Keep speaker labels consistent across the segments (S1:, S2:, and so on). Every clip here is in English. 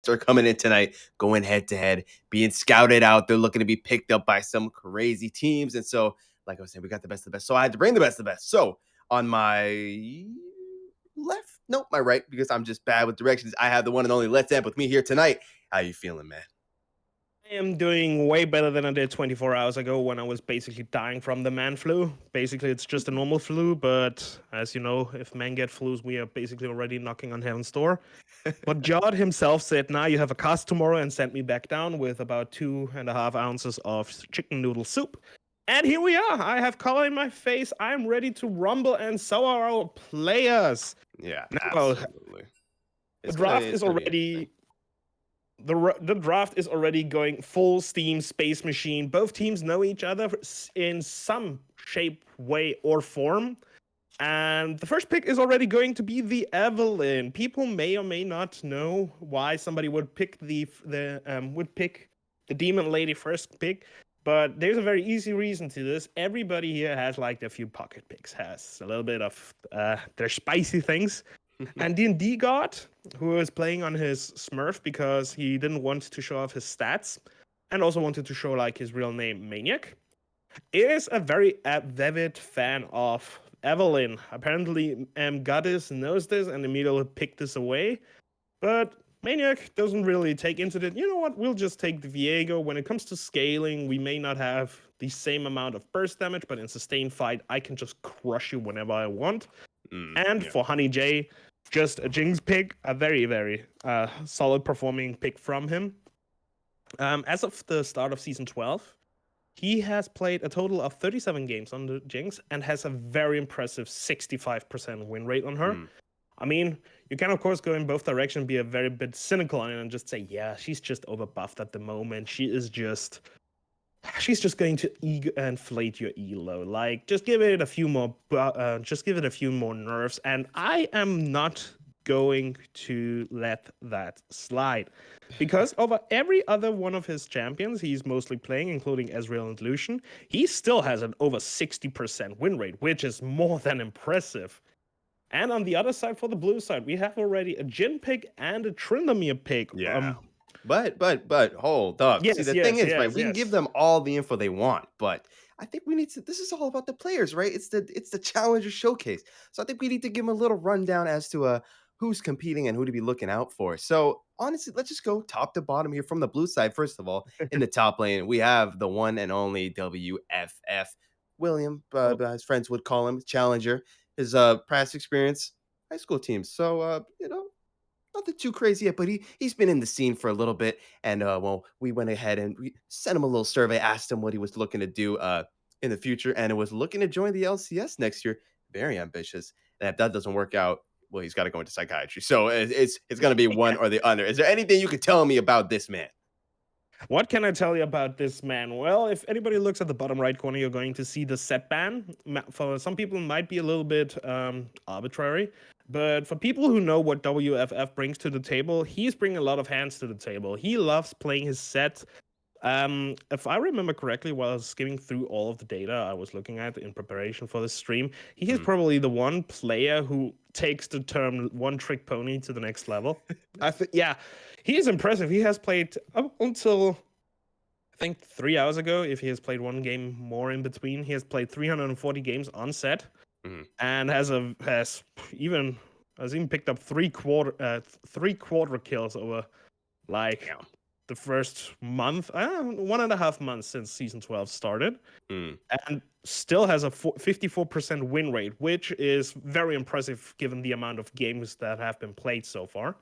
S1: are coming in tonight, going head to head, being scouted out. They're looking to be picked up by some crazy teams. And so, like I was saying, we got the best of the best. So I had to bring the best of the best. So on my left, nope, my right, because I'm just bad with directions. I have the one and only Let's Amp with me here tonight. How you feeling, man?
S2: I am doing way better than I did 24 hours ago when I was basically dying from the man flu. Basically, it's just a normal flu, but as you know, if men get flus, we are basically already knocking on heaven's door. But Jod himself said, "Now you have a cast tomorrow," and sent me back down with about 2.5 ounces of chicken noodle soup. And here we are. I have color in my face. I'm ready to rumble, and so are our players.
S1: Yeah,
S2: Now,
S1: absolutely.
S2: the
S1: It's gonna
S2: draft
S1: it's
S2: is
S1: gonna be interesting.
S2: already the draft is already going full steam space machine. Both teams know each other in some shape, way, or form. And the first pick is already going to be the Evelyn. People may or may not know why somebody would pick the Demon Lady first pick, but there's a very easy reason to this. Everybody here has like a few pocket picks, has a little bit of their spicy things. And D&D God, who was playing on his Smurf because he didn't want to show off his stats and also wanted to show like his real name, Maniac, is a very avid fan of Evelyn. Apparently, Goddess knows this and immediately picked this away. But Maniac doesn't really take into it. You know what? We'll just take the Viego. When it comes to scaling, we may not have the same amount of burst damage, but in sustained fight, I can just crush you whenever I want. And
S1: Yeah.
S2: for Honey J, just a Jinx pick, a very, very solid performing pick from him. As of the start of season 12, he has played a total of 37 games on the Jinx and has a very impressive 65% win rate on her. I mean, you can of course go in both directions, be a very bit cynical on it, and just say, yeah, she's just overbuffed at the moment. She's just going to inflate your elo. Like, just give it a few more, nerfs, and I am not going to let that slide, because over every other one of his champions he's mostly playing, including Ezreal and Lucian, he still has an over 60% win rate, which is more than impressive. And on the other side, for the blue side, we have already a Jin pick and a Tryndamere pick.
S1: Yeah. But hold up. See,
S2: Yes,
S1: the thing
S2: yes,
S1: is, right,
S2: yes,
S1: we can give
S2: yes.
S1: them all the info they want, but I think we need to this is all about the players, right? It's the challenger showcase. So I think we need to give them a little rundown as to who's competing and who to be looking out for. So honestly, let's just go top to bottom here from the blue side. First of all, in the top lane, we have the one and only WFF. William,
S2: Oh,
S1: his friends would call him Challenger. His past experience, high school teams. So nothing too crazy yet, but he's been in the scene for a little bit, and well, we went ahead and we sent him a little survey, asked him what he was looking to do in the future, and it was looking to join the LCS next year. Very ambitious, and if that doesn't work out, well, he's got to go into psychiatry. So it's going to be one or the other. Is there anything you could tell me about this man?
S2: what can I tell you about this man? Well, if anybody looks at the bottom right corner, you're going to see the set ban. For some people, it might be a little bit arbitrary, but for people who know what WFF brings to the table, he's bringing a lot of hands to the table. He loves playing his set. If I remember correctly, while I was skimming through all of the data I was looking at in preparation for this stream, he is
S1: Mm.
S2: probably the one player who takes the term "one trick pony" to the next level. Yeah, he is impressive. He has played up until I think 3 hours ago. If he has played one game more in between, he has played 340 games on set,
S1: Mhm.
S2: and even picked up three quarter kills over like
S1: Damn.
S2: the first month, 1.5 months since season 12 started,
S1: Mm.
S2: and still has a 54% win rate, which is very impressive given the amount of games that have been played so far.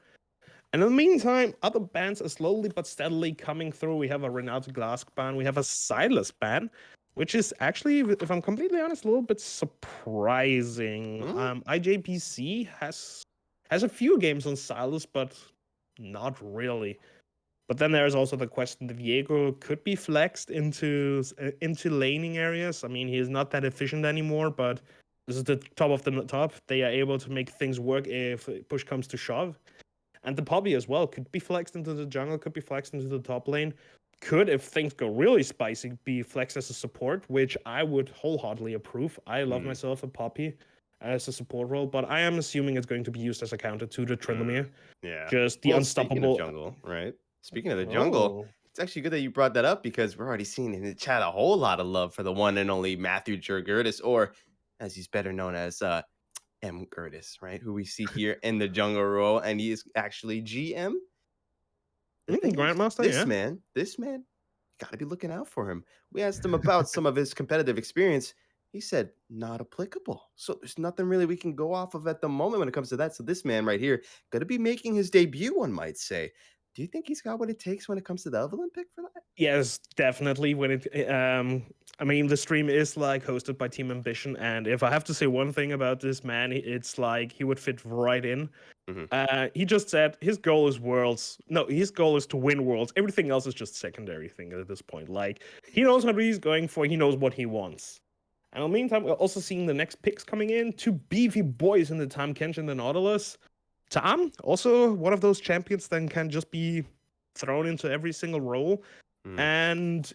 S2: And in the meantime, other bans are slowly but steadily coming through. We have a Renata Glask ban, we have a Silas ban, which is actually, if I'm completely honest, a little bit surprising.
S1: Mm.
S2: IJPC has a few games on Silas, but not really. But then there's also the question: the Viego could be flexed into laning areas. I mean, he is not that efficient anymore, but this is the top of the top. They are able to make things work if push comes to shove. And the Poppy as well could be flexed into the jungle, could be flexed into the top lane. Could, if things go really spicy, be flexed as a support, which I would wholeheartedly approve. I love
S1: Mm.
S2: myself a Poppy. as a support role, but I am assuming it's going to be used as a counter to the
S1: Mm,
S2: Tryndamere.
S1: yeah.
S2: Just the
S1: Well, speaking of
S2: unstoppable.
S1: jungle, right? Speaking of the jungle,
S2: Oh.
S1: it's actually good that you brought that up because we're already seeing in the chat a whole lot of love for the one and only Matthew Jurgurtis, or as he's better known as M. Gertis, right? Who we see here in the jungle role, and he is actually GM. The thing is,
S2: Grandmaster, yeah.
S1: this man, got to be looking out for him. We asked him about some of his competitive experience. He said, not applicable. So there's nothing really we can go off of at the moment when it comes to that. So this man right here, going to be making his debut, one might say. Do you think he's got what it takes when it comes to the Evelyn pick for that?
S2: Yes, definitely. When it, I mean, the stream is like hosted by Team Ambition, and if I have to say one thing about this man, it's like he would fit right in.
S1: Hmm.
S2: He just said his goal is worlds. No, his goal is to win worlds. Everything else is just secondary thing at this point. Like he knows what he's going for. He knows what he wants. And in the meantime, we're also seeing the next picks coming in. Two beefy boys in the Tam Kench and the Nautilus. Tam, also one of those champions that can just be thrown into every single role.
S1: Mm.
S2: And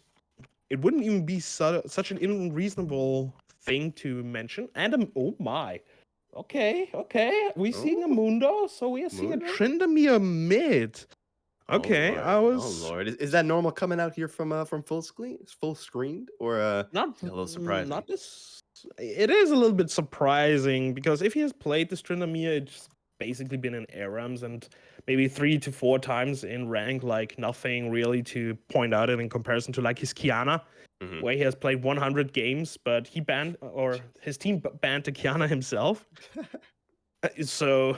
S2: it wouldn't even be such an unreasonable thing to mention. And oh my. Okay. We seeing a
S1: Oh,
S2: Mundo, so we are seeing a
S1: Mundo?
S2: Tryndamere mid.
S1: Oh
S2: Okay,
S1: Lord.
S2: I
S1: Oh
S2: was
S1: Lord. Is that normal coming out here from full screened, or
S2: not
S1: a little surprising?
S2: not this. It is a little bit surprising because if he has played this Tryndamere, it's basically been in ARAMs and maybe 3 to 4 times in rank, like nothing really to point out it in comparison to like his Kiana,
S1: Hmm.
S2: where he has played 100 games, but he banned or his team banned the Kiana himself. So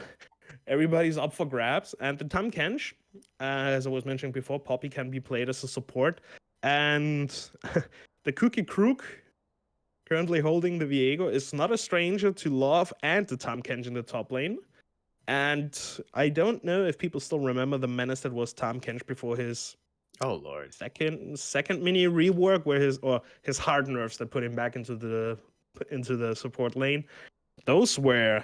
S2: everybody's up for grabs. And the Tam Kench, as I was mentioning before, Poppy can be played as a support. And the Cookie Crook, currently holding the Viego, is not a stranger to Love and the Tam Kench in the top lane. And I don't know if people still remember the menace that was Tam Kench before his
S1: Oh Lord.
S2: second mini rework, where his hard nerfs that put him back into the support lane. Those were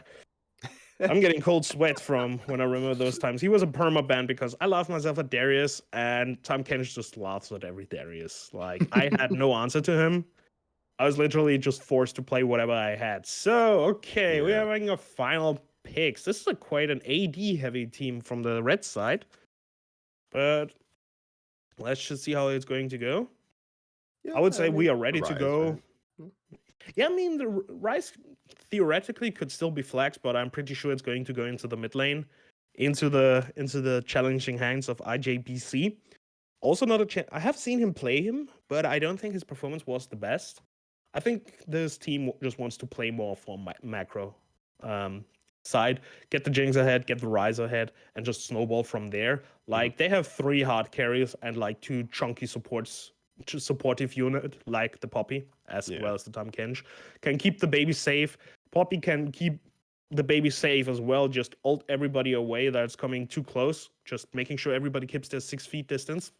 S2: I'm getting cold sweat from when I remember those times. He was a perma ban because I laughed myself at Darius, and Tom Kench just laughs at every Darius. Like I had no answer to him. I was literally just forced to play whatever I had. So okay, we're
S1: Yeah.
S2: having a final picks. This is quite an AD heavy team from the red side, but let's just see how it's going to go.
S1: Yeah,
S2: I would
S1: I
S2: say we
S1: mean,
S2: are
S1: a
S2: ready to
S1: rise,
S2: go.
S1: right? Mm.
S2: Yeah, I mean the Rise theoretically could still be flexed, but I'm pretty sure it's going to go into the mid lane, into the challenging hands of IJBC. Also, not a I have seen him play him, but I don't think his performance was the best. I think this team just wants to play more for macro um, side, get the Jinx ahead, get the Rise ahead, and just snowball from there.
S1: Mhm.
S2: Like they have 3 hard carries and like 2 chunky supportive unit like the Poppy as
S1: Yeah.
S2: well as the Tom Kench can keep the baby safe. Poppy can keep the baby safe as well. Just ult everybody away that's coming too close. Just making sure everybody keeps their 6 feet distance.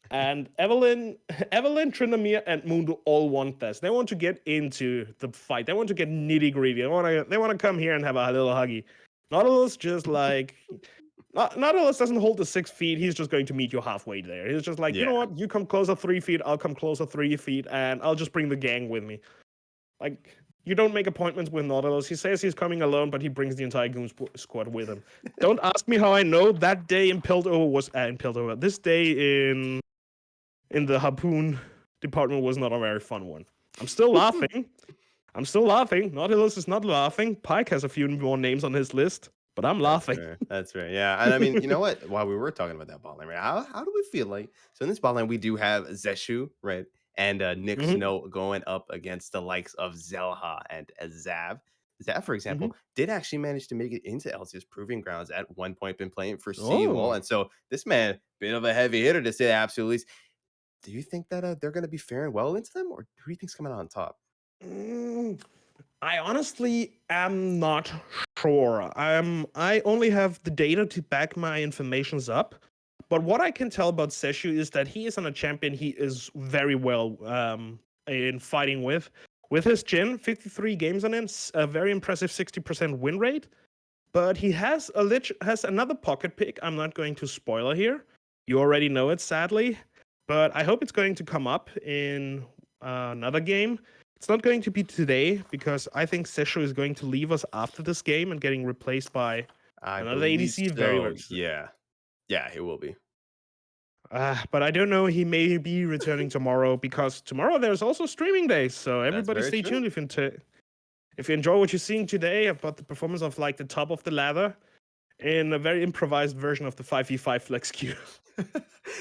S2: And Evelyn, Tryndamere, and Mundo all want this. They want to get into the fight. They want to get nitty gritty. They want to come here and have a little huggy. Nautilus just like Nautilus doesn't hold the 6 feet. He's just going to meet you halfway there. He's just like, you know
S1: Yeah.
S2: what? You come closer 3 feet. I'll come closer 3 feet, and I'll just bring the gang with me. Like you don't make appointments with Nautilus. He says he's coming alone, but he brings the entire Goon squad with him. Don't ask me how I know. That day in Piltover was in Piltover. This day in the harpoon department was not a very fun one. I'm still laughing. Nautilus is not laughing. Pike has a few more names on his list, but I'm
S1: That's
S2: laughing.
S1: fair. That's fair. Yeah. And I mean, you know what? While we were talking about that bot lane, right? How do we feel like so in this bot lane we do have Zeshu, right? And Nick
S2: Mm-hmm.
S1: Snow going up against the likes of Zelha and Zav. Zav, for
S2: Mm-hmm.
S1: example, did actually manage to make it into Elsie's proving grounds at one point, been playing for Seawall.
S2: Oh.
S1: And so this man, bit of a heavy hitter to say the absolute least. Do you think that they're going to be faring well into them, or who do you think's coming out on top?
S2: Mm, I honestly am not sure. I only have the data to back my informations up. But what I can tell about Seshu is that he is on a champion he is very well in fighting with. With his Jin, 53 games on him, a very impressive 60% win rate. But he has has another pocket pick. I'm not going to spoiler here. You already know it, sadly. But I hope it's going to come up in another game. It's not going to be today because I think Sesho is going to leave us after this game and getting replaced by
S1: I
S2: another
S1: believe
S2: ADC very,
S1: so.
S2: very soon.
S1: Yeah. Yeah, it will be.
S2: But I don't know. He may be returning tomorrow because tomorrow there's also streaming days. So
S1: That's
S2: everybody
S1: very
S2: stay
S1: true.
S2: tuned if you enjoy what you're seeing today about the performance of like the top of the ladder in a very improvised version of the 5v5 flex queue.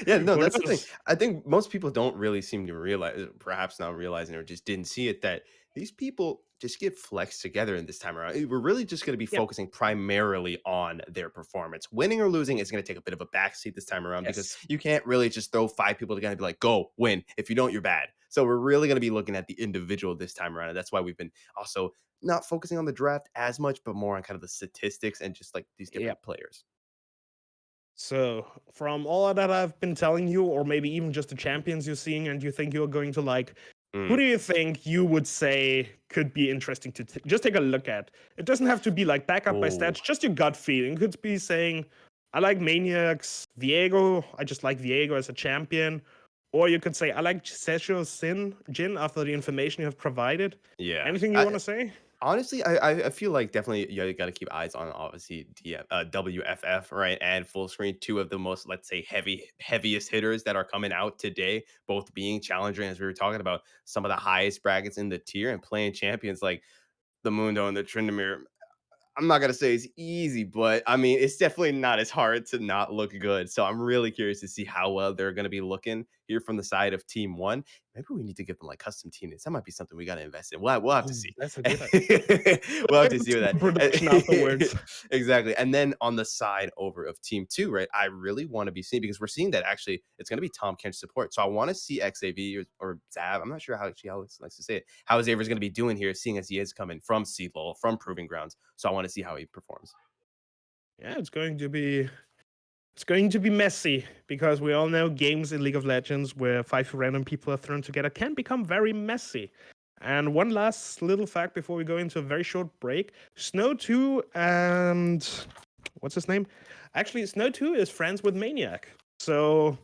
S1: Yeah, no,
S2: Who
S1: that's the thing.
S2: knows?
S1: I think most people don't really seem to realize, perhaps not realizing or just didn't see it, that these people just get flexed together in this time around. We're really just going to be
S2: Yeah.
S1: focusing primarily on their performance. Winning or losing is going to take a bit of a backseat this time around because
S2: Yes.
S1: you can't really just throw five people together and be like, go win. If you don't, you're bad. So we're really going to be looking at the individual this time around. And that's why we've been also not focusing on the draft as much, but more on kind of the statistics and just like these
S2: Yeah.
S1: different players.
S2: So, from all that I've been telling you, or maybe even just the champions you're seeing, and you think you're going to like, who
S1: Mm,
S2: do you think you would say could be interesting to just take a look at? It doesn't have to be like back up by
S1: oh,
S2: stats, just your gut feeling. It could be saying, I like Maniacs, Viego, I just like Viego as a champion. Or you could say, I like Sesho Jin after the information you have provided.
S1: yeah.
S2: Anything you want to say?
S1: Honestly, I feel like definitely you got to keep eyes on obviously WFF, right, and Full Screen, two of the most, let's say, heaviest hitters that are coming out today, both being challenger and, as we were talking about, some of the highest brackets in the tier and playing champions like the Mundo and the Tryndamere. I'm not gonna say it's easy, but I mean, it's definitely not as hard to not look good. So I'm really curious to see how well they're gonna be looking here from the side of Team One. Maybe we need to give them like custom teammates. That might be something we gotta invest in. We'll have to
S2: Oh,
S1: see.
S2: that's a good idea.
S1: We'll have to see with
S2: Production
S1: that.
S2: afterwards.
S1: Exactly. And then on the side over of Team Two, right? I really want to be seeing because we're seeing that actually it's gonna be Tom Kench support. So I want to see XAV or Zav. I'm not sure how she likes to say it. How Xavier's gonna be doing here, seeing as he is coming from Seedlol, from Proving Grounds. So I want to see how he performs.
S2: Yeah, it's going to be messy because we all know games in League of Legends where five random people are thrown together can become very messy. And one last little fact before we go into a very short break: Snow 2 and what's his name? Actually, Snow 2 is friends with Maniac. So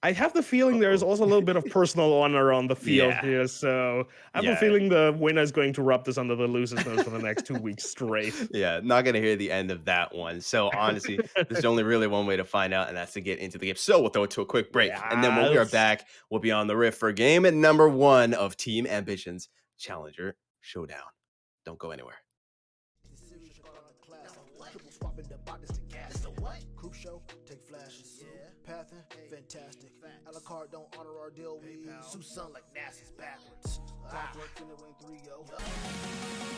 S2: I have the feeling there's
S1: Uh-oh.
S2: also a little bit of personal honor on the field
S1: Yeah.
S2: here. So I have a
S1: Yeah.
S2: feeling the winner is going to rub this under the loser's nose for the next 2 weeks straight.
S1: Yeah, not gonna hear the end of that one. So honestly, there's only really one way to find out, and that's to get into the game. So we'll throw it to a quick break, and then when we are
S2: Yes.
S1: back, we'll be on the riff for game at number one of Team Ambition's Challenger Showdown. Don't go anywhere.
S3: Crucial, take flashes. Pathing, fantastic. A la carte don't honor our deal. We Sue son like NASA's backwards. Clockwork in it went 3-0.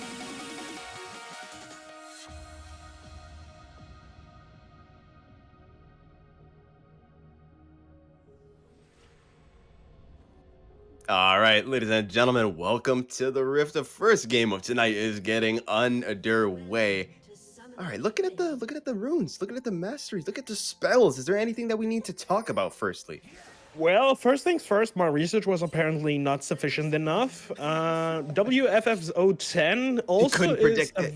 S1: All right, ladies and gentlemen, welcome to the Rift. The first game of tonight is getting underway. All right, looking at the runes, looking at the masteries, look at the spells. Is there anything that we need to talk about firstly?
S2: Well, first things first, my research was apparently not sufficient enough. WFF's 010
S1: He
S2: also
S1: couldn't
S2: is
S1: predict it.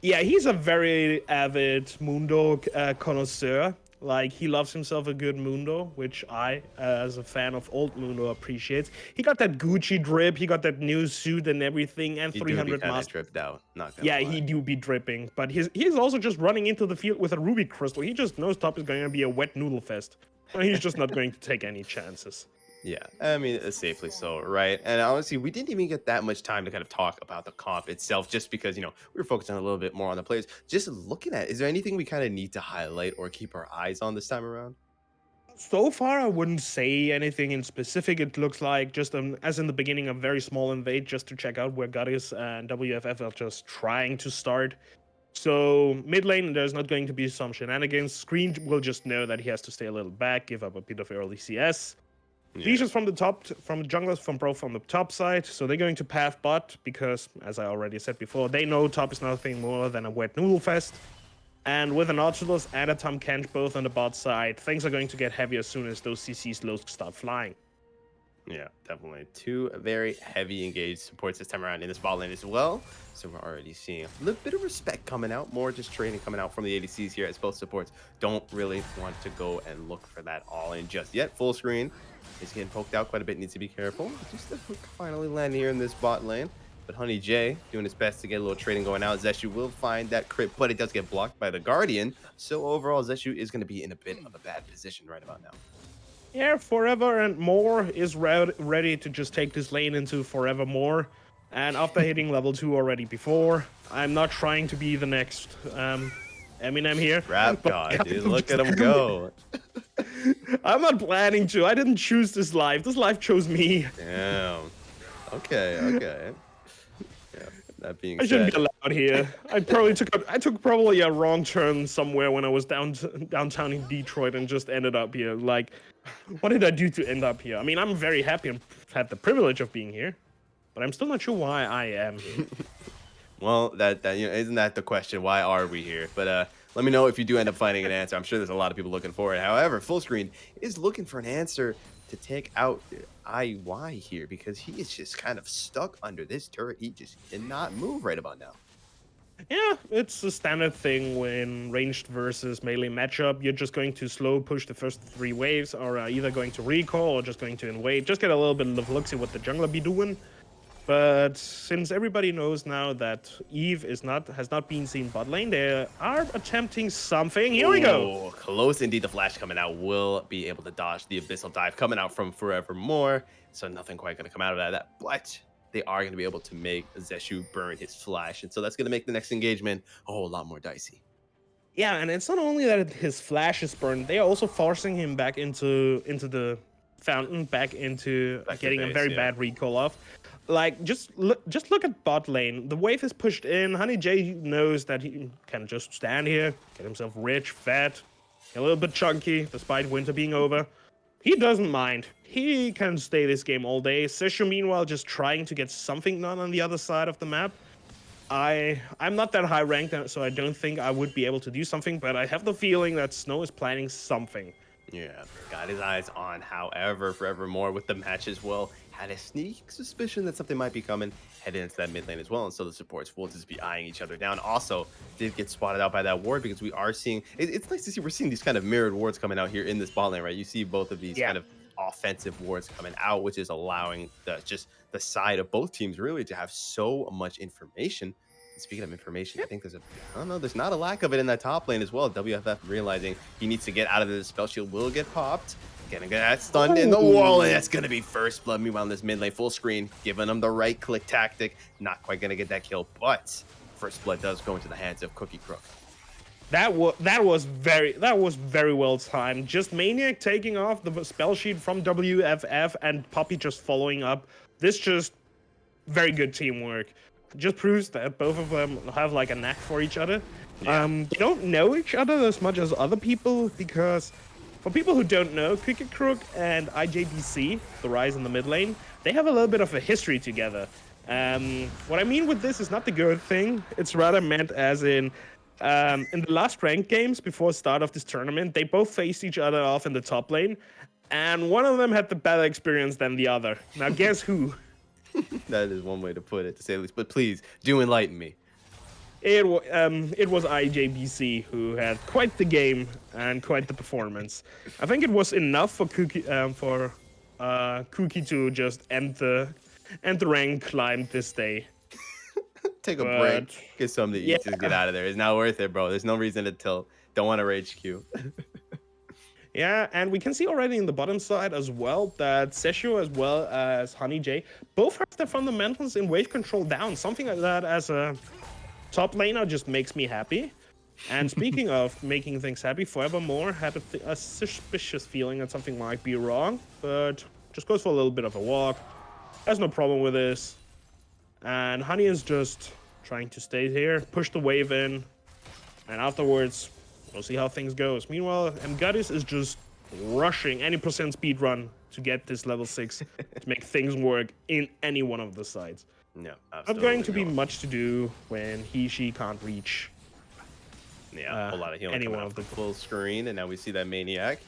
S2: yeah, he's a very avid Mundo connoisseur. Like, he loves himself a good Mundo, which I, as a fan of old Mundo, appreciates. He got that Gucci drip, he got that new suit and everything, and
S1: You do be
S2: 300
S1: kind of
S2: mask.
S1: dripped out, not gonna
S2: Yeah,
S1: lie.
S2: he do be dripping, but he's also just running into the field with a ruby crystal. He just knows top is going to be a wet noodle fest. He's just not going to take any chances.
S1: Yeah, I mean, safely so, right? And honestly, we didn't even get that much time to kind of talk about the comp itself, just because, we were focusing a little bit more on the players. Just looking at, is there anything we kind of need to highlight or keep our eyes on this time around?
S2: So far, I wouldn't say anything in specific. It looks like just as in the beginning, a very small invade just to check out where Goddess and WFF are just trying to start. So mid lane, there's not going to be some shenanigans. Screen will just know that he has to stay a little back, give up a bit of early CS.
S1: Yeah,
S2: Legions from the top, from junglers from the top side. So they're going to path bot because, as I already said before, they know top is nothing more than a wet noodle fest. And with an Nautilus and a Tom Kench both on the bot side, things are going to get heavy as soon as those CC lows start flying.
S1: Yeah, definitely. Two very heavy engaged supports this time around in this bot lane as well. So we're already seeing a little bit of respect coming out, more just trading coming out from the ADCs here as both supports don't really want to go and look for that all in just yet. Full screen is getting poked out quite a bit, needs to be careful. Just the hook finally land here in this bot lane. But Honey J doing his best to get a little trading going out. Zeshu will find that crit, but it does get blocked by the Guardian. So overall, Zeshu is going to be in a bit of a bad position right about now.
S2: Yeah, Forever and More is ready to just take this lane into Forevermore. And after hitting level 2 already before, I'm not trying to be the next Eminem here.
S1: Rap God, dude, look at him go.
S2: I'm not planning to. I didn't choose this life. This life chose me.
S1: Damn. Okay. Yeah, that being
S2: I shouldn't
S1: said.
S2: be allowed here. I took probably a wrong turn somewhere when I was downtown in Detroit and just ended up here. Like, what did I do to end up here? I mean, I'm very happy and had the privilege of being here, but I'm still not sure why I am here.
S1: Well, that isn't that the question? Why are we here? But let me know if you do end up finding an answer. I'm sure there's a lot of people looking for it. However, Full Screen is looking for an answer to take out IY here because he is just kind of stuck under this turret. He just cannot move right about now.
S2: Yeah, it's a standard thing when ranged versus melee matchup. You're just going to slow push the first 3 waves, or either going to recall or just going to invade. Just get a little bit of look, see what the jungler be doing. But since everybody knows now that Eve has not been seen bot lane, they are attempting something. Here we go.
S1: Close indeed. The flash coming out will be able to dodge the abyssal dive coming out from Forevermore. So nothing quite going to come out of that. But they are going to be able to make Zeshu burn his flash. And so that's going to make the next engagement a whole lot more dicey.
S2: Yeah, and it's not only that his flash is burned, they are also forcing him back into the fountain, back getting
S1: base,
S2: a very bad recall off. Like, just look at bot lane. The wave is pushed in. Honey J knows that he can just stand here, get himself rich, fat, a little bit chunky, despite winter being over. He doesn't mind. He can stay this game all day. Seshu, meanwhile, just trying to get something done on the other side of the map. I'm not that high ranked, so I don't think I would be able to do something, but I have the feeling that Snow is planning something.
S1: Yeah, got his eyes on. However, Forevermore with the match as well had a sneak suspicion that something might be coming heading into that mid lane as well, and so the supports will just be eyeing each other down. Also, did get spotted out by that ward because we are seeing it's nice to see we're seeing these kind of mirrored wards coming out here in this bot lane, right? You see both of these kind of offensive wards coming out, which is allowing the side of both teams really to have so much information. Speaking of information, I think there's not a lack of it in that top lane as well. WFF realizing he needs to get out of this. Spell shield will get popped. Getting that stunned in the wall, and that's going to be first blood. Meanwhile, in this mid lane, Full Screen, giving him the right click tactic. Not quite going to get that kill, but first blood does go into the hands of Cookie Crook.
S2: That was very well timed. Just Maniac taking off the spell sheet from WFF and Poppy just following up. This just very good teamwork. Just proves that both of them have like a knack for each other.
S1: Yeah.
S2: They don't know each other as much as other people because, for people who don't know, Cookie Crook and IJBC, the Rise in the mid lane, they have a little bit of a history together. What I mean with this is not the good thing. It's rather meant as in the last ranked games before start of this tournament, they both faced each other off in the top lane, and one of them had the better experience than the other. Now guess who?
S1: That is one way to put it, to say the least. But please, do enlighten me.
S2: It was IJBC who had quite the game and quite the performance. I think it was enough for Cookie to just end the rank climb this day.
S1: Take a break, get something to eat, just get out of there. It's not worth it, bro. There's no reason to tilt. Don't want to rage queue.
S2: Yeah, and we can see already in the bottom side as well that Seshu as well as Honey J both have their fundamentals in wave control down. Something like that as a top laner just makes me happy. And speaking of making things happy, Forevermore had a suspicious feeling that something might be wrong, but just goes for a little bit of a walk. Has no problem with this. And Honey is just trying to stay here, push the wave in, and afterwards, we'll see how things goes. Meanwhile, Mgadis is just rushing any percent speed run to get this level 6 to make things work in any one of the sides.
S1: No,
S2: absolutely not going to be much to do when she can't reach.
S1: Yeah, a whole lot of healing
S2: any
S1: coming
S2: one
S1: out
S2: of the
S1: full screen, and now we see that Maniac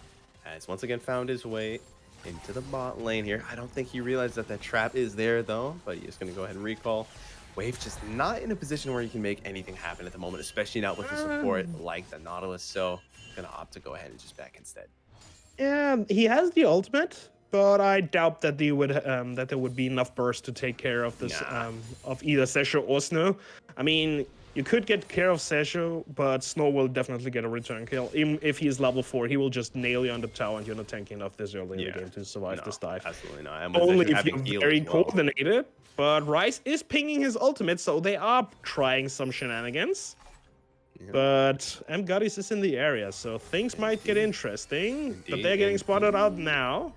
S1: has once again found his way into the bot lane here. I don't think he realized that that trap is there though, but he's going to go ahead and recall. Wave just not in a position where he can make anything happen at the moment, especially not with the support like the Nautilus. So going to opt to go ahead and just back instead.
S2: Yeah, he has the ultimate, but I doubt that there would be enough burst to take care of this of either Sesho or Snow. I mean, you could get care of Sesho, but Snow will definitely get a return kill. Even if he is level 4, he will just nail you on the tower, and you're not tanking enough this early in the game to survive this dive.
S1: Absolutely not. And
S2: Only if you're very coordinated. But Rice is pinging his ultimate, so they are trying some shenanigans. But Goddess is in the area, so things might get interesting. But they're getting spotted out now.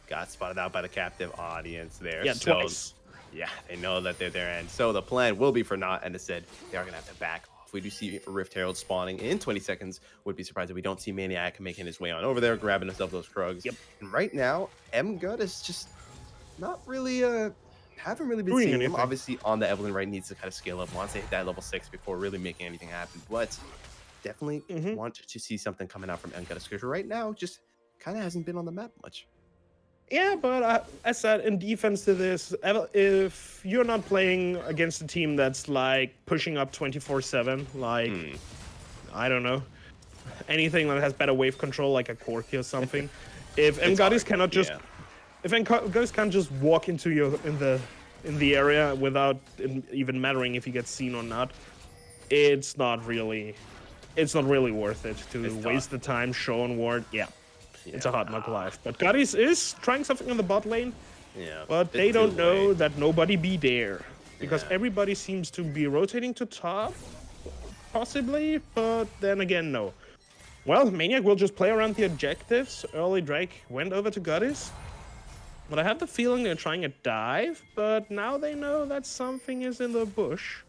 S1: Got spotted out by the captive audience there.
S2: Yeah,
S1: so,
S2: twice.
S1: Yeah, they know that they're there. And so the plan will be for Not, and instead they are going to have to back off. We do see Rift Herald spawning in 20 seconds. Would be surprised if we don't see Maniac making his way on over there, grabbing himself those Krugs.
S2: Yep.
S1: And right now, Gut is just not really haven't really been
S2: Doing
S1: seeing him.
S2: anything.
S1: Obviously, on the Evelyn right, needs to kind of scale up. Wants to hit that level 6 before really making anything happen. But definitely want to see something coming out from Gut, because right now just kind of hasn't been on the map much.
S2: Yeah, but as said, in defense to this, if you're not playing against a team that's like pushing up 24/7, like I don't know, anything that has better wave control, like a Corki or something, if Mgadis cannot just if Mgadis can't just walk into your in the area without even mattering if he gets seen or not, it's not really worth it to waste the time, show on ward. Yeah. It's a hard knock life. But Gadis is trying something on the bot lane.
S1: Yeah.
S2: But they don't know that nobody be there. Because everybody seems to be rotating to top. Possibly. But then again, no. Well, Maniac will just play around the objectives. Early Drake went over to Gadis. But I have the feeling they're trying a dive. But now they know that something is in the bush.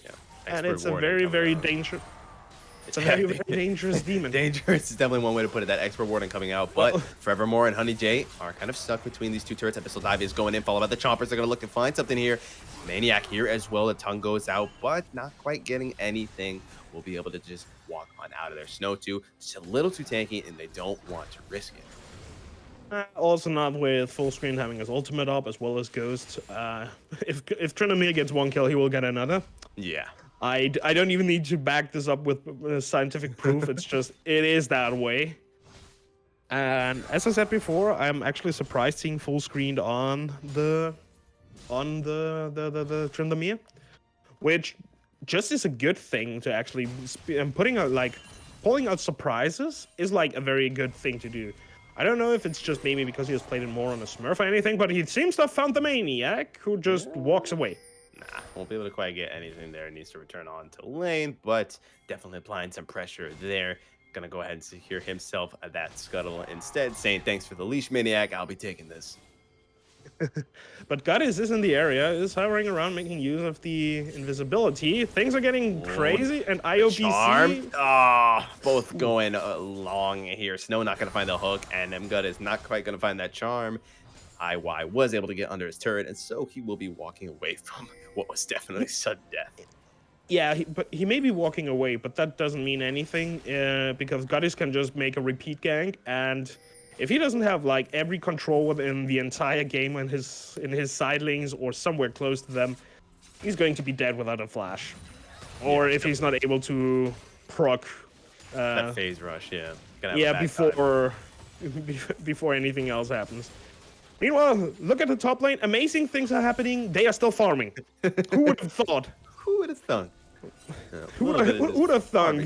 S1: Yeah.
S2: And it's a very, very dangerous... It's a very, very dangerous demon.
S1: Dangerous is definitely one way to put it. That expert warning coming out. But Forevermore and Honey J are kind of stuck between these two turrets. Abyssal Dive is going in, followed by the Chompers. They're going to look and find something here. Maniac here as well. The tongue goes out, but not quite getting anything. We'll be able to just walk on out of there. Snow 2, just a little too tanky, and they don't want to risk it.
S2: Also not with full screen having his ultimate up as well as Ghost. If Trinomir gets one kill, he will get another.
S1: Yeah.
S2: I don't even need to back this up with scientific proof. It's just, it is that way. And as I said before, I'm actually surprised seeing full screened on the Tryndamere, which just is a good thing to actually pulling out surprises is like a very good thing to do. I don't know if it's just maybe because he has played it more on a Smurf or anything, but he seems to have found the Maniac who just walks away.
S1: Nah, won't be able to quite get anything there. Needs to return on to lane, but definitely applying some pressure there. Gonna go ahead and secure himself that scuttle instead, saying thanks for the leash, Maniac. I'll be taking this.
S2: But Goddess is in the area, is hovering around, making use of the invisibility. Things are getting crazy, and IOBC...
S1: Charm. Both going long here. Snow not going to find the hook, and Mgut is not quite going to find that charm. IY was able to get under his turret, and so he will be walking away from what was definitely sudden death.
S2: Yeah, but he may be walking away, but that doesn't mean anything, because Goddess can just make a repeat gank, and... if he doesn't have like every control within the entire game in his side lanes or somewhere close to them, he's going to be dead without a flash. Or if he's not able to proc
S1: that phase rush,
S2: before anything else happens. Meanwhile, look at the top lane. Amazing things are happening. They are still farming. Who would have thought?
S1: Who would have thought?
S2: Who would have thought?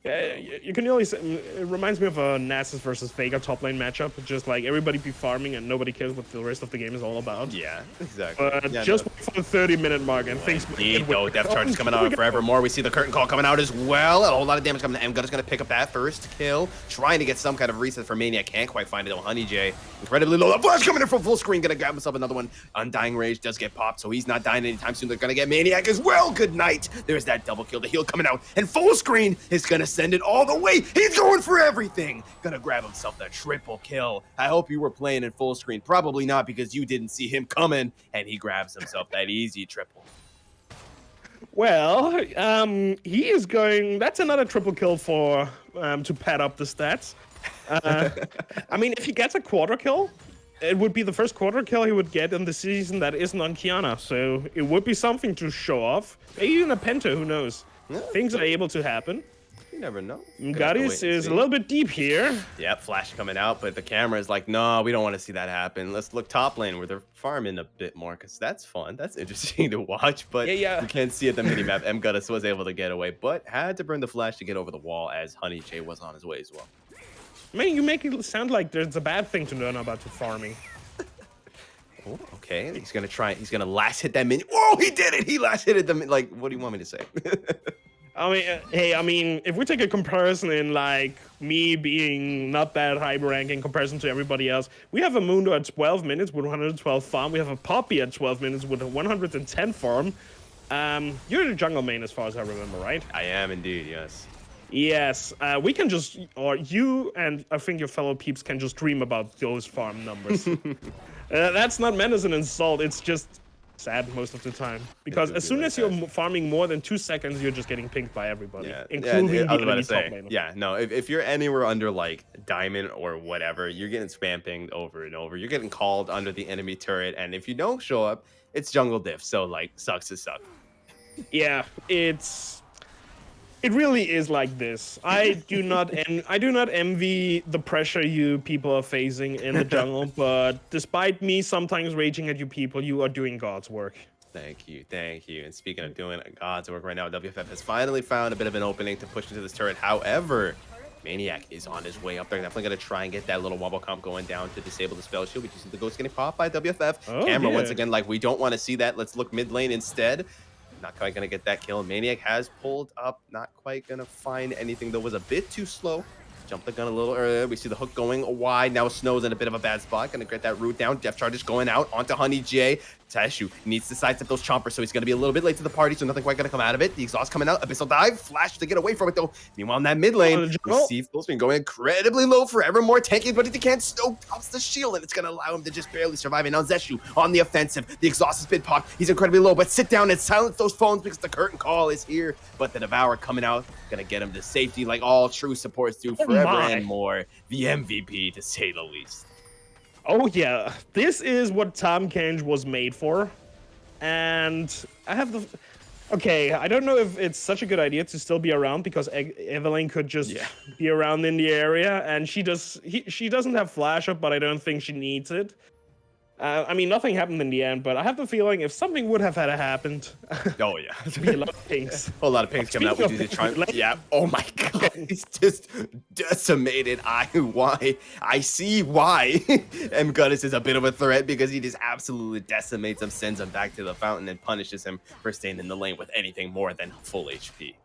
S2: Yeah, you can really say, it reminds me of a Nasus versus Vega top lane matchup. Just like everybody be farming and nobody cares what the rest of the game is all about.
S1: Yeah, exactly.
S2: But just wait for the 30-minute mark and things.
S1: Indeed, though, Death Charge is coming out Forevermore. We see the curtain call coming out as well. A whole lot of damage coming. Mgut is going to pick up that first kill, trying to get some kind of reset for Maniac. Can't quite find it. Honey J, incredibly low. The flash coming in from full screen. Going to grab himself another one. Undying Rage does get popped, so he's not dying anytime soon. They're going to get Maniac as well. Good night. There's that double kill. The heal coming out, and full screen is going to send it all the way. He's going for everything. Gonna grab himself the triple kill. I hope you were playing in full screen. Probably not, because you didn't see him coming, and he grabs himself that easy triple.
S2: Well, he is going... that's another triple kill for to pad up the stats. Uh, I mean, if he gets a quarter kill, it would be the first quarter kill he would get in the season that isn't on Kiana. So it would be something to show off. Maybe even a Penta, who knows?
S1: Yeah,
S2: Things are able to happen.
S1: you never know.
S2: Garis is a little bit deep here.
S1: Yep, flash coming out, but the camera is like, no, we don't want to see that happen. Let's look top lane where they're farming a bit more because that's fun. That's interesting to watch, but
S2: Yeah.
S1: you can't see at the minimap. Mguttis was able to get away, but had to burn the flash to get over the wall as Honey J was on his way as well.
S2: Man, you make it sound like there's a bad thing to learn about the farming.
S1: Oh, okay, he's gonna try. He's gonna last hit that minion. Oh, he did it! He last hit it. Like, what do you want me to say?
S2: I mean, hey, I mean, if we take a comparison in like me being not that high rank in comparison to everybody else, we have a Mundo at 12 minutes with 112 farm. We have a Poppy at 12 minutes with a 110 farm. You're the jungle main as far as I remember, right?
S1: I am indeed, yes.
S2: Yes, we can just, or you and I think your fellow peeps can just dream about those farm numbers. That's not meant as an insult, it's just sad most of the time. Because as soon as you're farming more than 2 seconds, you're just getting pinked by everybody, including the enemy top laner.
S1: Yeah, no, if you're anywhere under like diamond or whatever, you're getting spam pinged over and over. You're getting called under the enemy turret, and if you don't show up, it's jungle diff. So like, sucks to suck.
S2: Yeah, it really is like this. I do not envy the pressure you people are facing in the jungle, but despite me sometimes raging at you people, you are doing God's work.
S1: Thank you, thank you. And speaking of doing God's work right now, WFF has finally found a bit of an opening to push into this turret. However, Maniac is on his way up there. Definitely going to try and get that little wobble comp going down to disable the spell shield. We just see the ghost getting popped by WFF.
S2: Oh,
S1: Camera
S2: yeah.
S1: once again, like, we don't want to see that. Let's look mid lane instead. Not quite going to get that kill. Maniac has pulled up. Not quite going to find anything, though. Was a bit too slow. Jumped the gun a little earlier. We see the hook going wide. Now Snow's in a bit of a bad spot. Going to get that root down. Death Charge is going out onto Honey J. Tashu needs to sidestep those chompers, so he's going to be a little bit late to the party, so nothing quite going to come out of it. The exhaust coming out. Abyssal dive. Flash to get away from it, though. Meanwhile, in that mid lane, we see full screen going incredibly low forever. More tanking, but he can't. Snow tops the shield, and it's going to allow him to just barely survive. And now Zeshu on the offensive. The exhaust has been popped. He's incredibly low, but sit down and silence those phones because the curtain call is here. But the Devourer coming out, going to get him to safety like all true supports do forever and more. The MVP, to say the least.
S2: Oh yeah, this is what Tom Kench was made for. And I have the... Okay, I don't know if it's such a good idea to still be around because Evelyn could just be around in the area, and she doesn't have flash up, but I don't think she needs it. I mean, nothing happened in the end, but I have the feeling if something would have had happened,
S1: oh yeah,
S2: there'd be a lot of pinks.
S1: A lot of pinks coming out. We do trying. Yeah. Oh my god, he's just decimated. I see why. Mguttis is a bit of a threat because he just absolutely decimates him, sends him back to the fountain, and punishes him for staying in the lane with anything more than full HP.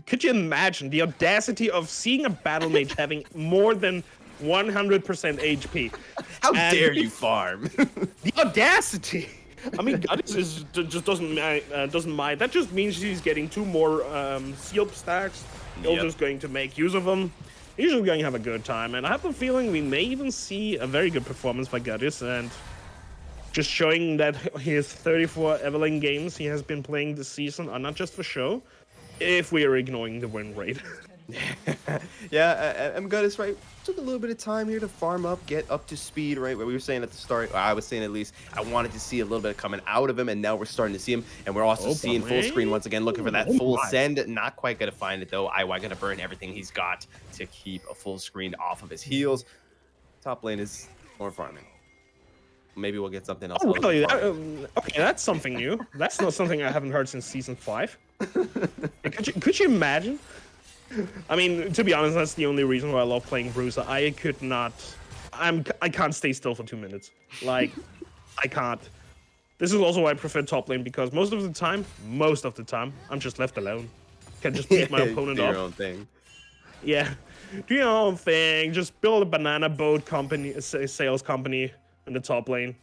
S2: Could you imagine the audacity of seeing a battle mage having more than 100% HP?
S1: How dare you farm?
S2: The audacity! I mean, Gaddis just doesn't mind. That just means he's getting 2 more seal stacks. He's just going to make use of them. He's just going to have a good time. And I have a feeling we may even see a very good performance by Gaddis, and just showing that his 34 Evelyn games he has been playing this season are not just for show, if we are ignoring the win rate.
S1: Yeah, Mguttis, right? Took a little bit of time here to farm up, get up to speed, right? Where we were saying at the start, or I was saying at least, I wanted to see a little bit coming out of him, and now we're starting to see him, and we're also seeing full screen once again, looking for that full send. Not quite gonna find it though. IY gonna burn everything he's got to keep a full screen off of his heels. Top lane is more farming. Maybe we'll get something else.
S2: Oh, really? Okay, that's something new. That's not something I haven't heard since season 5. Could you imagine? I mean, to be honest, that's the only reason why I love playing Bruiser. I can't stay still for 2 minutes. Like, I can't. This is also why I prefer top lane, because most of the time, I'm just left alone. Can just beat my opponent up.
S1: Do your own thing.
S2: Yeah, do your own thing. Just build a banana boat company, a sales company in the top lane.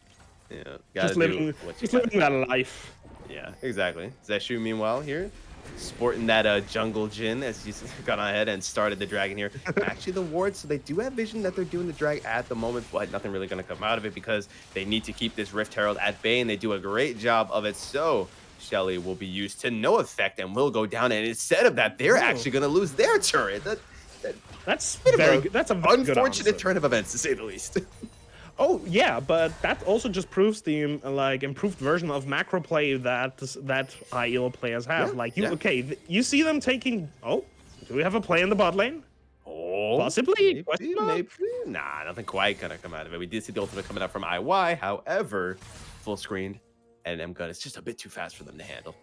S1: Yeah,
S2: just living that life.
S1: Yeah, exactly. Zeshu, meanwhile, here, sporting that jungle gin as he's got on ahead and started the dragon here. Actually, the wards, so they do have vision that they're doing the drag at the moment, but nothing really going to come out of it because they need to keep this Rift Herald at bay, and they do a great job of it. So Shelly will be used to no effect and will go down, and instead of that, they're actually going to lose their turret.
S2: That's
S1: Bit of
S2: very
S1: a
S2: good. That's a very good
S1: unfortunate
S2: answer.
S1: turn of events, to say the least.
S2: Oh yeah, but that also just proves the like improved version of macro play that IEL players have.
S1: Yeah,
S2: Like
S1: yeah.
S2: you see them taking. Oh, do we have a play in the bot lane?
S1: Oh,
S2: Possibly. Question
S1: maybe,
S2: mark?
S1: maybe. Nah, nothing quite gonna come out of it. We did see the ultimate coming out from IY. However, full screen and M gun is just a bit too fast for them to handle.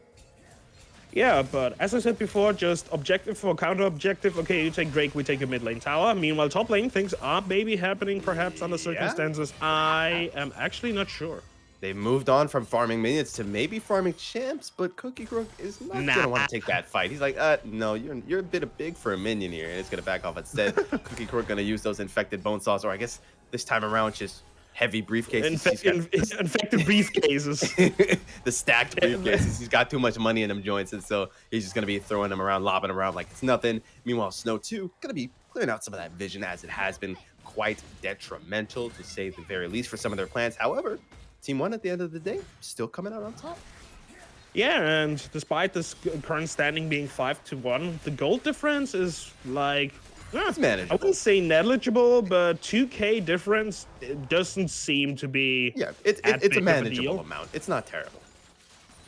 S2: Yeah, but as I said before, just objective for counter objective. Okay, you take Drake, we take a mid lane tower. Meanwhile, top lane things are maybe happening, perhaps under circumstances. I am actually not sure.
S1: They moved on from farming minions to maybe farming champs, but Cookie Crook is not
S2: Nah.
S1: gonna want to take that fight. He's like, no, you're a bit big for a minion here, and it's gonna back off instead. Cookie Crook gonna use those infected bone saws, or I guess this time around just heavy briefcases.
S2: Infected briefcases.
S1: The stacked briefcases. He's got too much money in them joints, and so he's just gonna be throwing them around, lobbing them around like it's nothing. Meanwhile, Snow 2 gonna be clearing out some of that vision, as it has been quite detrimental, to say the very least, for some of their plans. However, Team 1 at the end of the day still coming out on top.
S2: Yeah, and despite this current standing being 5-1, the gold difference is like
S1: It's manageable.
S2: I wouldn't say negligible, but 2K difference, it doesn't seem to be.
S1: Yeah, it's a manageable amount. It's not terrible.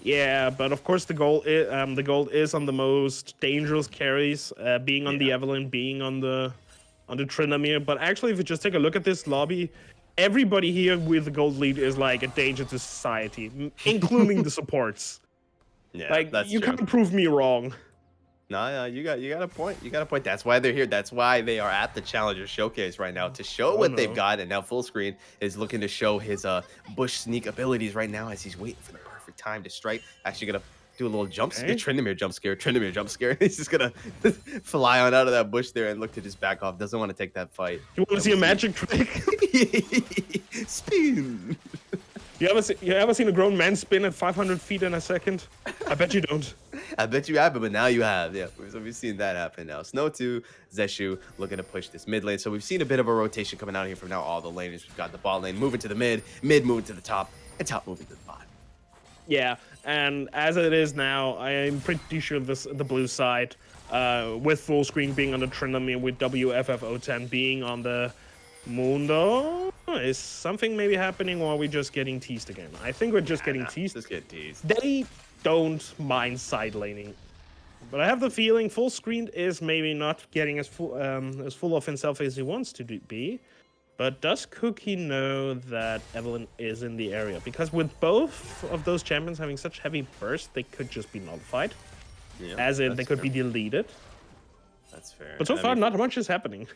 S2: Yeah, but of course the gold is on the most dangerous carries, being on the Evelyn, being on the Tryndamere. But actually, if you just take a look at this lobby, everybody here with the gold lead is like a danger to society, including the supports.
S1: Yeah,
S2: Like
S1: that's
S2: you
S1: true.
S2: can't prove me wrong.
S1: No, you got a point. You got a point. That's why they're here. That's why they are at the Challenger Showcase right now, to show what they've got. And now Full Screen is looking to show his bush sneak abilities right now, as he's waiting for the perfect time to strike. Actually gonna do a little jump scare, Tryndamere jump scare, Tryndamere jump scare. He's just gonna fly on out of that bush there and look to just back off. Doesn't want to take that fight.
S2: You want to see a magic trick?
S1: Spin.
S2: You ever seen a grown man spin at 500 feet in a second? I bet you don't.
S1: I bet you haven't, but now you have. Yeah, so we've seen that happen now. Snow 2, Zeshu looking to push this mid lane. So we've seen a bit of a rotation coming out here from now all the laners. We've got the bot lane moving to the mid moving to the top, and top moving to the bot.
S2: Yeah, and as it is now, I am pretty sure the blue side, with full screen being on the Tryndamere, with WFF010 being on the Mundo, is something maybe happening, or are we just getting teased again? I think we're just getting teased.
S1: Just get teased.
S2: They don't mind side laning, but I have the feeling full screen is maybe not getting as full of himself as he wants to be. But does Cookie know that Evelyn is in the area? Because with both of those champions having such heavy burst, they could just be nullified.
S1: Yeah,
S2: as in, they could be deleted.
S1: That's fair.
S2: But so far, not much is happening.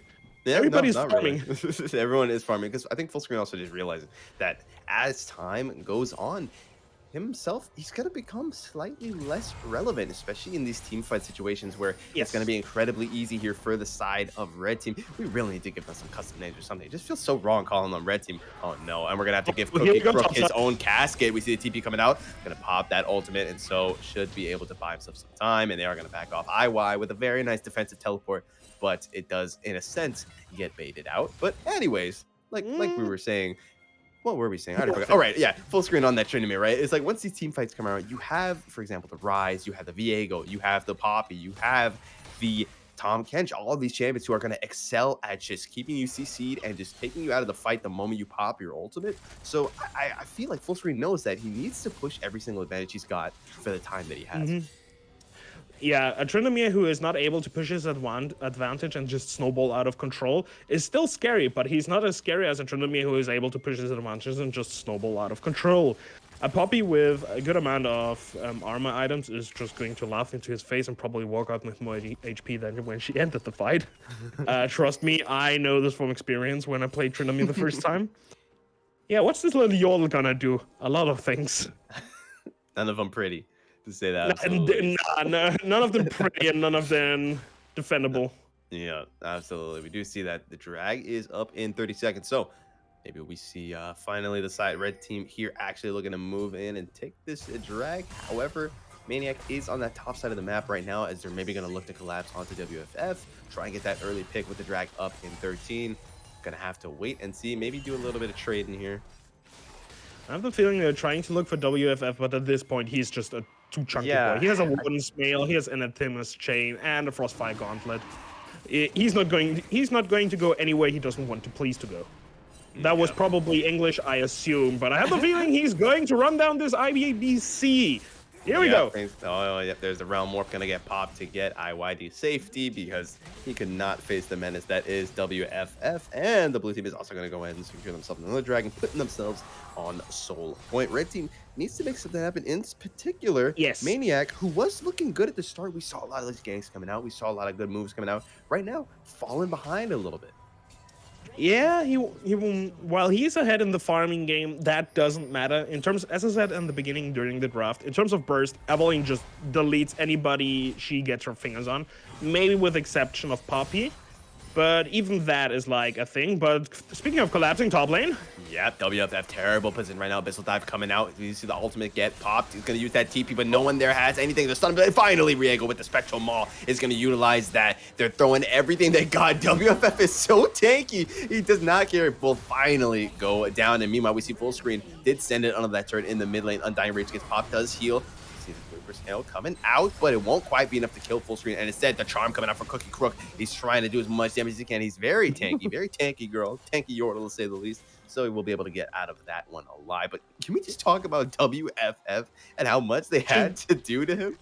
S1: Yeah,
S2: Everybody's
S1: not
S2: farming.
S1: Really. Everyone is farming, because I think Full Screen also just realizes that as time goes on, he's going to become slightly less relevant, especially in these team fight situations where it's going to be incredibly easy here for the side of Red Team. We really need to give them some custom names or something. It just feels so wrong calling them Red Team. Oh no, and we're going to have to give Cookie Crook his own casket. We see the TP coming out, going to pop that ultimate, and so should be able to buy himself some time, and they are going to back off IY with a very nice defensive teleport, but it does, in a sense, get baited out. But anyways, like we were saying, what were we saying? I already forgot. All right, yeah, full screen on that Tryndamere, right? It's like once these team fights come around, you have, for example, the Rise, you have the Viego, you have the Poppy, you have the Tom Kench, all of these champions who are going to excel at just keeping you CC'd and just taking you out of the fight the moment you pop your ultimate. So I feel like Full Screen knows that he needs to push every single advantage he's got for the time that he has.
S2: Yeah, a Tryndamere who is not able to push his advantage and just snowball out of control is still scary, but he's not as scary as a Tryndamere who is able to push his advantage and just snowball out of control. A Poppy with a good amount of armor items is just going to laugh into his face and probably walk out with more HP than when she entered the fight. Trust me, I know this from experience when I played Tryndamere the first time. Yeah, what's this little yodel gonna do? A lot of things.
S1: None of them pretty. To say that,
S2: none of them pretty and none of them defendable.
S1: Yeah, absolutely. We do see that the drag is up in 30 seconds, so maybe we see finally the side Red Team here actually looking to move in and take this drag. However, Maniac is on that top side of the map right now, as they're maybe going to look to collapse onto WFF, try and get that early pick with the drag up in 13. Gonna have to wait and see, maybe do a little bit of trading here.
S2: I have the feeling they're trying to look for WFF, but at this point, he's just a too chunky boy. He has a wooden snail, he has an Anathemus chain, and a Frostfire gauntlet. He's not going to go anywhere he doesn't want to please to go. That was probably English, I assume, but I have the feeling he's going to run down this IBDC. Here we go.
S1: Oh, yep. There's the Realm Warp going to get popped to get IYD safety because he could not face the menace that is WFF. And the blue team is also going to go ahead and secure themselves another dragon, putting themselves on Soul Point. Red team needs to make something happen. In particular,
S2: yes,
S1: Maniac, who was looking good at the start. We saw a lot of these ganks coming out. We saw a lot of good moves coming out. Right now, falling behind a little bit.
S2: Yeah, while he's ahead in the farming game, that doesn't matter. In terms, as I said in the beginning during the draft, in terms of burst, Evelyn just deletes anybody she gets her fingers on, maybe with exception of Poppy. But even that is like a thing. But speaking of collapsing top lane.
S1: Yep, WFF terrible position right now. Abyssal Dive coming out. You see the ultimate get popped. He's going to use that TP, but no one there has anything to stun him. Finally, Riego with the Spectral Maul is going to utilize that. They're throwing everything they got. WFF is so tanky. He does not care. Will finally go down. And meanwhile, we see full screen. Did send it under that turret in the mid lane. Undying Rage gets popped. Does heal. See the Reaper's Hail coming out, but it won't quite be enough to kill full screen. And instead, the charm coming out for Cookie Crook. He's trying to do as much damage as he can. He's very tanky. Very tanky girl. Tanky Yordle, to say the least. So he will be able to get out of that one alive. But can we just talk about WFF and how much they had to do to him?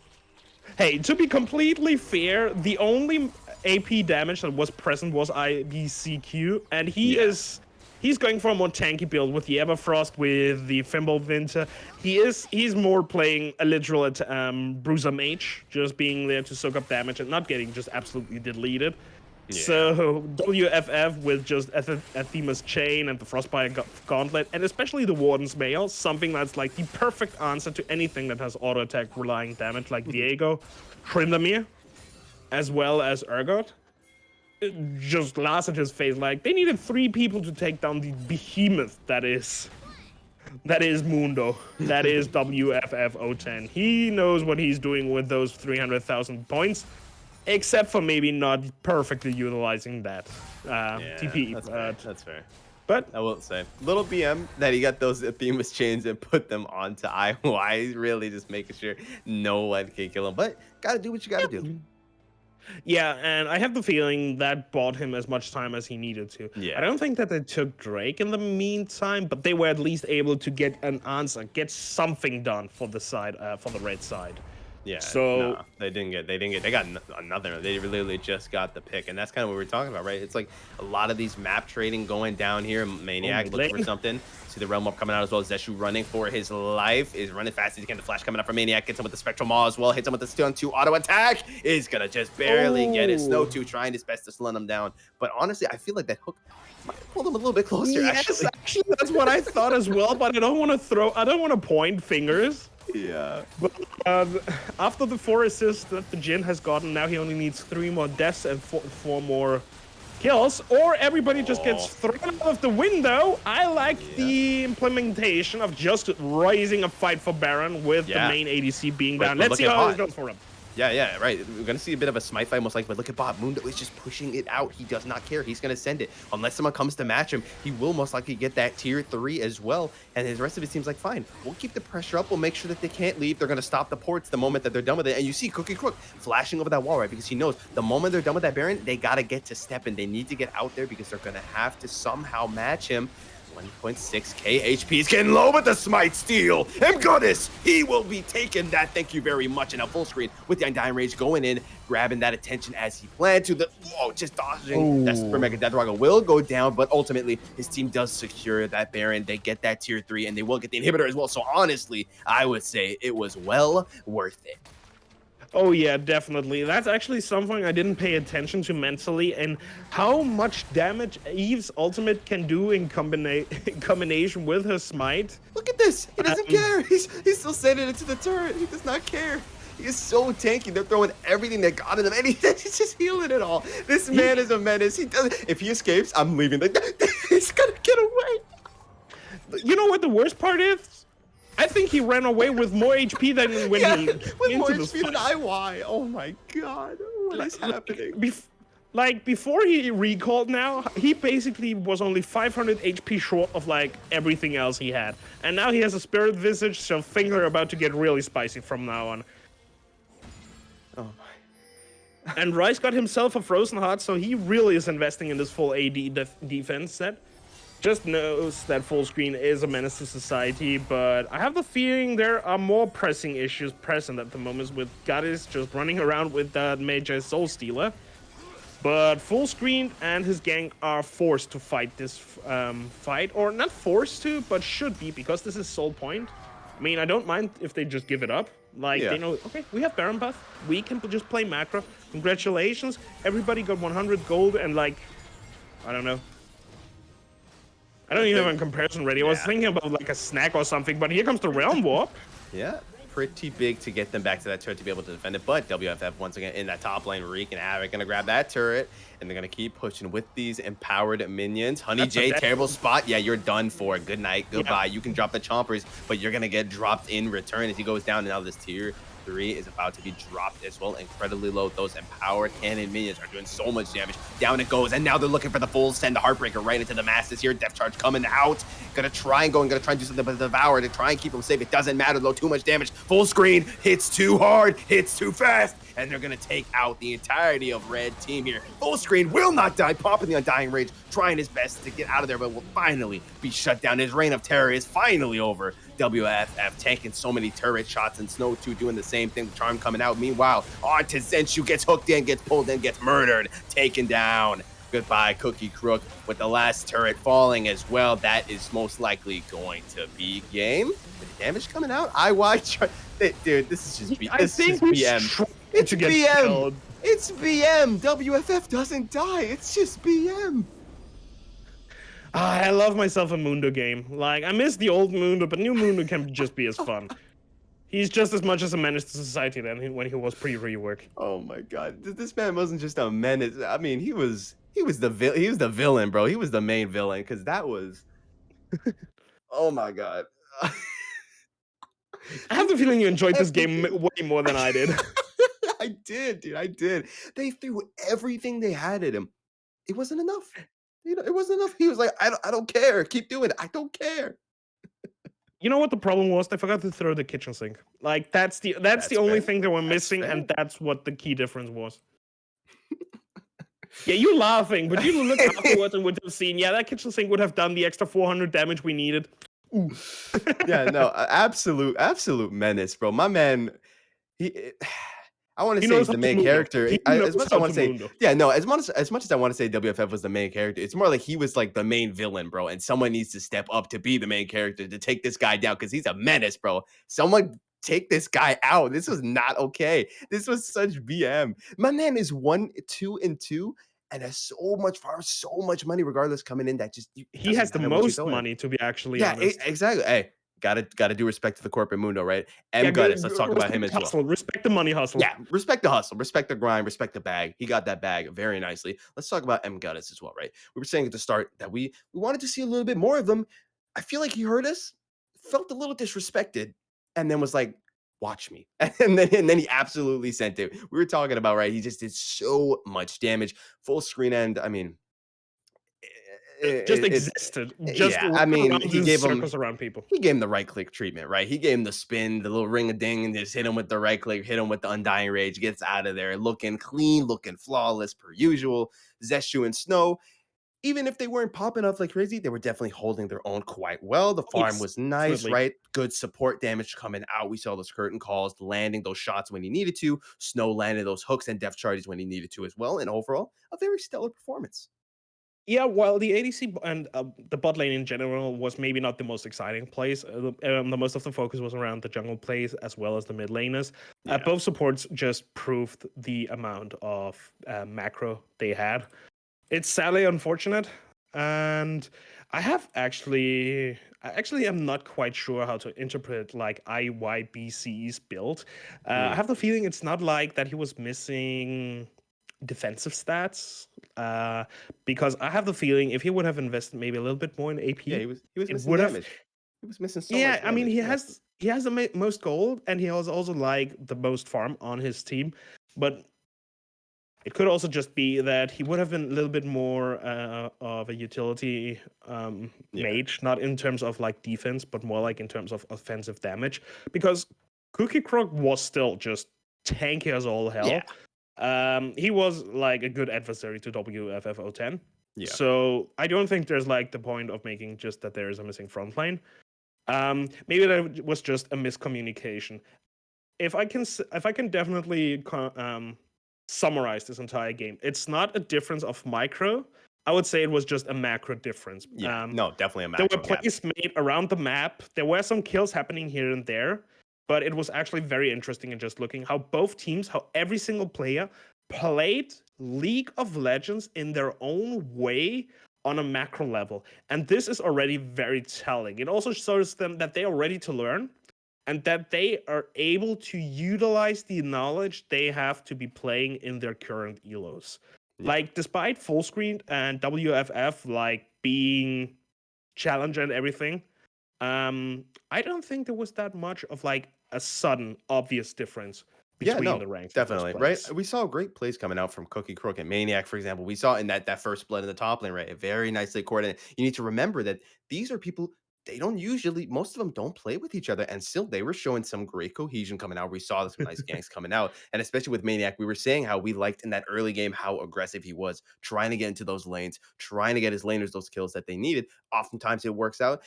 S2: Hey, to be completely fair, the only AP damage that was present was IBCQ, and he's going for a more tanky build with the Everfrost, with the Fimbulwinter. He's more playing a literal Bruiser Mage, just being there to soak up damage and not getting just absolutely deleted. Yeah. So WFF with just Athena's Chain and the Frostbite Gauntlet, and especially the Warden's Mail, something that's like the perfect answer to anything that has auto attack relying damage, like Diego, Tryndamere, as well as Urgot. It just laughs at his face. Like, they needed 3 people to take down the behemoth that is Mundo. That is WFF010. He knows what he's doing with those 300,000 points. Except for maybe not perfectly utilizing that TP.
S1: That's fair.
S2: But
S1: I will say, little BM that he got those Athena's chains and put them onto IY. Really just making sure no one can kill him. But gotta do what you gotta do.
S2: Yeah, and I have the feeling that bought him as much time as he needed to.
S1: Yeah.
S2: I don't think that they took Drake in the meantime, but they were at least able to get an answer, get something done for the side, for the red side.
S1: Yeah,
S2: so
S1: no, they got another. They literally just got the pick, and that's kind of what we're talking about, right? It's like a lot of these map trading going down here. Maniac looking for something. See the Realm Warp coming out as well. Zeshu running for his life, is running fast as he can. The flash coming up for Maniac, gets him with the Spectral Maul as well. Hits him with the stun 2 auto attack. Is gonna just barely get it. Snow 2 trying his best to slun him down, but honestly, I feel like that hook might have pulled him a little bit closer.
S2: Yes, actually, that's what I thought as well. But I don't want to point fingers.
S1: Yeah.
S2: But after the 4 assists that the Jhin has gotten, now he only needs 3 more deaths and 4 more kills, or everybody just gets thrown out of the window. I like the implementation of just raising a fight for Baron with the main ADC being down. Let's see how it goes for him.
S1: Yeah, right. We're going to see a bit of a smite fight most likely, but look at Bob. Mundo is just pushing it out. He does not care. He's going to send it. Unless someone comes to match him, he will most likely get that tier 3 as well. And his rest of his team's like, fine, we'll keep the pressure up. We'll make sure that they can't leave. They're going to stop the ports the moment that they're done with it. And you see Cookie Crook flashing over that wall, right? Because he knows the moment they're done with that Baron, they got to get to step and they need to get out there because they're going to have to somehow match him. 1.6k HP is getting low with the smite steal, and goodness, he will be taking that. Thank you very much. And now full screen with the Undying Rage going in, grabbing that attention as he planned to. Just dodging. That Super Mega Death Dragon will go down, but ultimately his team does secure that Baron. They get that tier 3, and they will get the inhibitor as well. So honestly, I would say it was well worth it.
S2: Oh yeah, definitely. That's actually something I didn't pay attention to mentally, and how much damage Eve's ultimate can do in combination with her smite.
S1: Look at this. He doesn't care. He's still sending it to the turret. He does not care. He is so tanky. They're throwing everything they got in him, and he's just healing it all. This man is a menace. If he escapes, I'm leaving. He's gonna get away.
S2: You know what the worst part is? I think he ran away with more HP than when he
S1: with more HP than IY. Oh my god, what is happening?
S2: Before he recalled now, he basically was only 500 HP short of like everything else he had. And now he has a Spirit Visage, so things are about to get really spicy from now on.
S1: Oh
S2: And Rice got himself a Frozen Heart, so he really is investing in this full AD defense set. Just knows that full screen is a menace to society, but I have the feeling there are more pressing issues present at the moment with Gaddis just running around with that Major Soul Stealer. But full screen and his gang are forced to fight this fight, or not forced to, but should be, because this is Soul Point. I mean, I don't mind if they just give it up. Like,
S1: Yeah.
S2: they know, okay, we have Baron buff, we can just play macro. Congratulations, everybody got 100 gold, and like, I don't know. I don't even have a comparison ready. I was thinking about like a snack or something, but here comes the Realm Warp.
S1: Yeah, pretty big to get them back to that turret to be able to defend it. But WFF, once again, in that top lane, wreaking havoc, going to grab that turret, and they're going to keep pushing with these empowered minions. Honey
S2: That's
S1: J,
S2: a
S1: terrible spot. Yeah, you're done for. Good night, goodbye.
S2: Yeah.
S1: You can drop the chompers, but you're going to get dropped in return as he goes down. And now this tier 3 is about to be dropped as well. Incredibly low. Those empowered cannon minions are doing so much damage. Down it goes, and now they're looking for the full send, the Heartbreaker right into the masses here. Death Charge coming out. Gonna try and do something with the Devour to try and keep them safe. It doesn't matter though, too much damage. Full screen, hits too hard, hits too fast, and they're gonna take out the entirety of red team here. Full screen will not die, popping the Undying Rage, trying his best to get out of there, but will finally be shut down. His reign of terror is finally over. WFF tanking so many turret shots, and Snow 2 doing the same thing. Charm coming out. Meanwhile, on to Zenshu, gets hooked in, gets pulled in, gets murdered, taken down. Goodbye, Cookie Crook, with the last turret falling as well. That is most likely going to be game. The damage coming out. Dude, this is just
S2: I think
S1: BM. It's
S2: to get
S1: BM.
S2: killed.
S1: It's BM. WFF doesn't die. It's just BM.
S2: I love myself a Mundo game. Like, I miss the old Mundo, but new Mundo can just be as fun. He's just as much as a menace to society than when he was pre-rework.
S1: Oh my god, this man wasn't just a menace. I mean, he was the villain, bro. He was the main villain, because that was. Oh my god.
S2: I have the feeling you enjoyed this game way more than I did.
S1: I did, dude. I did. They threw everything they had at him. It wasn't enough. It wasn't enough. He was like, I don't care. Keep doing it. I don't care.
S2: You know what the problem was? They forgot to throw the kitchen sink. Like, that's the only thing they were missing, and that's what the key difference was. Yeah, you're laughing, but you look afterwards and would have seen, yeah, that kitchen sink would have done the extra 400 damage we needed. Ooh.
S1: Yeah, no, absolute menace, bro. My man, I want to say he's the main character. As much as I want to say, yeah, no, as much as I want to say WFF was the main character, it's more like he was like the main villain, bro. And someone needs to step up to be the main character to take this guy down, because he's a menace, bro. Someone take this guy out. This was not okay. This was such BM. My man is 1-2-2 and has so much money regardless coming in, that just
S2: he has the most money, to be actually honest.
S1: Exactly. Hey, gotta do respect to the corporate Mundo, right? Goddess, let's talk about him as well.
S2: Respect the money hustle.
S1: Yeah, respect the hustle, respect the grind, respect the bag. He got that bag very nicely. Let's talk about Goddess as well, right? We were saying at the start that we wanted to see a little bit more of them. I feel like he heard us, felt a little disrespected, and then was like, watch me. And then he absolutely sent it. We were talking about, right? He just did so much damage. Full screen end. I mean,
S2: just existed. Just
S1: yeah, I mean,
S2: he gave circles around people.
S1: He gave him the right click treatment, right? He gave him the spin, the little ring a ding, and just hit him with the right click, hit him with the Undying Rage, gets out of there looking clean, looking flawless per usual. Zeshu and Snow, even if they weren't popping up like crazy, they were definitely holding their own quite well. The farm was nice, right? Good support damage coming out. We saw those curtain calls, landing those shots when he needed to. Snow landed those hooks and depth charges when he needed to as well. And overall, a very stellar performance.
S2: Yeah, while the ADC and the bot lane in general was maybe not the most exciting place, the most of the focus was around the jungle plays as well as the mid laners.
S1: Yeah.
S2: Both supports just proved the amount of macro they had. It's sadly unfortunate, and I am not quite sure how to interpret like IYBC's build. I have the feeling it's not like that he was missing defensive stats, because I have the feeling if he would have invested maybe a little bit more in AP,
S1: yeah, he was missing damage. He was missing so much damage.
S2: I mean, he has the most gold, and he has also like the most farm on his team, but it could also just be that he would have been a little bit more of a utility mage, not in terms of like defense, but more like in terms of offensive damage, because Cookie Croc was still just tanky as all hell.
S1: Yeah.
S2: He was like a good adversary to WFF 10.
S1: Yeah.
S2: So I don't think there's like the point of making just that there is a missing front line. Maybe that was just a miscommunication. If I can definitely summarize this entire game, it's not a difference of micro. I would say it was just a macro difference.
S1: Yeah. No, definitely a
S2: There were
S1: macro gap.
S2: plays made around the map. There were some kills happening here and there, but it was actually very interesting in just looking how both teams, how every single player played League of Legends in their own way on a macro level. And this is already very telling. It also shows them that they are ready to learn and that they are able to utilize the knowledge they have to be playing in their current elos.
S1: Yeah.
S2: Like, despite full screen and WFF like being challenger and everything, I don't think there was that much of like a sudden obvious difference
S1: Yeah,
S2: between the
S1: no,
S2: ranks of those
S1: definitely, right?
S2: plays.
S1: We saw great plays coming out from Cookie Crook and Maniac, for example. We saw in that first split in the top lane, right? Very nicely coordinated. You need to remember that these are people, they don't usually, most of them don't play with each other. And still they were showing some great cohesion coming out. We saw some nice ganks coming out. And especially with Maniac, we were saying how we liked in that early game how aggressive he was, trying to get into those lanes, trying to get his laners those kills that they needed. Oftentimes it works out.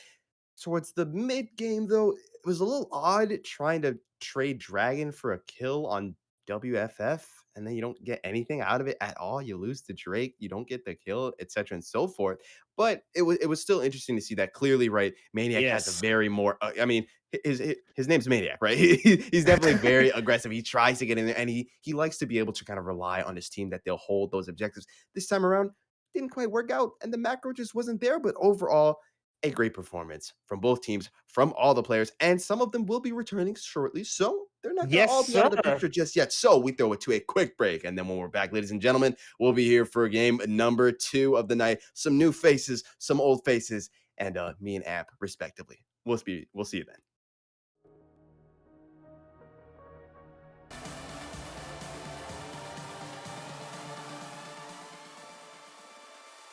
S1: Towards the mid game, though, it was a little odd trying to trade Dragon for a kill on WFF, and then you don't get anything out of it at all. You lose to Drake, you don't get the kill, etc., and so forth. But it was still interesting to see that clearly, right? Maniac has a
S2: Yes.
S1: very more. I mean, his name's Maniac, right? He's definitely very aggressive. He tries to get in there, and he likes to be able to kind of rely on his team that they'll hold those objectives. This time around, didn't quite work out, and the macro just wasn't there. But overall, a great performance from both teams, from all the players, and some of them will be returning shortly. So they're not going to
S2: Yes,
S1: all be out
S2: sir.
S1: of the picture just yet. So we throw it to a quick break. And then when we're back, ladies and gentlemen, we'll be here for game number 2 of the night. Some new faces, some old faces, and me and Amp, respectively. We'll see you then.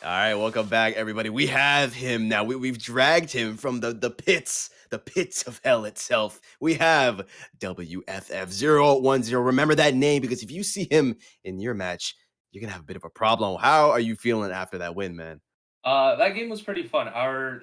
S1: All right, welcome back, everybody. We have him now. We've dragged him from the pits of hell itself. We have WFF 10. Remember that name because if you see him in your match, you're gonna have a bit of a problem. How are you feeling after that win, man?
S4: That game was pretty fun. Our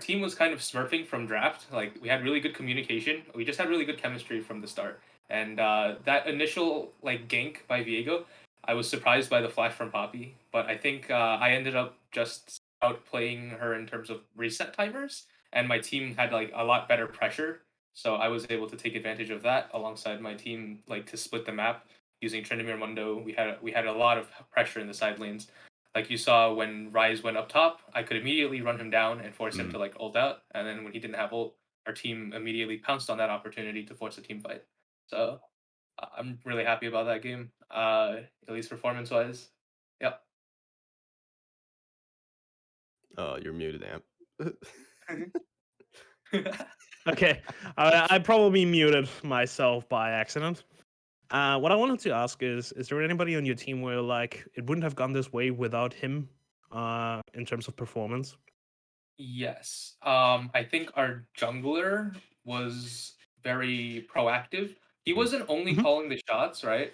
S4: team was kind of smurfing from draft. Like we had really good communication. We just had really good chemistry from the start. And that initial like gank by Viego, I was surprised by the flash from Poppy. But I think I ended up just outplaying her in terms of reset timers, and my team had like a lot better pressure. So I was able to take advantage of that alongside my team, like to split the map using Tryndamere Mundo. We had a lot of pressure in the side lanes, like you saw when Rise went up top, I could immediately run him down and force him
S1: Mm.
S4: to like ult out. And then when he didn't have ult, our team immediately pounced on that opportunity to force a team fight. So I'm really happy about that game, at least performance wise. Yep.
S1: Oh, you're muted, Amp.
S2: Okay. I probably muted myself by accident. What I wanted to ask is there anybody on your team where like it wouldn't have gone this way without him in terms of performance?
S4: Yes. I think our jungler was very proactive. He
S1: Mhm.
S4: wasn't only
S2: Mhm.
S4: calling the shots, right?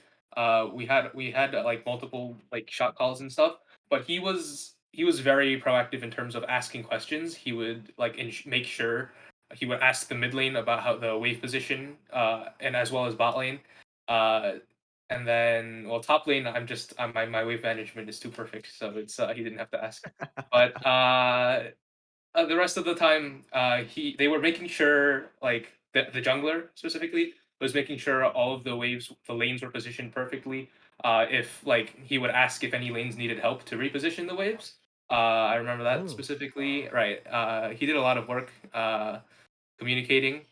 S4: We had like multiple like shot calls and stuff, but he was very proactive in terms of asking questions. He would like make sure he would ask the mid lane about how the wave position, and as well as bot lane. Uh, and then, well, top lane, my wave management is too perfect, so it's he didn't have to ask. But the rest of the time, they were making sure, like the jungler specifically was making sure all of the lanes were positioned perfectly. If like he would ask if any lanes needed help to reposition the waves. I remember that
S2: Oh.
S4: specifically. Right. He did a lot of work communicating,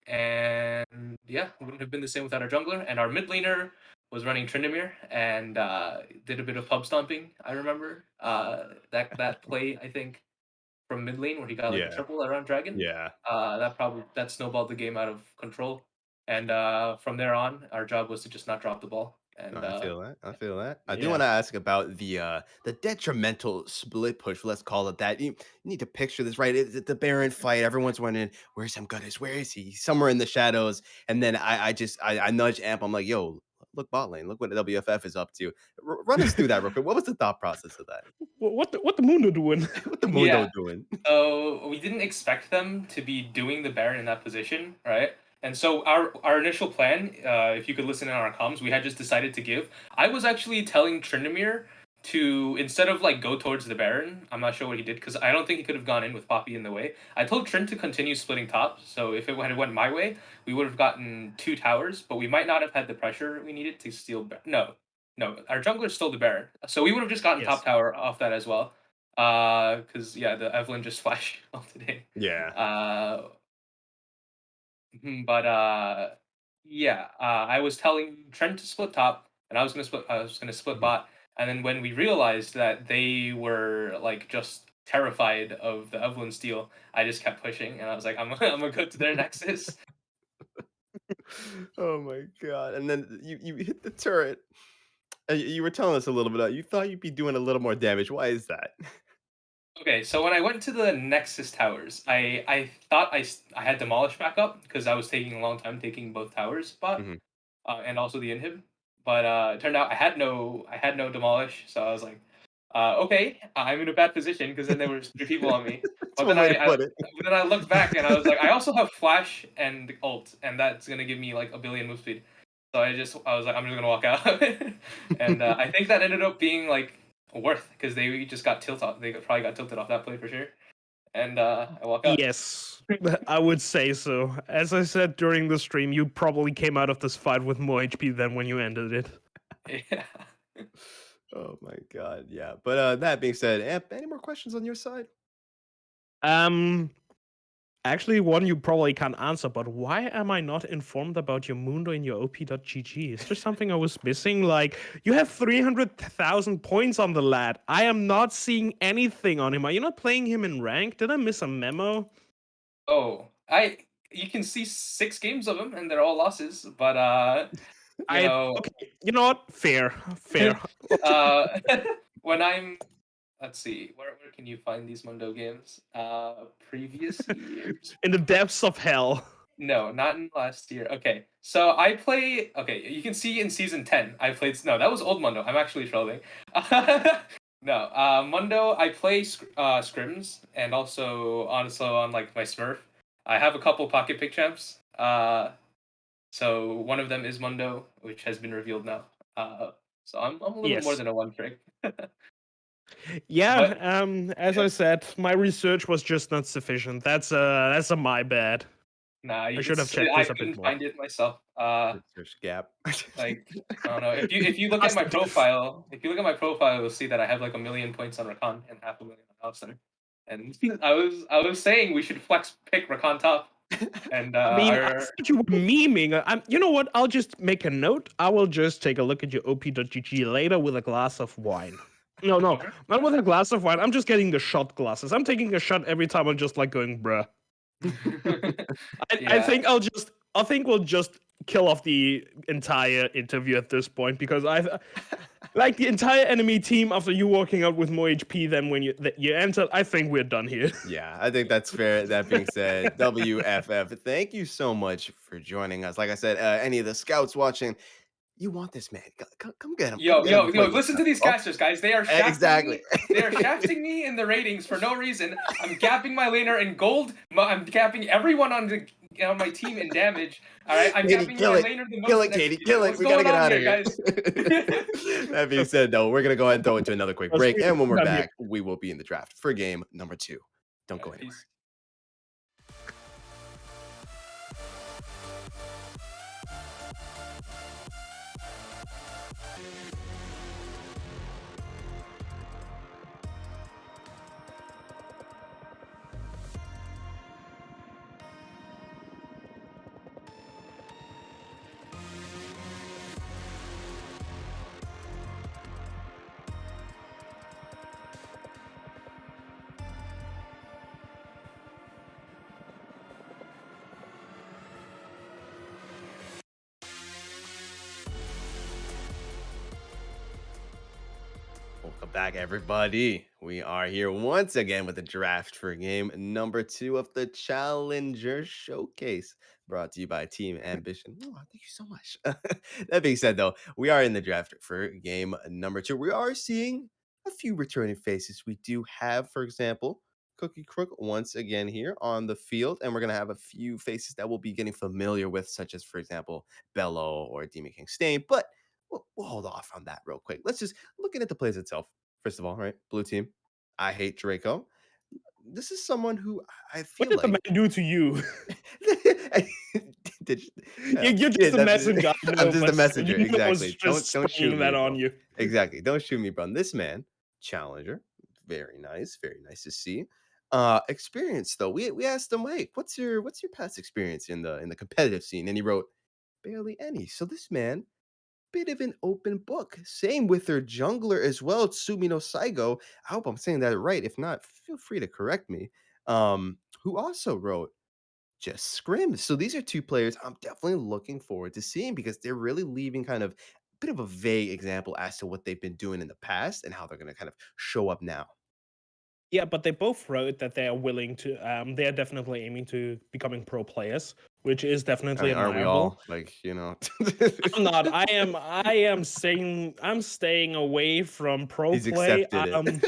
S4: and yeah, it wouldn't have been the same without our jungler. And our mid laner was running Tryndamere and did a bit of pub stomping. I remember that play. I think from mid lane where he got like a
S1: Yeah,
S4: triple around Dragon.
S1: yeah.
S4: That snowballed the game out of control. And from there on, our job was to just not drop the ball.
S1: No,
S4: And
S1: I feel that. I feel that. I do
S2: Yeah.
S1: want to ask about the detrimental split push. Let's call it that. You need to picture this, right? It's the Baron fight. Everyone's wondering, where's Sam Goodness? Where is he? He's somewhere in the shadows. And then I nudge Amp. I'm like, yo, look bot lane. Look what WFF is up to. Run us through that real quick. What was the thought process of that?
S2: What the Mundo doing?
S1: What the Mundo
S4: Yeah.
S1: doing?
S4: So we didn't expect them to be doing the Baron in that position, right? And so our initial plan, if you could listen in on our comms, we had just decided to give. I was actually telling Tryndamere to, instead of like go towards the Baron, I'm not sure what he did because I don't think he could have gone in with Poppy in the way. I told Trin to continue splitting top, so if it had went my way, we would have gotten 2 towers, but we might not have had the pressure we needed to steal. No, our jungler stole the Baron, so we would have just gotten top
S2: Yes.
S4: tower off that as well. Because yeah, the Evelyn just flashed all today.
S1: Yeah.
S4: But yeah, I was telling Trent to split top, and I was gonna split
S1: Mhm.
S4: bot, and then when we realized that they were like just terrified of the Evelyn steal, I just kept pushing, and I was like, I'm gonna go to their nexus.
S1: Oh my god! And then you hit the turret. And you were telling us a little bit. You thought you'd be doing a little more damage. Why is that?
S4: Okay, so when I went to the Nexus towers, I thought I had demolished back up because I was taking a long time taking both towers, but
S1: Mhm.
S4: and also the inhib. But it turned out I had no demolish, so I was like, okay, I'm in a bad position because then there was 3 people on me.
S1: That's
S4: But
S1: one
S4: then
S1: way to put it.
S4: but then I looked back and I was like, I also have flash and ult, and that's gonna give me like a billion move speed. So I was like, I'm just gonna walk out, and I think that ended up being like worth because they just got tilted. They probably got tilted off that play for sure, and I walk out.
S2: Yes, I would say so. As I said during the stream, you probably came out of this fight with more HP than when you ended it.
S4: Yeah.
S1: Oh my god, yeah. But that being said, Amp, any more questions on your side?
S2: Um, Actually, one you probably can't answer, but why am I not informed about your Mundo in your OP.gg? Is there something I was missing? Like, you have 300,000 points on the lad. I am not seeing anything on him. Are you not playing him in rank? Did I miss a memo?
S4: Oh, you can see 6 games of them, and they're all losses. But you know,
S2: Okay, you know what? Fair, fair.
S4: uh, when I'm let's see, where can you find these Mundo games? Previous years?
S2: In the depths of hell.
S4: No, not in last year. Okay, so I play. Okay, you can see in season 10, I played. No, that was old Mundo. I'm actually trolling. No, Mundo. I play scrims and also on like my Smurf. I have a couple pocket pick champs. So one of them is Mundo, which has been revealed now. So I'm a little more
S2: Yes.
S4: than a one trick.
S2: Yeah,
S4: But
S2: as
S4: yeah,
S2: I said, my research was just not sufficient. That's a my bad.
S4: nah,
S2: I should have
S4: it's
S2: checked
S4: I
S2: this a bit
S4: couldn't
S2: more.
S4: find it myself.
S1: Research gap.
S4: Like I don't know. If you look at my profile, if you look at my profile, you'll see that I have like 1 million points on Rakan and 500,000 on Alistar. And I was saying we should flex pick Rakan top, and
S2: I mean, I
S4: our
S2: thought you were memeing. You know what? I'll just make a note. I will just take a look at your OP.gg later with a glass of wine. No,
S4: okay.
S2: not with a glass of wine. I'm just getting the shot glasses. I'm taking a shot every time. I'm just like going, bruh. I
S4: Yeah.
S2: think I think we'll just kill off the entire interview at this point because like the entire enemy team after you walking out with more HP than when you entered. I think we're done here.
S1: Yeah, I think that's fair. That being said, WFF, thank you so much for joining us. Like I said, any of the scouts watching, you want this man. Come get him. Come get him
S4: Yo!
S1: before he gets
S4: Listen to
S1: left
S4: these
S1: off.
S4: casters, guys. They are shafting
S1: Exactly.
S4: me. They are shafting me in the ratings for no reason. I'm gapping my laner in gold. I'm gapping everyone on my team in damage. All right, I'm
S1: Katie,
S4: gapping
S1: kill
S4: my
S1: it.
S4: laner the
S1: Kill
S4: most
S1: it,
S4: in
S1: Katie.
S4: XP.
S1: Kill it.
S4: What's
S1: We got to
S4: going
S1: get
S4: on
S1: out of
S4: here,
S1: here.
S4: guys?
S1: That being said, though, we're going to go ahead and throw it to another quick
S2: Let's
S1: break.
S2: be
S1: And when we're
S2: done here.
S1: back, we will be in the draft for game number 2. Don't go anywhere.
S4: Peace.
S1: Welcome back, everybody. We are here once again with the draft for game number 2 of the Challenger Showcase, brought to you by Team Ambition. Oh, thank you so much. That being said, though, we are in the draft for game number 2. We are seeing a few returning faces. We do have, for example, Cookie Crook once again here on the field, and we're going to have a few faces that we'll be getting familiar with, such as, for example, Bello or Demon King Stain, but we'll hold off on that real quick. Let's just looking at the plays itself. First of all, right, blue team. I hate Draco. This is someone who I
S2: What
S1: feel
S2: did the
S1: like
S2: man do to you?
S1: Did
S2: You're
S1: yeah,
S2: just a messenger. I
S1: I'm
S2: know,
S1: just a
S2: but still,
S1: messenger.
S2: you know I was
S1: Exactly.
S2: just
S1: Don't shoot
S2: spraying
S1: me,
S2: that on
S1: bro.
S2: you.
S1: Exactly. Don't shoot me, bro. This man, challenger, very nice, very nice to see. Experience though. We asked him, hey, what's your past experience in the competitive scene? And he wrote barely any. So this man bit of an open book. Same with their jungler as well, Tsumi no Saigo. I hope I'm saying that right. If not, feel free to correct me. Who also wrote just scrims. So these are two players I'm definitely looking forward to seeing because they're really leaving kind of a bit of a vague example as to what they've been doing in the past and how they're going to kind of show up now.
S2: Yeah, but they both wrote that they are willing to. They are definitely aiming to becoming pro players, which is
S1: I
S2: definitely
S1: mean, aren't we
S2: admirable.
S1: all like, you know?
S2: I'm not. I am. I am saying. I'm staying away from pro
S1: He's
S2: play.
S1: accepted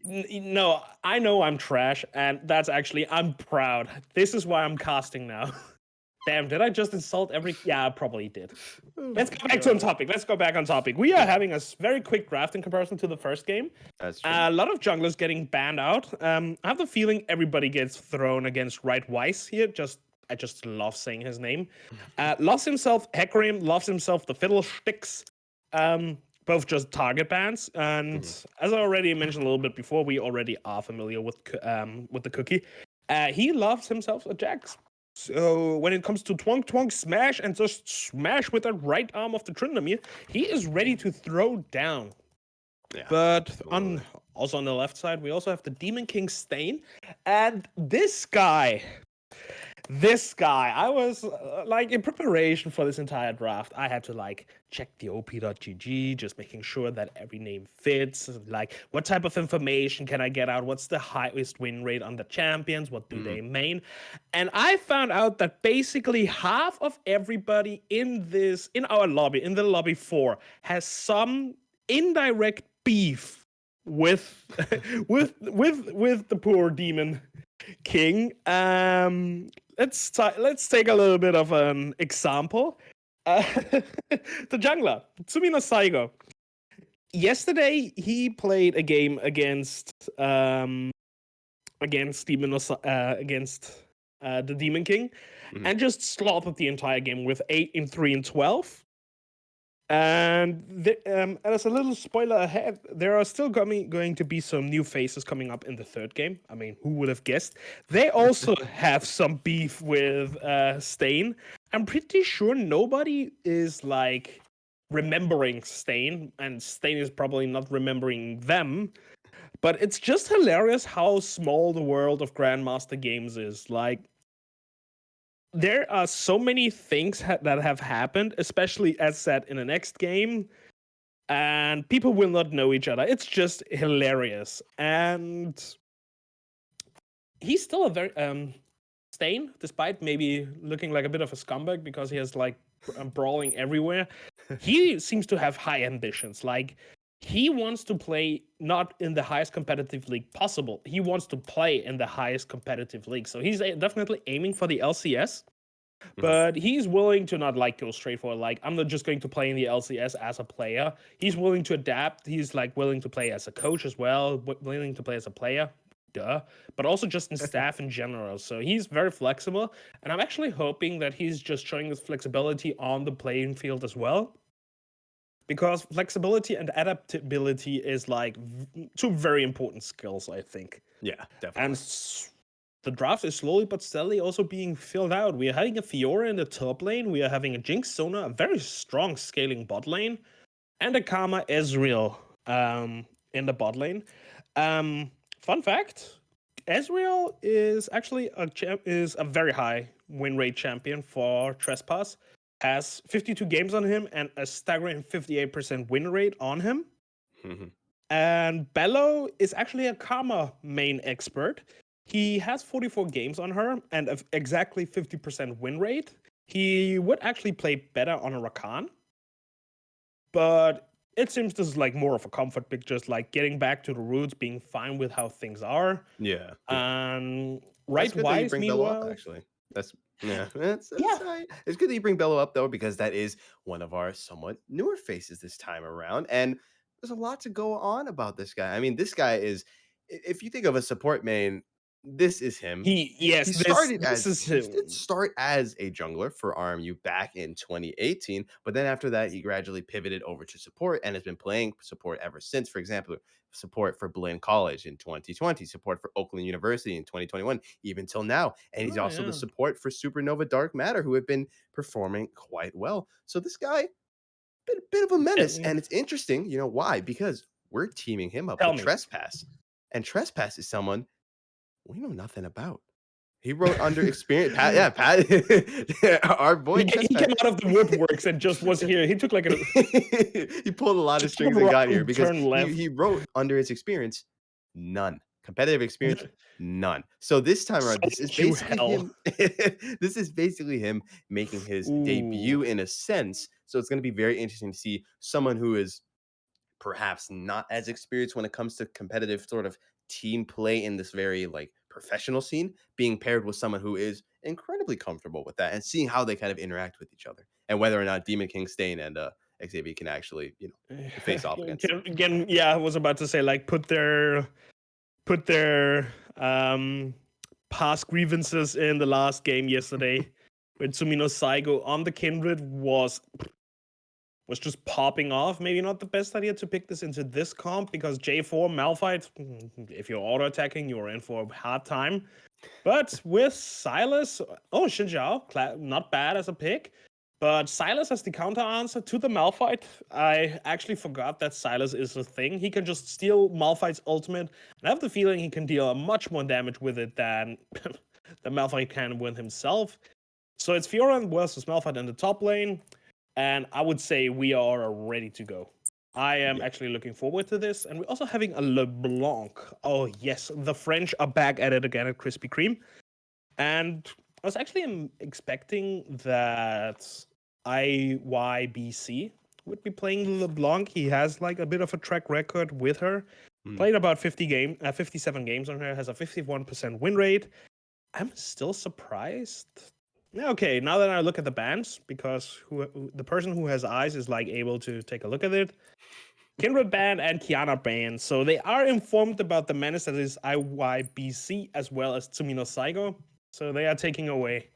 S1: it.
S2: No, I know I'm trash, and that's actually. I'm proud. This is why I'm casting now. Damn, did I just insult every? Yeah, I probably did.
S1: Oh
S2: Let's
S1: my
S2: go back to on
S1: God.
S2: topic. Let's go back on topic. We are
S1: Yeah,
S2: having a very quick draft in comparison to the first game.
S1: that's true.
S2: A lot of junglers getting banned out. I have the feeling everybody gets thrown against Right Wise here. I just love saying his name. Loves himself Hecarim, loves himself the Fiddlesticks. Both just target bans. And
S1: Mhm.
S2: as I already mentioned a little bit before, we already are familiar with the cookie. He loves himself a Jax. So when it comes to twonk twonk smash and just smash with that right arm of the Tryndamere, he is ready to throw down.
S1: Yeah,
S2: But on
S1: absolutely.
S2: also on the left side, we also have the Demon King Stain, and this guy, I was like in preparation for this entire draft, I had to like check the op.gg, just making sure that every name fits. Like, what type of information can I get out? What's the highest win rate on the champions? What do they main? And I found out that basically half of everybody in our lobby, in the lobby 4, has some indirect beef with with the poor demon king. Let's take a little bit of an example. The jungler Tsumino Saigo. Yesterday he played a game against the Demon King,
S1: Mhm.
S2: and just slaughtered the entire game with 8 in 3 and 12. And as a little spoiler ahead, there are still going to be some new faces coming up in the third game. I mean, who would have guessed? They also have some beef with Stain. I'm pretty sure nobody is like remembering Stain, and Stain is probably not remembering them. But it's just hilarious how small the world of Grandmaster games is. Like, there are so many things that have happened, especially as said in the next game, and people will not know each other. It's just hilarious. And he's still a very Stain, despite maybe looking like a bit of a scumbag because he has like brawling everywhere. He seems to have high ambitions. Like, he wants to play not in the highest competitive league possible. He wants to play in the highest competitive league. So he's definitely aiming for the LCS.
S1: Mhm.
S2: But he's willing to not like go straight for like, I'm not just going to play in the LCS as a player. He's willing to adapt. He's like willing to play as a coach as well, willing to play as a player. Duh. But also just in staff in general. So he's very flexible. And I'm actually hoping that he's just showing this flexibility on the playing field as well. Because flexibility and adaptability is like two very important skills, I think.
S1: Yeah,
S2: And
S1: definitely.
S2: the draft is slowly but steadily also being filled out. We are having a Fiora in the top lane. We are having a Jinx Sona, a very strong scaling bot lane, and a Karma Ezreal in the bot lane. Fun fact: Ezreal is actually a very high win rate champion for Trespass. Has 52 games on him and a staggering 58% win rate on him.
S1: Mhm.
S2: And Bello is actually a Karma main expert. He has 44 games on her and exactly 50% win rate. He would actually play better on a Rakan, but it seems this is like more of a comfort pick, just like getting back to the roots, being fine with how things are.
S1: Yeah. That's
S2: Right
S1: good that you
S2: wise,
S1: bring Bello up,
S2: meanwhile,
S1: actually. That's yeah, that's
S2: yeah,
S1: alright. It's good that you bring Bello up though, because that is one of our somewhat newer faces this time around, and there's a lot to go on about this guy. I mean, this guy is, if you think of a support main, this is him.
S2: yes, this is
S1: He did
S2: him.
S1: start as a jungler for RMU back in 2018, but then after that, he gradually pivoted over to support and has been playing support ever since. For example, support for Blinn College in 2020, support for Oakland University in 2021, even till now. And he's
S2: Oh
S1: also the
S2: yeah.
S1: support for Supernova Dark Matter, who have been performing quite well. So this guy, bit of a menace.
S2: And
S1: And it's interesting, you know why? Because we're teaming him up
S2: tell
S1: with
S2: me,
S1: Trespass. And Trespass is someone we know nothing about. He wrote under experience. Pat, yeah, Pat, our boy
S2: he
S1: Trespass.
S2: came out of the woodworks and just was here. He took like a
S1: He pulled a lot of
S2: just took
S1: strings
S2: a
S1: and got here
S2: wrong
S1: because
S2: turn
S1: he
S2: left.
S1: he wrote under his experience none competitive experience, none. So this time around, this is
S2: Sold you
S1: basically
S2: hell.
S1: him. This is basically him making his
S2: Ooh.
S1: debut in a sense. So it's going to be very interesting to see someone who is perhaps not as experienced when it comes to competitive sort of team play in this very like professional scene being paired with someone who is incredibly comfortable with that and seeing how they kind of interact with each other and whether or not Demon King Stain and Xavier can actually, face off against them.
S2: Again, yeah, I was about to say like put their past grievances in the last game yesterday when Tsumino Saigo on the Kindred was just popping off. Maybe not the best idea to pick this into this comp because J4 Malphite, if you're auto attacking, you're in for a hard time. But with Silas, oh, Xinjiao, not bad as a pick. But Silas as the counter answer to the Malphite. I actually forgot that Silas is a thing. He can just steal Malphite's ultimate. And I have the feeling he can deal much more damage with it than the Malphite can with himself. So it's Fioran versus Malphite in the top lane. And I would say we are ready to go. I am
S1: Yeah.
S2: actually looking forward to this. And we're also having a Leblanc. Oh, yes. The French are back at it again at Krispy Kreme. And I was actually expecting that IYBC would be playing LeBlanc. He has like a bit of a track record with her.
S1: Mm.
S2: Played about 57 games on her, has a 51% win rate. I'm still surprised. Okay, now that I look at the bands, because the person who has eyes is like able to take a look at it. Kindred band and Kiana band, so they are informed about the menace that is IYBC as well as Tsumino Saigo. So they are taking away.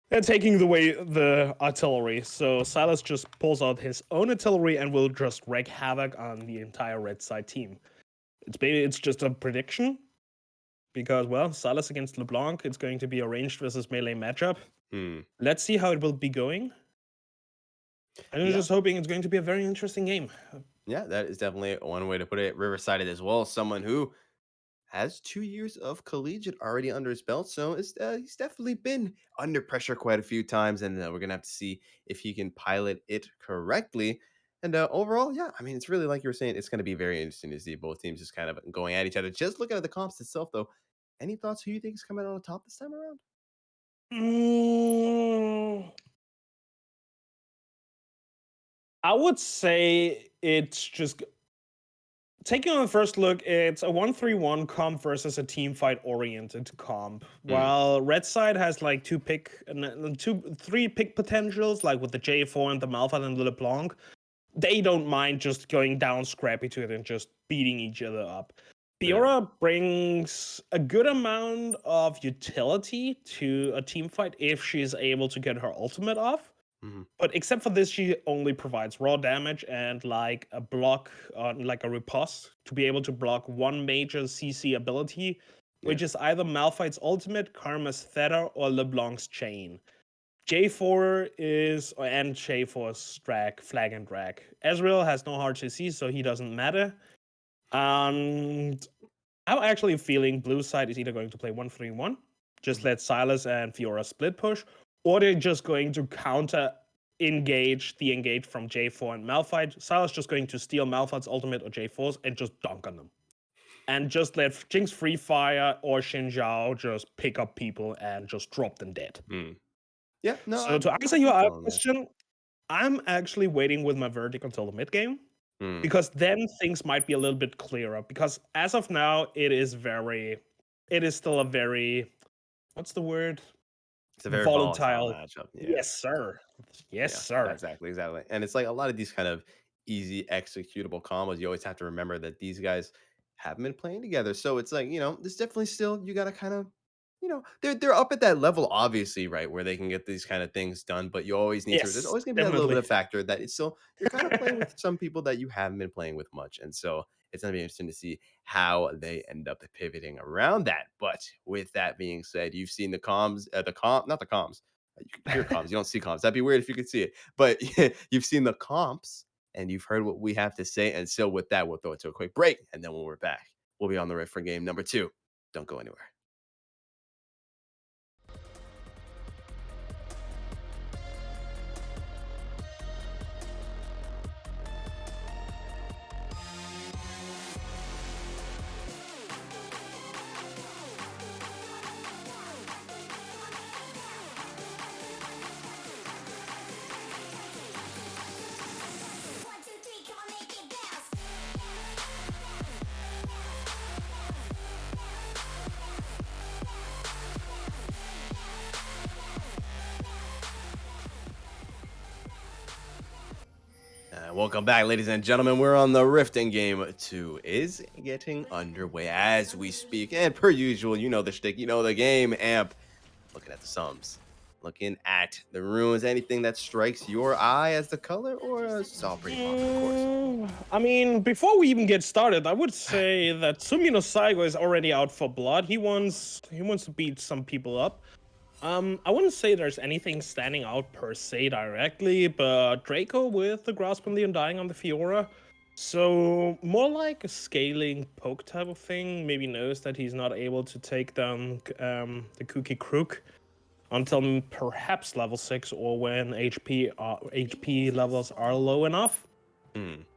S2: They're taking away the artillery. So Silas just pulls out his own artillery and will just wreak havoc on the entire red side team. It's just a prediction because well, Silas against LeBlanc, it's going to be a ranged versus melee matchup.
S1: Hmm.
S2: Let's see how it will be going. I'm
S1: Yeah.
S2: just hoping it's going to be a very interesting game.
S1: Yeah, that is definitely one way to put it. Riverside as well, someone who has 2 years of collegiate already under his belt, so he's definitely been under pressure quite a few times, and we're gonna have to see if he can pilot it correctly. And overall, yeah, I mean, it's really like you were saying, it's gonna be very interesting to see both teams just kind of going at each other. Just looking at the comps itself, though, any thoughts who you think is coming out on top this time around?
S2: Mm, I would say it's just taking on the first look, it's a 1-3-1 comp versus a team fight oriented comp.
S1: Mm,
S2: While Red Side has like three pick potentials, like with the J4 and the Malphite and the LeBlanc, they don't mind just going down scrappy to it and just beating each other up.
S1: yeah,
S2: Fiora brings a good amount of utility to a team fight if she's able to get her ultimate off.
S1: mhm,
S2: But except for this, she only provides raw damage and like a block, like a riposte to be able to block one major CC ability,
S1: yeah,
S2: which is either Malphite's ultimate, Karma's Theta, or LeBlanc's Chain. J4 is, and J4's drag, flag and drag. Ezreal has no hard CC, so he doesn't matter. And I'm actually feeling blue side is either going to play 1-3-1, just
S1: mhm,
S2: let Silas and Fiora split push, or they're just going to counter engage the engage from J4 and Malphite. Sylas just going to steal Malphite's ultimate or J4's and just dunk on them. And just let Jinx Free Fire or Xin Zhao just pick up people and just drop them dead.
S1: Yeah, no,
S2: So to answer
S1: I
S2: your
S1: feel that.
S2: question, I'm actually waiting with my verdict until the mid game.
S1: Hmm.
S2: Because then things might be a little bit clearer. Because as of now, it is still a very, what's the word?
S1: It's a very volatile matchup. Yeah.
S2: Yes, sir. Yes,
S1: Yeah,
S2: sir.
S1: exactly. And it's like a lot of these kind of easy executable combos. You always have to remember that these guys haven't been playing together. So it's like, there's definitely still you gotta kind of, they're up at that level, obviously, right, where they can get these kind of things done. But you always need to, there's
S2: Yes,
S1: always gonna be that little bit
S2: definitely.
S1: of factor that it's still you're kind of playing with some people that you haven't been playing with much. And so it's gonna be interesting to see how they end up pivoting around that. But with that being said, you've seen not the comms. You can hear comms. You don't see comms. That'd be weird if you could see it. But you've seen the comps and you've heard what we have to say. And so with that, we'll throw it to a quick break. And then when we're back, we'll be on the road for game number 2. Don't go anywhere. Welcome back, ladies and gentlemen. We're on the Rift, and game 2 is getting underway as we speak. And per usual, you know the shtick, you know the game. Amp, looking at the sums, looking at the runes. Anything that strikes your eye as the color, or it's all pretty par for the course?
S2: I mean, before we even get started, I would say that Sumino Saigo is already out for blood. He wants to beat some people up. I wouldn't say there's anything standing out per se directly, but Draco with the Grasp on the Undying on the Fiora. So more like a scaling poke type of thing. Maybe knows that he's not able to take down the Cookie Crook until perhaps level 6 or when HP levels are low enough.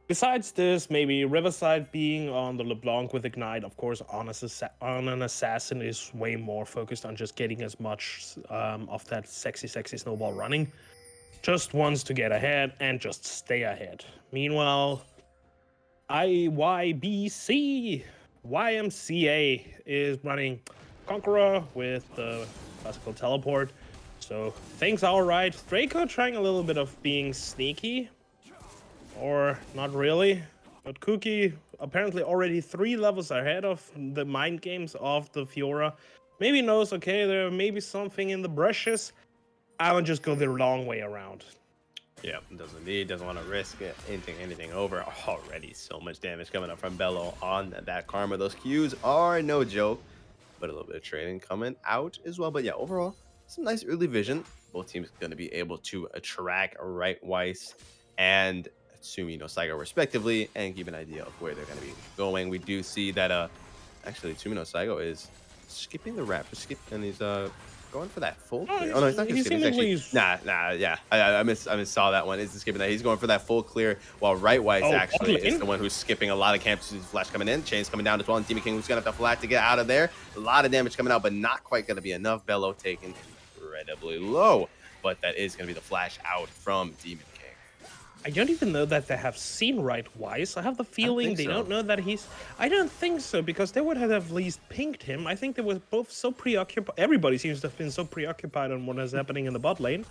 S2: Besides this, maybe Riverside being on the Leblanc with Ignite, of course, on an assassin is way more focused on just getting as much of that sexy snowball running. Just wants to get ahead and just stay ahead. Meanwhile, YMCA is running Conqueror with the classical teleport. So things are alright. Draco trying a little bit of being sneaky. Or not really. But Cookie apparently already 3 levels ahead of the mind games of the Fiora. Maybe knows, okay, there may be something in the brushes. I would just go the long way around.
S1: Yeah, doesn't want to risk it, anything over. Already so much damage coming up from Bello on that Karma. Those Qs are no joke, but a little bit of trading coming out as well. But yeah, overall, some nice early vision. Both teams going to be able to track Right Weiss and Sumino Saigo respectively, and give an idea of where they're going to be going. We do see that actually Sumino Saigo is skipping the wrap, and he's going for that full clear. Oh no, he's not gonna skip. He's actually yeah. I saw that one. He's skipping that. He's going for that full clear, while Right Weiss actually is the one who's skipping a lot of camps. Flash coming in, Chains coming down as well, and Demon King who's gonna have to flash to get out of there. A lot of damage coming out, but not quite gonna be enough. Bello taken incredibly low, but that is gonna be the flash out from Demon King.
S2: I don't even know that they have seen Right Weiss. I have the feeling they don't know that he's... I don't think so, because they would have at least pinged him. I think they were both so preoccupied. Everybody seems to have been so preoccupied on what is happening in the bot lane.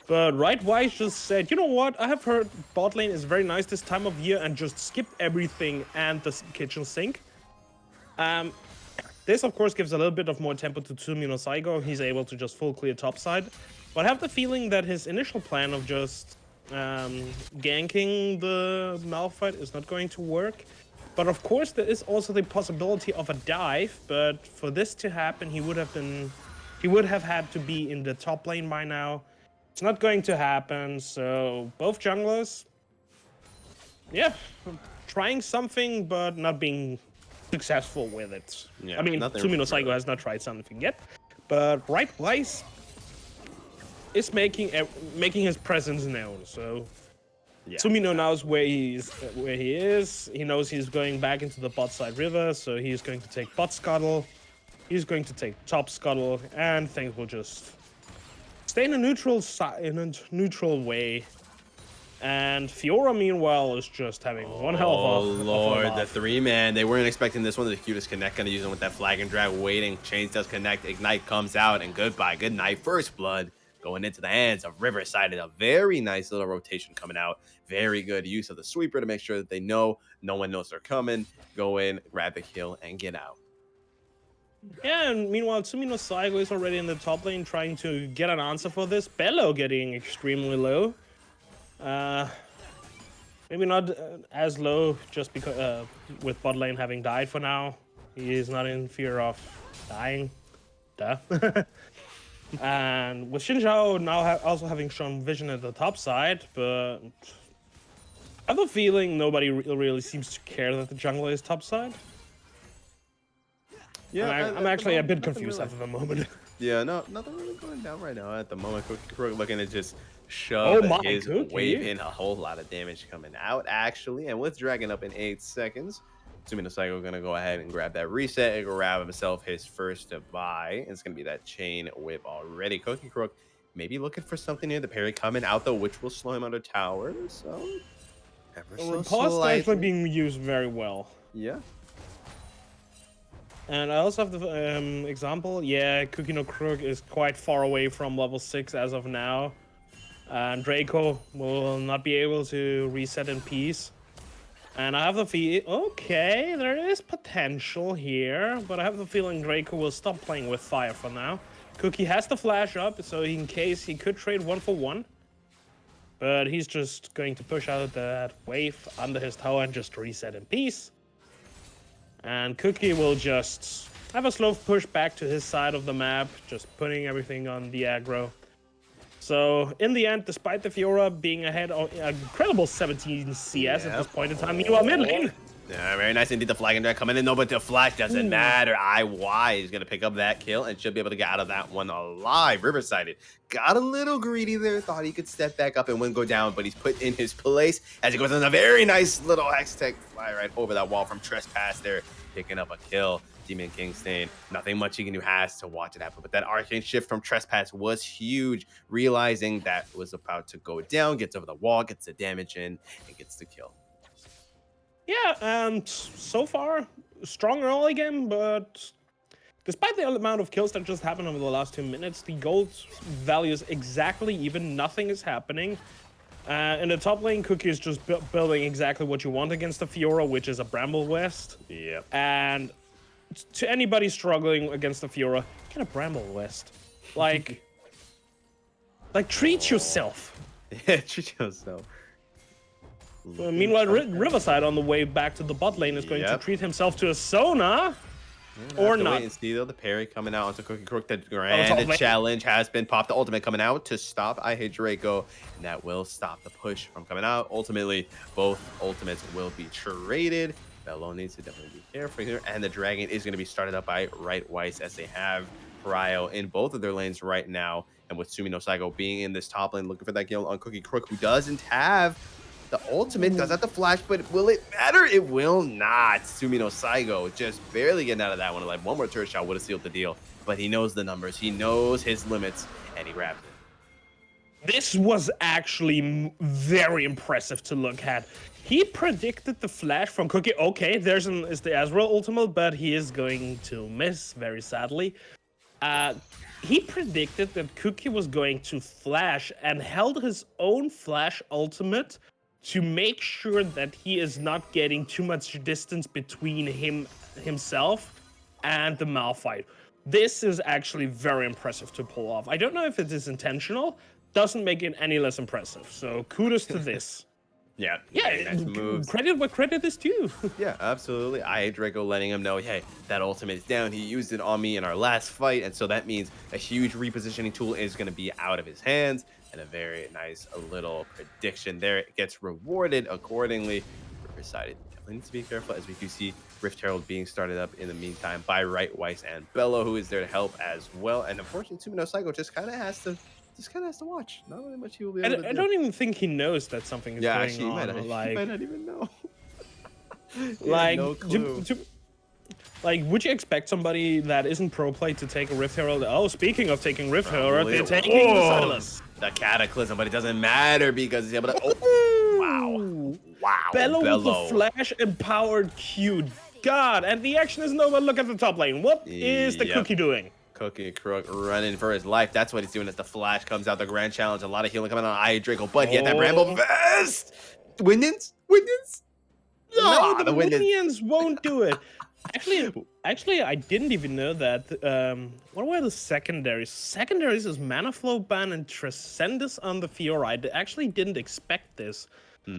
S2: But Right Weiss just said, you know what? I have heard bot lane is very nice this time of year, and just skipped everything and the kitchen sink. This, of course, gives a little bit of more tempo to Sumino Saigo. He's able to just full clear topside. But I have the feeling that his initial plan of just... ganking the Malphite is not going to work. But of course there is also the possibility of a dive, but for this to happen he would have had to be in the top lane by now. It's not going to happen, so both junglers, yeah, trying something but not being successful with it.
S1: Yeah,
S2: I mean, Sumino Saigo has not tried something yet, but Right Weiss is making his presence known. So
S1: Yeah.
S2: Sumino knows where he is. He knows he's going back into the bot side river, so he's going to take bot scuttle. He's going to take top scuttle, and things will just stay in a neutral way. And Fiora, meanwhile, is just having one hell of a
S1: Lord, the
S2: laugh.
S1: 3-man. They weren't expecting this one. The cutest connect, gonna use him with that flag and drag, waiting. Chains does connect. Ignite comes out, and goodbye. Good night. First blood going into the hands of Riverside. A very nice little rotation coming out. Very good use of the sweeper to make sure that they know no one knows they're coming. Go in, grab the kill, and get out.
S2: Yeah, and meanwhile, Tsumino Saigo is already in the top lane trying to get an answer for this. Bello getting extremely low. Maybe not as low just because with bot lane having died for now. He is not in fear of dying. Duh. And with Xinjiao now also having shown vision at the top side, but I have a feeling nobody really seems to care that the jungler is top side.
S1: Yeah,
S2: I'm actually a bit confused at the moment.
S1: Yeah, no, nothing really going down right now at the moment. Cookie Crook looking to just shove his wave in. A whole lot of damage coming out, actually. And with Dragon up in 8 seconds, Sumino Saigo going to go ahead and grab that reset and grab himself his first buy. It's going to be that chain whip already. Cookie Crook maybe looking for something near the parry coming out, though, which will slow him under tower. So, ever so
S2: Riposte is actually being used very well.
S1: Yeah.
S2: And I also have the example. Yeah, Cookie no Crook is quite far away from level 6 as of now. And Draco will not be able to reset in peace. And I have the okay, there is potential here, but I have the feeling Draco will stop playing with fire for now. Cookie has the flash up, so in case he could trade 1-for-1. But he's just going to push out that wave under his tower and just reset in peace. And Cookie will just have a slow push back to his side of the map, just putting everything on the aggro. So, in the end, despite the Fiora being ahead of an incredible 17 CS at this point in time, meanwhile, mid lane.
S1: Yeah, very nice indeed. The flag and drag coming in, though, but the flash doesn't matter. IY is going to pick up that kill and should be able to get out of that one alive. Riverside got a little greedy there. Thought he could step back up and wouldn't go down, but he's put in his place as he goes in a very nice little X-Tech fly right over that wall from Trespass there, picking up a kill. Demon King Stain, nothing much he can do, has to watch it happen. But that arcane shift from Trespass was huge, realizing that was about to go down, gets over the wall, gets the damage in, and gets the kill.
S2: Yeah, and so far, strong early game, but despite the amount of kills that just happened over the last 2 minutes, the gold value is exactly even. Nothing is happening. In the top lane, Cookie is just building exactly what you want against the Fiora, which is a Bramble West.
S1: Yep.
S2: And to anybody struggling against the Fiora, get a Bramble West. Like treat yourself.
S1: Yeah, treat yourself.
S2: Meanwhile, Riverside on the way back to the bot lane is going to treat himself to a Sona. Or not.
S1: Wait and see, though. The parry coming out onto Cookie Crook. The grand challenge has been popped. The ultimate coming out to stop I Hate Draco. And that will stop the push from coming out. Ultimately, both ultimates will be traded. Bello needs to definitely be careful here. And the dragon is going to be started up by Right Weiss as they have Prio in both of their lanes right now. And with Sumino Saigo being in this top lane, looking for that kill on Cookie Crook, who doesn't have the ultimate, does have the flash, but will it matter? It will not. Sumino Saigo just barely getting out of that one. Like one more turret shot would have sealed the deal, but he knows the numbers. He knows his limits, and he grabbed it.
S2: This was actually very impressive to look at. He predicted the flash from Cookie. Okay, is the Azrael ultimate, but he is going to miss, very sadly. He predicted that Cookie was going to flash and held his own flash ultimate to make sure that he is not getting too much distance between himself and the Malphite. This is actually very impressive to pull off. I don't know if it is intentional. Doesn't make it any less impressive. So kudos to this.
S1: Yeah,
S2: nice
S1: moves.
S2: Credit what credit is due.
S1: Yeah, absolutely. I Hate Draco letting him know, hey, that ultimate is down. He used it on me in our last fight, and so that means a huge repositioning tool is going to be out of his hands. And a very nice little prediction there. It gets rewarded accordingly. Riverside definitely needs to be careful, as we do see Rift Herald being started up in the meantime by Right Weiss and Bello, who is there to help as well. And unfortunately, Sumino Saigo just kind of has to just kind of has to watch. Not really much he will be
S2: I,
S1: able
S2: d-
S1: to
S2: I
S1: do.
S2: don't even think he knows that something is
S1: Yeah,
S2: going
S1: actually,
S2: on.
S1: he might not even know. He had
S2: Like,
S1: no clue.
S2: like, would you expect somebody that isn't pro play to take a Rift Herald? Oh, speaking of taking Rift Herald, they're taking the Silas.
S1: The Cataclysm, but it doesn't matter because he's able to. Oh, wow.
S2: Ooh.
S1: Wow.
S2: Bellow with the flash empowered Q. God, and the action isn't over. Look at the top lane. What is the
S1: Yep.
S2: Cookie doing?
S1: Cookie Crook running for his life. That's what he's doing as the flash comes out. The grand challenge. A lot of healing coming on I Draco, but he had that Bramble Vest. Windens?
S2: No, the
S1: the Windens.
S2: minions won't do it. Actually, I didn't even know that. What were the secondaries? Secondaries is Mana Flow Ban and Transcendus on the Fiora. I actually didn't expect this.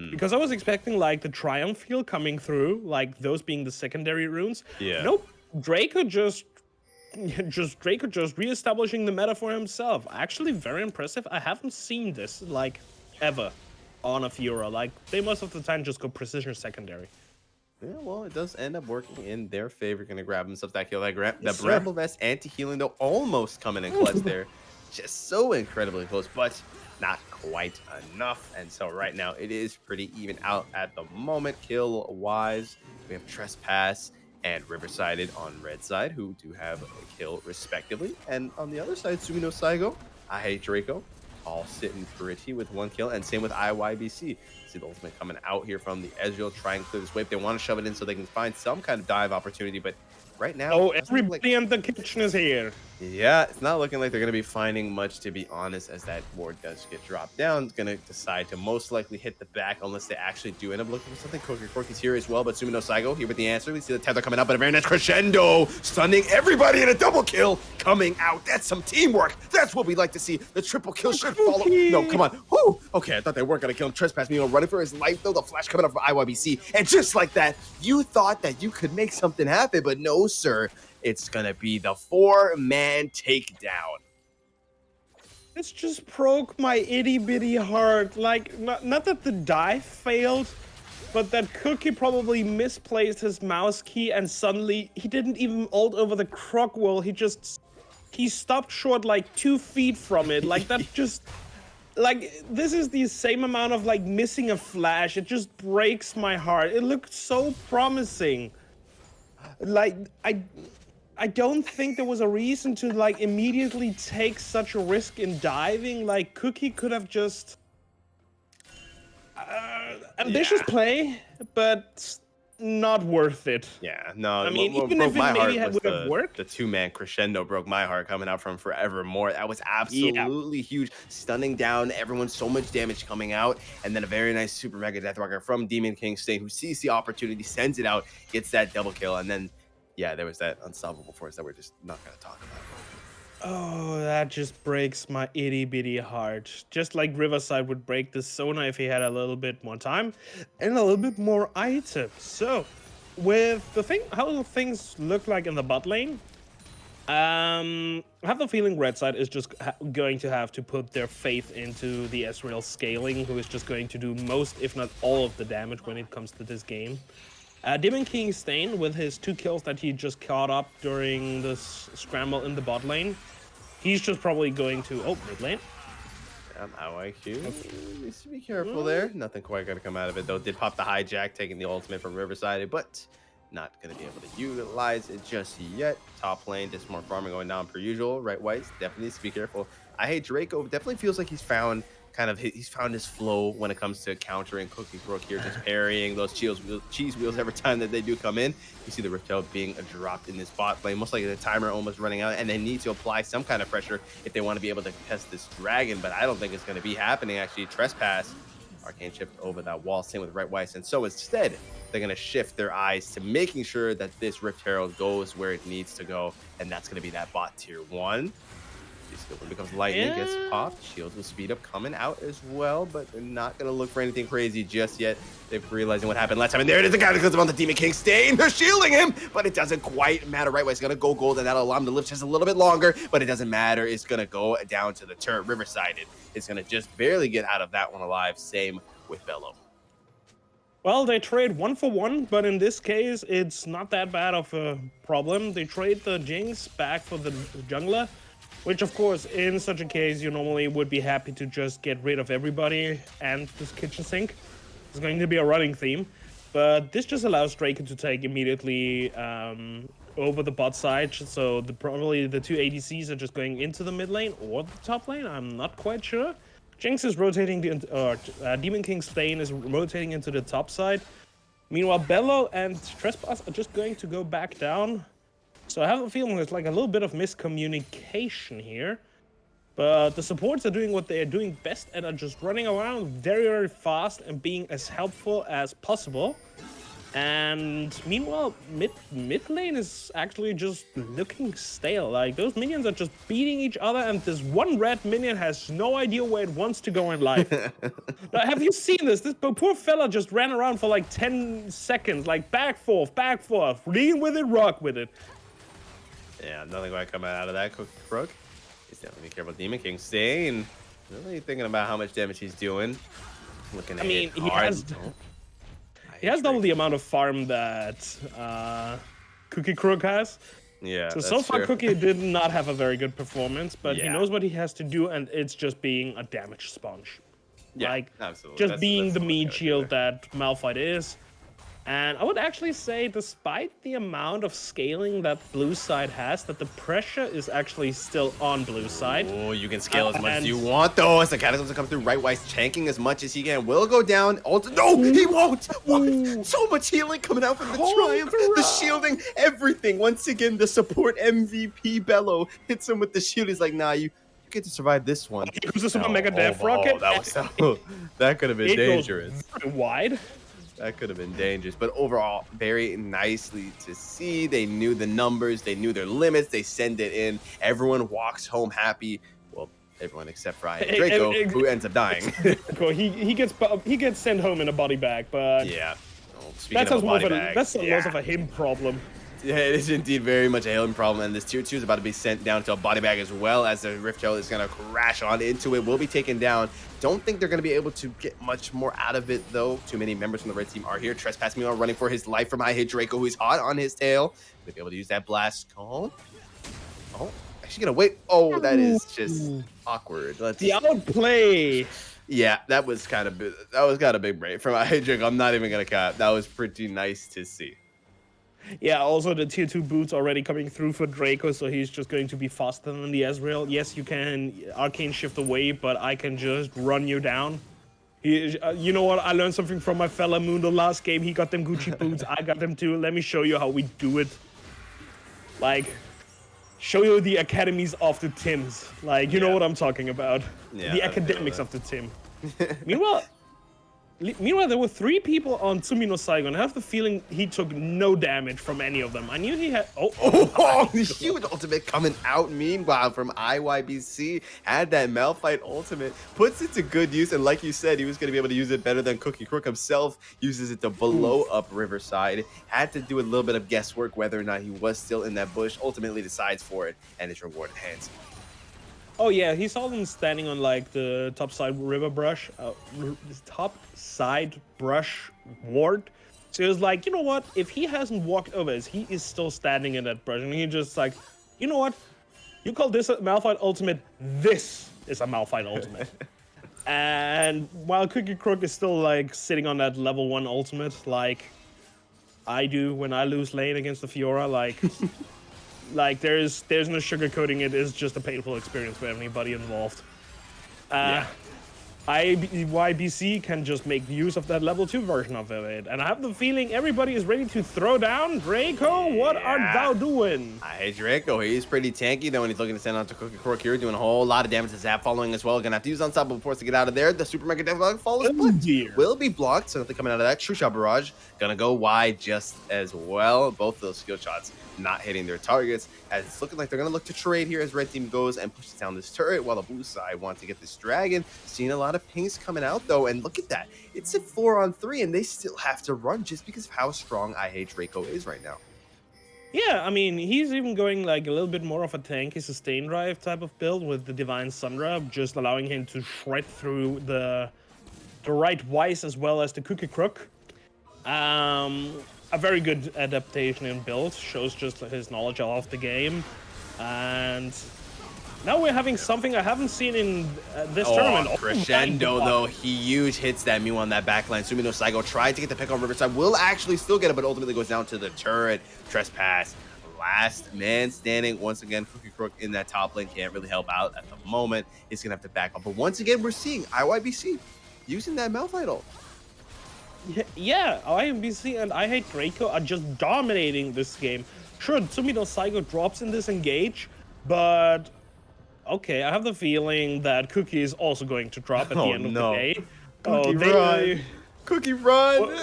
S2: Because I was expecting like the Triumph Field coming through, like those being the secondary runes.
S1: Yeah.
S2: Nope. Draco just reestablishing the meta for himself. Actually, very impressive. I haven't seen this like ever on a Fiora. Like they most of the time just go precision secondary.
S1: Yeah, well, it does end up working in their favor. Gonna grab himself that kill. That
S2: Yes,
S1: Bramble Vest anti-healing, though, almost coming in clutch there. Just so incredibly close, but not quite enough. And so right now, it is pretty even out at the moment. Kill-wise, we have Trespass and Riversided on red side, who do have a kill respectively. And on the other side, Sumino Saigo, I Hate Draco, all sitting pretty with 1 kill, and same with IYBC. See the ultimate coming out here from the Ezreal, trying to clear this wave. They want to shove it in so they can find some kind of dive opportunity, but right now,
S2: Oh,
S1: it doesn't look
S2: everybody in the kitchen is here.
S1: yeah, it's not looking like they're going to be finding much, to be honest, as that ward does get dropped down. It's going to decide to most likely hit the back unless they actually do end up looking for something. Corky's here as well, but Sumino Saigo here with the answer. We see the tether coming out, but a very nice crescendo, stunning everybody in a double kill coming out. That's some teamwork. That's what we like to see. The triple kill should follow. No, come on. Whew. Okay, I thought they weren't going to kill him. Trespass me, running for his life, though. The flash coming up from IYBC. And just like that, you thought that you could make something happen, but no, sir. It's going to be the 4-man takedown.
S2: This just broke my itty bitty heart. Like, not that the dive failed, but that Cookie probably misplaced his mouse key and suddenly he didn't even ult over the croc wall. He stopped short like 2 feet from it. Like that just, like this is the same amount of like missing a flash. It just breaks my heart. It looked so promising. Like, I don't think there was a reason to like immediately take such a risk in diving. Like Cookie could have just ambitious play, but not worth it.
S1: Yeah, no.
S2: I mean,
S1: what
S2: even
S1: broke
S2: if it
S1: my heart
S2: maybe
S1: was
S2: would have worked.
S1: the 2-man crescendo broke my heart coming out from Forevermore. That was absolutely huge, stunning down everyone. So much damage coming out, and then a very nice super mega deathwalker from Demon King Stain, who sees the opportunity, sends it out, gets that double kill, and then. Yeah, there was that unstoppable force that we're just not going to talk about.
S2: Oh, that just breaks my itty bitty heart. Just like Riverside would break the Sona if he had a little bit more time and a little bit more items. So, with how things look like in the bot lane, I have the feeling Red Side is just going to have to put their faith into the Ezreal scaling, who is just going to do most, if not all, of the damage when it comes to this game. Demon King Stain, with his 2 kills that he just caught up during this scramble in the bot lane, he's just probably going to... Oh, mid lane.
S1: IYQ needs to be careful there. Nothing quite going to come out of it, though. Did pop the hijack, taking the ultimate from Riverside, but not going to be able to utilize it just yet. Top lane, just more farming going down per usual. Right, Whites definitely needs to be careful. I Hate Draco definitely feels like he's found his flow when it comes to countering Cookie Crook here, just parrying those cheese wheels every time that they do come in. You see the Rift Herald being dropped in this bot lane, most likely the timer almost running out, and they need to apply some kind of pressure if they want to be able to test this dragon, but I don't think it's going to be happening, actually. Trespass, Arcane shift over that wall, same with Right Weiss, and so instead, they're going to shift their eyes to making sure that this Rift Herald goes where it needs to go, and that's going to be that bot tier 1. When it becomes lightning, gets popped. Shields will speed up coming out as well, but they're not going to look for anything crazy just yet. They're realizing what happened last time, and there it is. The Cataclysm on the Demon King Stain. They're shielding him, but it doesn't quite matter. Right way, it's going to go gold, and that'll allow him to live just a little bit longer, but it doesn't matter. It's going to go down to the turret. Riverside is going to just barely get out of that one alive. Same with Bellow.
S2: Well, they trade 1 for 1, but in this case, it's not that bad of a problem. They trade the Jinx back for the jungler. Which, of course, in such a case, you normally would be happy to just get rid of everybody and this kitchen sink. It's going to be a running theme. But this just allows Draco to take immediately over the bot side. So probably the two ADCs are just going into the mid lane or the top lane. I'm not quite sure. Jinx is rotating, Demon King Stain is rotating into the top side. Meanwhile, Bello and Trespass are just going to go back down. So I have a feeling there's like a little bit of miscommunication here. But the supports are doing what they are doing best and are just running around very, very fast and being as helpful as possible. And meanwhile, mid lane is actually just looking stale. Like, those minions are just beating each other, and this one red minion has no idea where it wants to go in life. Now, have you seen this? This poor fella just ran around for like 10 seconds, like back, forth, lean with it, rock with it.
S1: Yeah, nothing quite coming out of that, Crook. He's definitely careful. Demon King staying. Really thinking about how much damage he's doing. Looking at it hard.
S2: He has double the amount of farm that Cookie Crook has.
S1: Yeah.
S2: So far,
S1: true.
S2: Cookie did not have a very good performance, but he
S1: Yeah.
S2: knows what he has to do, and it's just being a damage sponge.
S1: Yeah,
S2: Like,
S1: absolutely.
S2: just
S1: That's
S2: being the
S1: what
S2: meat
S1: gotta do
S2: shield
S1: there.
S2: that Malphite is. And I would actually say, despite the amount of scaling that blue side has, that the pressure is actually still on blue side.
S1: Oh, you can scale as much as
S2: and-
S1: you want, though. As the Cataclysms come through, right Wise tanking as much as he can. Will go down. No, he won't. What? So much healing coming out from the Triumph. The shielding, everything. Once again, the support MVP Bello hits him with the shield. He's like, nah, you get to survive this one.
S2: Here comes the Super Mega Death Rocket.
S1: That could have been
S2: It goes
S1: dangerous.
S2: very wide.
S1: That could have been dangerous, but overall, very nicely to see. They knew the numbers, they knew their limits, they send it in. Everyone walks home happy. Well, everyone except for Draco, who ends up dying.
S2: Cool. He gets sent home in a body bag, but
S1: Yeah. Oh,
S2: that's
S1: of a
S2: more
S1: body
S2: of a,
S1: bag,
S2: that's less of a him problem.
S1: Yeah, it is indeed very much a hailing problem, and this tier 2 is about to be sent down to a body bag as well, as the Rift Gel is going to crash on into it, will be taken down. Don't think they're going to be able to get much more out of it, though. Too many members from the red team are here. Trespass meanwhile running for his life from I-Hit Draco, who's hot on his tail. Gonna be able to use that blast call. Oh, actually gonna wait. Oh, that is just awkward.
S2: The outplay.
S1: Yeah, that was kind of got a big break from I-Hit Draco. I'm not even gonna cap. That was pretty nice to see.
S2: Yeah, also the tier 2 boots already coming through for Draco, so he's just going to be faster than the Ezreal. Yes, you can arcane shift away, but I can just run you down. You know what? I learned something from my fella Mundo last game. He got them Gucci boots. I got them too. Let me show you how we do it. Like, show you the academies of the Tims. Like, you know what I'm talking about.
S1: Yeah,
S2: The academics of the Tim. Meanwhile, there were 3 people on Tsumino Saigon. I have the feeling he took no damage from any of them. I knew he had...
S1: Oh, the huge ultimate coming out. Meanwhile, from IYBC, had that Malphite ultimate, puts it to good use. And like you said, he was going to be able to use it better than Cookie Crook himself. Uses it to blow up Riverside. Had to do a little bit of guesswork whether or not he was still in that bush. Ultimately decides for it, and it's rewarded hands.
S2: Oh yeah, he saw them standing on like the top side river brush, top side brush ward. So he was like, you know what? If he hasn't walked over, he is still standing in that brush, and he just like, you know what? You call this a Malphite ultimate? This is a Malphite ultimate. And while Cookie Crook is still like sitting on that level 1 ultimate, like I do when I lose lane against the Fiora, like. Like, there's no sugarcoating it. It's just a painful experience for everybody involved. IYBC can just make use of that level 2 version of it. And I have the feeling everybody is ready to throw down. Draco, what art thou doing?
S1: Hey, Draco, he's pretty tanky, though, when he's looking to send on to Cookie Crook here, doing a whole lot of damage to Zap following as well. Gonna have to use Unstoppable Force to get out of there. The Super Mega Death Block follows will be blocked, so nothing coming out of that. True Shot Barrage gonna go wide just as well. Both of those skill shots not hitting their targets, as it's looking like they're gonna look to trade here as red team goes and pushes down this turret, while the blue side wants to get this dragon. Seeing a lot of pings coming out, though, and look at that. It's a 4-on-3, and they still have to run just because of how strong I-Hate Draco is right now.
S2: Yeah, I mean, he's even going like a little bit more of a tanky sustain drive type of build with the Divine Sundra, just allowing him to shred through the right Wise as well as the Cookie Crook. A very good adaptation in build, shows just his knowledge of the game. And Now we're having something I haven't seen in this tournament. Oh,
S1: Crescendo, though, he huge hits that. Meanwhile, on that backline, Sumino Saigo tried to get the pick on Riverside, will actually still get it, but ultimately goes down to the turret. Trespass, last man standing. Once again, Cookie Crook in that top lane can't really help out at the moment. He's going to have to back up. But once again, we're seeing IYBC using that Malphite ult.
S2: Yeah, IMBC and I Hate Draco are just dominating this game. Sure, Sumino Saigo drops in this engage, but okay, I have the feeling that Cookie is also going to drop at the end of the day.
S1: Cookie run. Cookie run.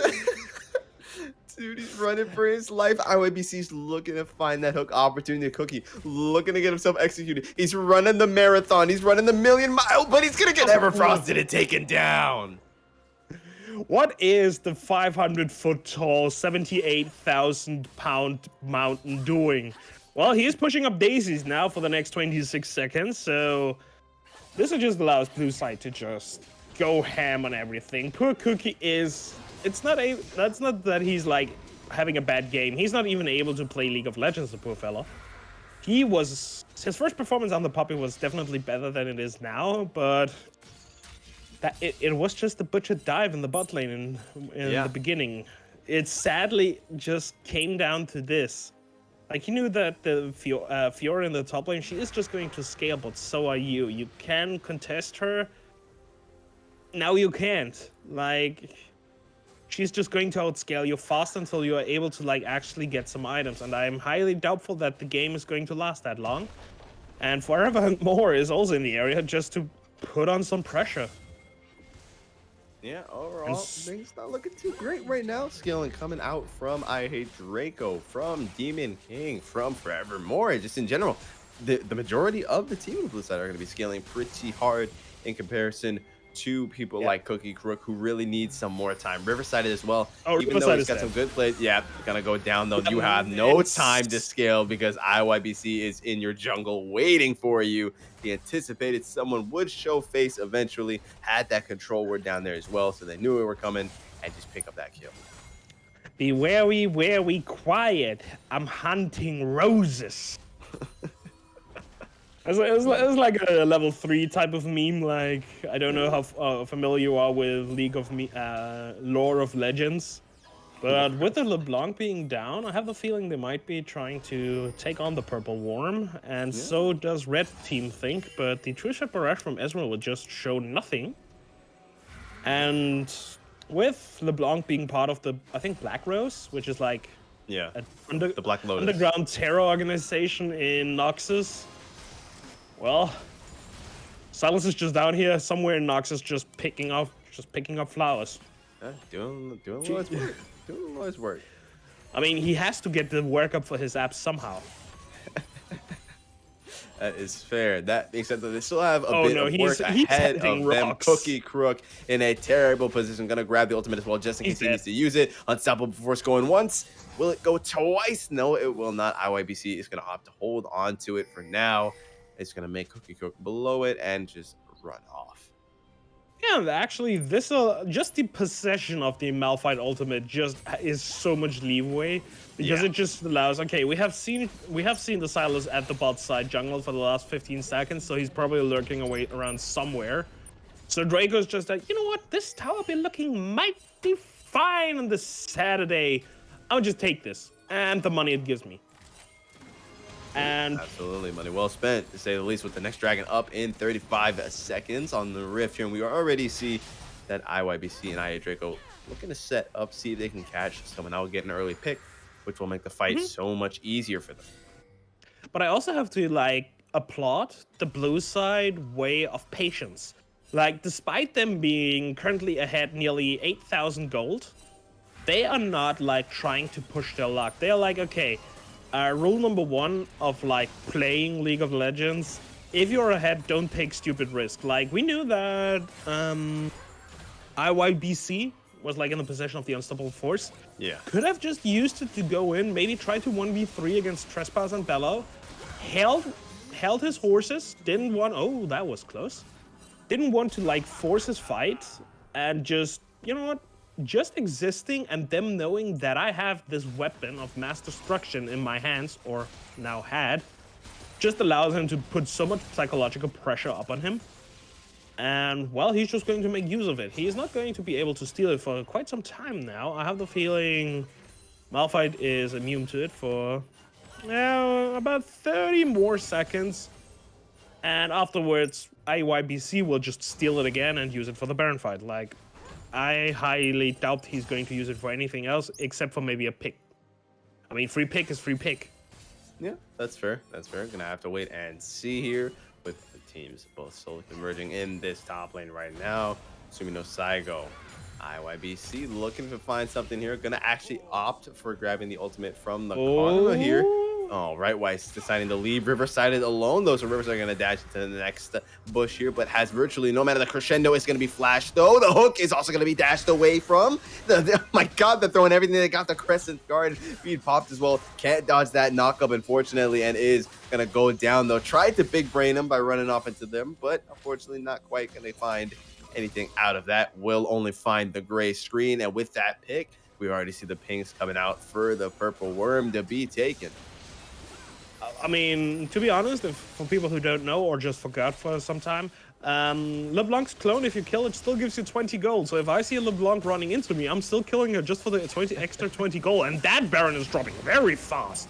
S1: Dude, he's running for his life. IYBC's looking to find that hook opportunity. Cookie looking to get himself executed. He's running the marathon. He's running the million-mile, but he's going to get Everfrosted and taken down.
S2: What is the 500-foot tall, 78,000-pound mountain doing? Well, he is pushing up daisies now for the next 26 seconds, so this just allows Blue Side to just go ham on everything. Poor Cookie is... That's not that he's, like, having a bad game. He's not even able to play League of Legends, the poor fella. His first performance on the Poppy was definitely better than it is now, but... It was just a butchered dive in the bot lane in the beginning. It sadly just came down to this. Like, you knew that the Fiora in the top lane, she is just going to scale, but so are you. You can contest her. Now you can't. Like, she's just going to outscale you fast until you are able to, like, actually get some items. And I'm highly doubtful that the game is going to last that long. And Forever More is also in the area just to put on some pressure.
S1: Yeah, overall, things not looking too great right now. Scaling coming out from I Hate Draco, from Demon King, from Forevermore. Just in general, the majority of the team on the blue side are going to be scaling pretty hard in comparison to people like Cookie Crook, who really need some more time. Riverside as well, even though he's got some good plays. Yeah, gonna go down though. You have no time to scale because IYBC is in your jungle waiting for you. He anticipated someone would show face eventually, had that control word down there as well, so they knew we were coming and just pick up that kill.
S2: Be wary, quiet. I'm hunting roses. It was like a level 3 type of meme. Like, I don't know how familiar you are with lore of Legends, but with the Leblanc being down, I have the feeling they might be trying to take on the Purple Worm, and so does Red Team think, but the True Shot Barrage from Ezreal would just show nothing. And with Leblanc being part of the, I think, Black Rose, which is like
S1: the Black Lotus
S2: underground terror organization in Noxus. Well, Silas is just down here somewhere in Noxus, just picking up flowers.
S1: Doing Lord's work. Doing Lord's work.
S2: I mean, he has to get the work up for his apps somehow.
S1: That is fair. That being said, they still have a bit of work
S2: he's
S1: ahead of them.
S2: rocks.
S1: Cookie Crook in a terrible position. Gonna grab the ultimate as well, just in case he needs to use it. Unstoppable Force going once. Will it go twice? No, it will not. IYBC is gonna opt to hold on to it for now. It's going to make Cookie Crook below it and just run off.
S2: Yeah, actually, this just the possession of the Malphite ultimate just is so much leeway because it just allows. Okay, we have seen the Silas at the bot side jungle for the last 15 seconds, so he's probably lurking away around somewhere. So Draco's just like, you know what, this tower be looking mighty fine on this Saturday. I'll just take this and the money it gives me. And
S1: absolutely, money well spent, to say the least, with the next dragon up in 35 seconds on the rift here. And we already see that IYBC and IA Draco looking to set up, see if they can catch someone out, get an early pick, which will make the fight so much easier for them.
S2: But I also have to, like, applaud the blue side way of patience. Like, despite them being currently ahead nearly 8,000 gold, they are not, like, trying to push their luck. They're like, okay, rule number 1 of, like, playing League of Legends, if you're ahead, don't take stupid risks. Like, we knew that IYBC was, like, in the possession of the Unstoppable Force.
S1: Yeah.
S2: Could have just used it to go in, maybe try to 1v3 against Trespass and Bellow. Held his horses, didn't want... Oh, that was close. Didn't want to, like, force his fight, and just, you know what? Just existing and them knowing that I have this weapon of mass destruction in my hands, or now had, just allows him to put so much psychological pressure up on him. And, well, he's just going to make use of it. He's not going to be able to steal it for quite some time now. I have the feeling Malphite is immune to it for about 30 more seconds. And afterwards, IYBC will just steal it again and use it for the Baron fight. Like, I highly doubt he's going to use it for anything else except for maybe a pick. I mean, free pick is free pick.
S1: Yeah, that's fair. That's fair. Gonna have to wait and see here with the teams both slowly converging in this top lane right now. Sumino Saigo, IYBC looking to find something here. Gonna actually opt for grabbing the ultimate from the Karma here. Oh, right, Weiss deciding to leave Riverside alone, though. So Riverside are going to dash into the next bush here, but has virtually no matter. The crescendo is going to be flashed, though. The hook is also going to be dashed away from. Oh my God, they're throwing everything. They got the Crescent Guard feed popped as well. Can't dodge that knockup, unfortunately, and is going to go down, though. Tried to big brain him by running off into them, but unfortunately not quite going to find anything out of that. Will only find the gray screen, and with that pick, we already see the pings coming out for the purple worm to be taken.
S2: I mean, to be honest, for people who don't know or just forgot for some time, Leblanc's clone, if you kill it, still gives you 20 gold. So if I see a Leblanc running into me, I'm still killing her just for the extra 20 gold. And that Baron is dropping very fast.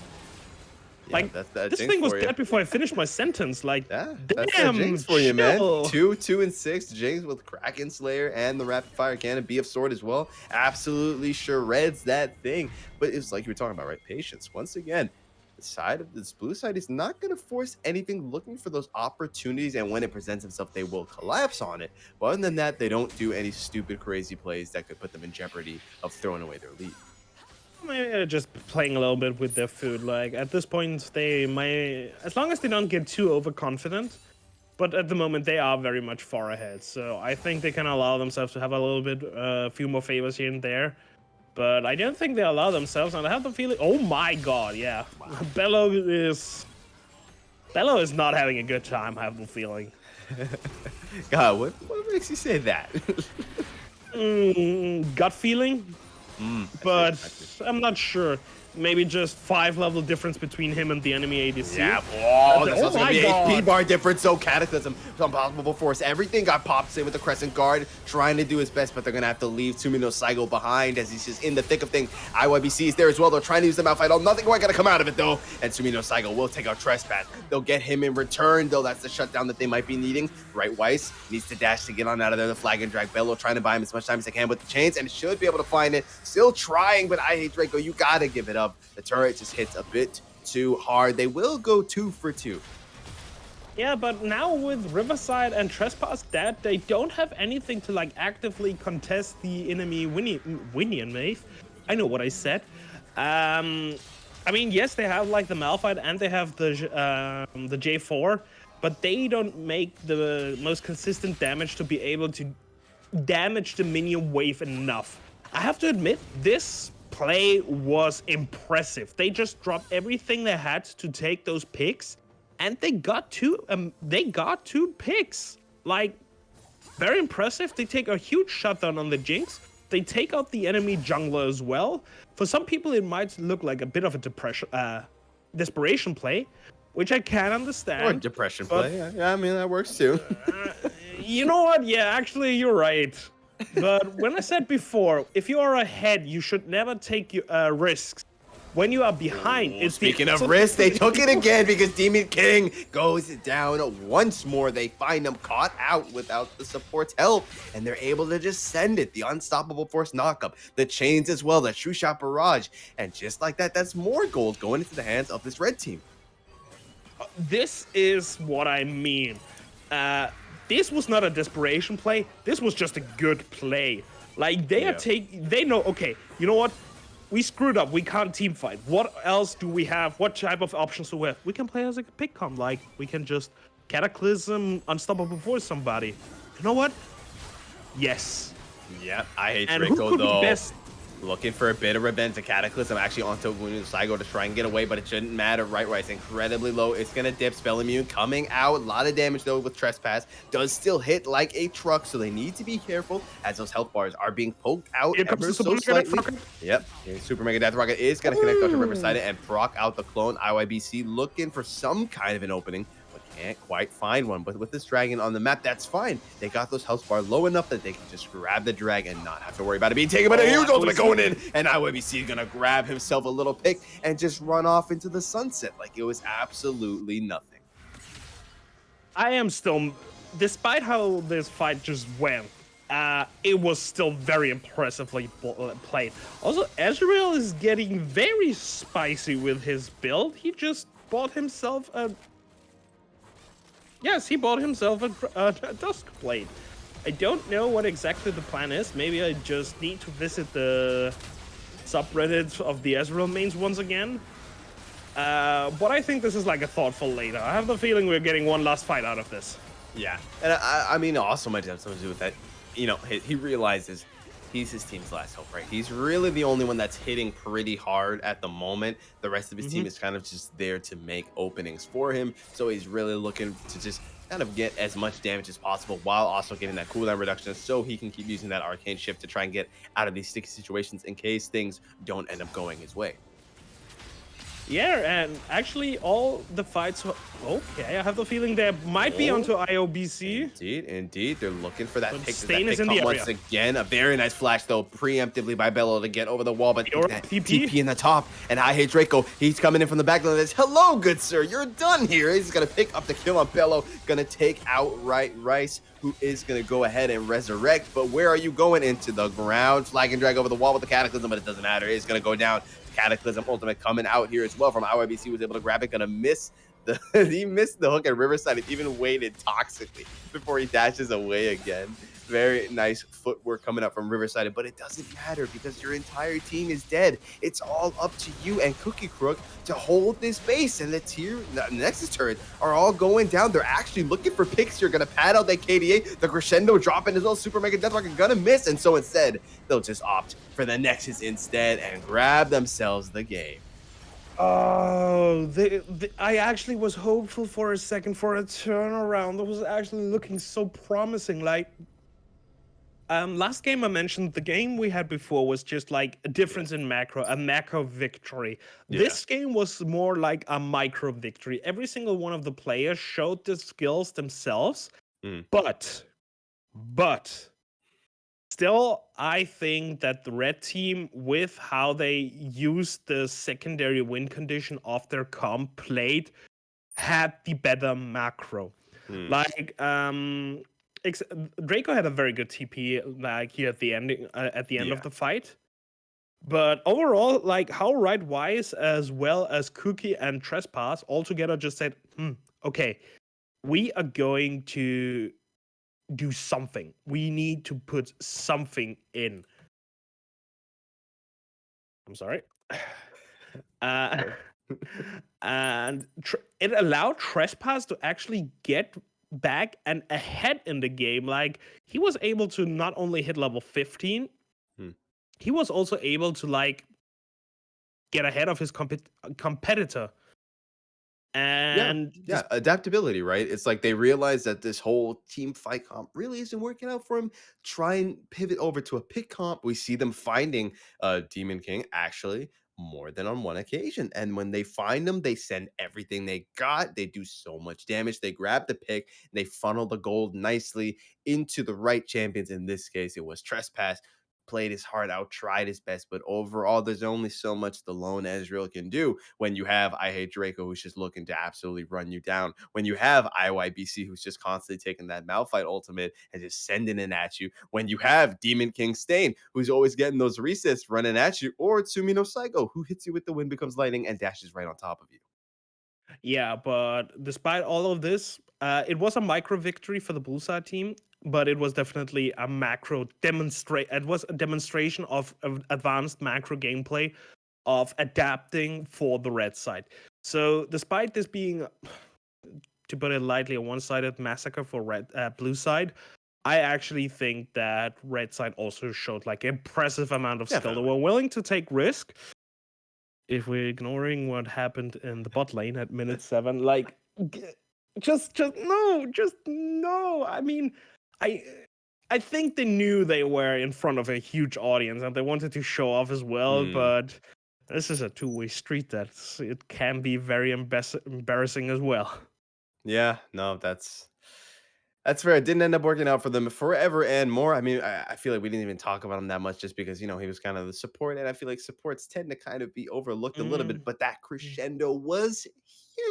S1: Yeah,
S2: like,
S1: that's
S2: this thing was dead before I finished my sentence. Like,
S1: yeah,
S2: damn,
S1: that's the Jinx for you, man.
S2: chill.
S1: 2, and 6 Jinx with Kraken Slayer and the Rapid Fire Cannon, Bee of Sword as well. Absolutely shreds that thing. But it's like you were talking about, right? Patience. Once again, side of this blue side is not going to force anything, looking for those opportunities, and when it presents itself they will collapse on it. But other than that, they don't do any stupid crazy plays that could put them in jeopardy of throwing away their lead.
S2: Maybe just playing a little bit with their food. Like, at this point, they might, as long as they don't get too overconfident, but at the moment they are very much far ahead, so I think they can allow themselves to have a little bit a few more favors here and there. But I don't think they allow themselves, and I have the feeling... Oh my God, yeah. Wow. Bello is not having a good time, I have the feeling.
S1: God, what makes you say that?
S2: Gut feeling? But
S1: exactly.
S2: I'm not sure. Maybe just 5 level difference between him and the enemy ADC.
S1: Yeah, oh, that's also
S2: my
S1: gonna be
S2: God.
S1: HP bar difference. So Cataclysm, so Unstoppable Force, everything got popped in with the Crescent Guard, trying to do his best, but they're gonna have to leave Sumino Saigo behind as he's just in the thick of things. IYBC is there as well. They're trying to use the Malphite. Oh, nothing quite gonna come out of it though. And Sumino Saigo will take out Trespass. They'll get him in return, though. That's the shutdown that they might be needing. Right, Weiss needs to dash to get on out of there. The flag and drag. Bello trying to buy him as much time as they can with the chains, and should be able to find it. Still trying, but I hate Draco. You gotta give it up. The turret just hits a bit too hard. They will go 2 for 2.
S2: Yeah, but now with Riverside and Trespass dead, they don't have anything to like actively contest the enemy Winian Maeve. I know what I said. I mean, yes, they have like the Malphite and they have the J4, but they don't make the most consistent damage to be able to damage the minion wave enough. I have to admit, this play was impressive. They just dropped everything they had to take those picks, and they got two picks. Like, very impressive. They take a huge shutdown on the Jinx. They take out the enemy jungler as well. For some people, it might look like a bit of a desperation play, which I can understand.
S1: Or depression play. Yeah, I mean, that works too.
S2: You know what? Yeah, actually, you're right. But when I said before, if you are ahead, you should never take risks. When you are behind, it's
S1: speaking of risks, they took it again because Demon King goes down once more. They find him caught out without the support's help, and they're able to just send it. The Unstoppable Force knockup, the chains as well, the True Shot Barrage, and just like that, that's more gold going into the hands of this red team.
S2: This is what I mean. This was not a desperation play. This was just a good play. Like, they know, okay, you know what? We screwed up. We can't team fight. What else do we have? What type of options do we have? We can play as a pick comp. Like, we can just Cataclysm, Unstoppable Force somebody. You know what? Yes.
S1: Yeah, I hate
S2: And
S1: Draco
S2: who could
S1: though.
S2: be best?
S1: looking for a bit of revenge. The Cataclysm actually onto Saigo to try and get away, but it shouldn't matter. Right, it's incredibly low. It's going to dip. Spell Immune coming out. A lot of damage, though, with Trespass. Does still hit like a truck, so they need to be careful as those health bars are being poked out
S2: Here comes
S1: ever
S2: the Super
S1: so
S2: Mega Death
S1: slightly.
S2: Rocket.
S1: Yep, Super Mega Death Rocket is going to connect out to Riverside and proc out the clone. IYBC looking for some kind of an opening, but can't quite find one. But with this dragon on the map, that's fine. They got those health bars low enough that they can just grab the drag and not have to worry about it being taken. But a huge ultimate going in, and IYBC is gonna grab himself a little pick and just run off into the sunset like it was absolutely nothing.
S2: I am still, despite how this fight just went, it was still very impressively played. Also, Ezreal is getting very spicy with his build. He just bought himself a... Yes, he bought himself a Duskblade. I don't know what exactly the plan is. Maybe I just need to visit the subreddit of the Ezreal mains once again. But I think this is like a thoughtful later. I have the feeling we're getting one last fight out of this.
S1: Yeah, and I mean, also might have something to do with that. You know, he realizes he's his team's last hope, right? He's really the only one that's hitting pretty hard at the moment. The rest of his team is kind of just there to make openings for him. So he's really looking to just kind of get as much damage as possible while also getting that cooldown reduction so he can keep using that arcane shift to try and get out of these sticky situations in case things don't end up going his way.
S2: Yeah, and actually all the fights... Okay, I have the feeling they might be onto IOBC.
S1: Indeed. They're looking for that
S2: But
S1: pick.
S2: Stain is in the area.
S1: Once again, a very nice flash, though, preemptively by Bello to get over the wall. But that
S2: TP.
S1: TP in the top. And I hate Draco. He's coming in from the back line. Hello, good sir. You're done here. He's going to pick up the kill on Bello. Going to take out Rice, who is going to go ahead and resurrect. But where are you going? Into the ground. Flag and drag over the wall with the Cataclysm, but it doesn't matter. It's going to go down. Cataclysm ultimate coming out here as well from IYBC, was able to grab it. Gonna miss the he missed the hook at Riverside. It even waited toxically before he dashes away again. Very nice footwork coming up from Riverside, but it doesn't matter because your entire team is dead. It's all up to you and Cookie Crook to hold this base, and the Nexus turret are all going down. They're actually looking for picks. You're gonna pad out that KDA, the crescendo dropping as well. Super Mega Death Rocket gonna miss, and so instead they'll just opt for the Nexus instead and grab themselves the game.
S2: Oh, I actually was hopeful for a second for a turnaround. That was actually looking so promising. Like, last game I mentioned, the game we had before was just like a difference in macro, a macro victory. This game was more like a micro victory. Every single one of the players showed the skills themselves, but still, I think that the red team, with how they used the secondary win condition of their comp played, had the better macro. Like, Draco had a very good TP like here at the end of the fight. But overall, like how Right Wise as well as Cookie and Trespass all together just said, okay, we are going to do something. We need to put something in. I'm sorry. And it allowed Trespass to actually get back and ahead in the game. Like, he was able to not only hit level 15, he was also able to like get ahead of his competitor. And
S1: adaptability, right? It's like they realize that this whole team fight comp really isn't working out for him. Try and pivot over to a pick comp. We see them finding Demon King actually more than on one occasion. And when they find them, they send everything they got. They do so much damage. They grab the pick and they funnel the gold nicely into the right champions. In this case, it was Trespass. Played his heart out, tried his best, but overall, there's only so much the lone Ezreal can do when you have I Hate Draco, who's just looking to absolutely run you down. When you have IYBC, who's just constantly taking that Malphite ultimate and just sending it at you. When you have Demon King Stain, who's always getting those resets running at you, or Tsumi no Psycho, who hits you with the wind becomes lightning and dashes right on top of you.
S2: Yeah, but despite all of this, it was a micro victory for the blue side team, but it was definitely a macro It was a demonstration of advanced macro gameplay of adapting for the red side. So despite this being, to put it lightly, a one-sided massacre for blue side, I actually think that Red Side also showed like impressive amount of skill. They
S1: Definitely.
S2: were willing to take risk. If we're ignoring what happened in the bot lane at minute 7, like just no. I mean, I I think they knew they were in front of a huge audience and they wanted to show off as well, but this is a two-way street. It can be very embarrassing as well.
S1: Yeah, no, that's fair. It didn't end up working out for them forever and more. I mean, I feel like we didn't even talk about him that much just because, he was kind of the support. And I feel like supports tend to kind of be overlooked a little bit.
S2: Mm.
S1: But that crescendo was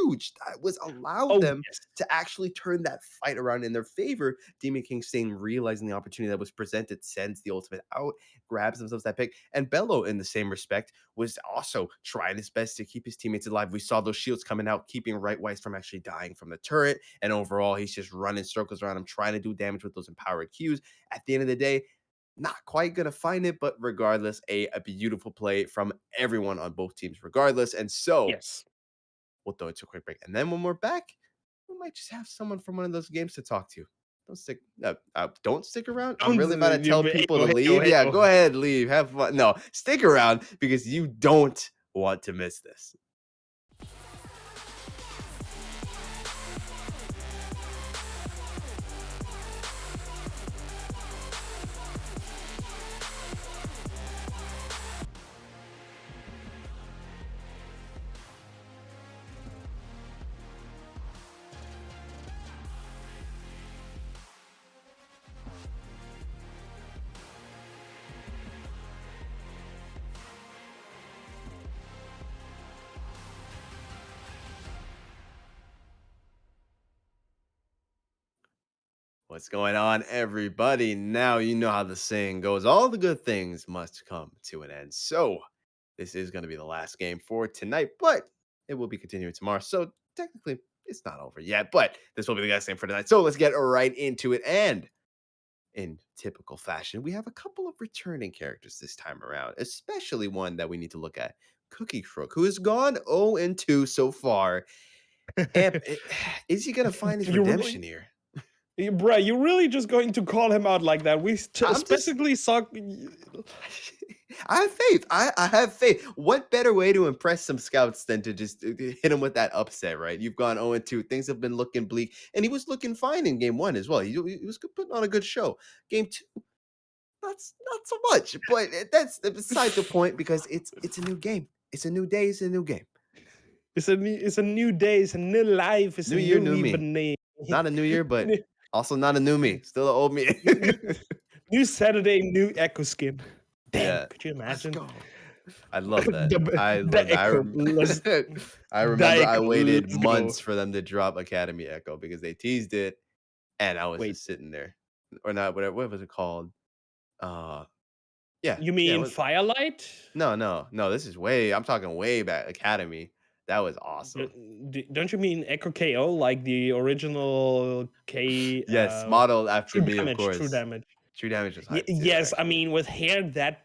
S1: huge. That was allowed
S2: Oh
S1: them
S2: yes,
S1: to actually turn that fight around in their favor. Demon King Stain realizing the opportunity that was presented, sends the ultimate out, grabs themselves that pick. And Bello, in the same respect, was also trying his best to keep his teammates alive. We saw those shields coming out, keeping Right Wise from actually dying from the turret. And overall, he's just running circles around him, trying to do damage with those empowered Qs. At the end of the day, not quite going to find it, but regardless, a beautiful play from everyone on both teams, regardless. And so
S2: yes.
S1: we'll throw it to a quick break. And then when we're back, we might just have someone from one of those games to talk to. Don't stick around. I'm
S2: Don't
S1: really about to tell people to
S2: hey, yo,
S1: leave.
S2: hey,
S1: Yeah,
S2: yo.
S1: go ahead, leave. Have fun. No, stick around because you don't want to miss this. What's going on, everybody? Now you know how the saying goes. All the good things must come to an end. So, this is going to be the last game for tonight, but it will be continuing tomorrow. So, technically, it's not over yet, but this will be the last game for tonight. So, let's get right into it. And in typical fashion, we have a couple of returning characters this time around, especially one that we need to look at, Cookie Crook, who has gone 0-2 so far. Amp, is he going to find his
S2: You really,
S1: redemption here?
S2: bruh, you're really just going to call him out like that? We
S1: I'm just
S2: specifically saw.
S1: I have faith. I have faith. What better way to impress some scouts than to just hit him with that upset, right? You've gone 0-2. Things have been looking bleak. And he was looking fine in game 1 as well. He was putting on a good show. Game 2, not so much. But that's beside the point because it's a new game. It's a new day. It's a new game.
S2: It's a new day. It's a new life. It's
S1: New
S2: a
S1: year,
S2: new
S1: new
S2: me
S1: me.
S2: beneath.
S1: Not a new year, but also not a new me. Still an old me.
S2: New Saturday, new Echo skin. Damn,
S1: Yeah.
S2: could you
S1: Let's
S2: imagine?
S1: go. I love that. I
S2: The
S1: love that.
S2: Echo. Let's
S1: I
S2: the
S1: remember I
S2: Echo.
S1: waited
S2: Let's go.
S1: months for them to drop Academy Echo because they teased it, and I was
S2: Wait,
S1: just sitting there, or not. Whatever. What was it called? Uh, yeah,
S2: you
S1: yeah.
S2: mean Firelight?
S1: No. This is way. I'm talking way back. Academy. That was awesome.
S2: Don't you mean Echo KO, like the original K?
S1: Yes, modeled after
S2: True
S1: me, of
S2: damage. True
S1: course.
S2: damage.
S1: True Damage was hype too,
S2: Yes, I
S1: actually.
S2: mean with hair that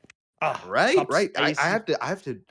S1: Right,
S2: top
S1: right. I
S2: space.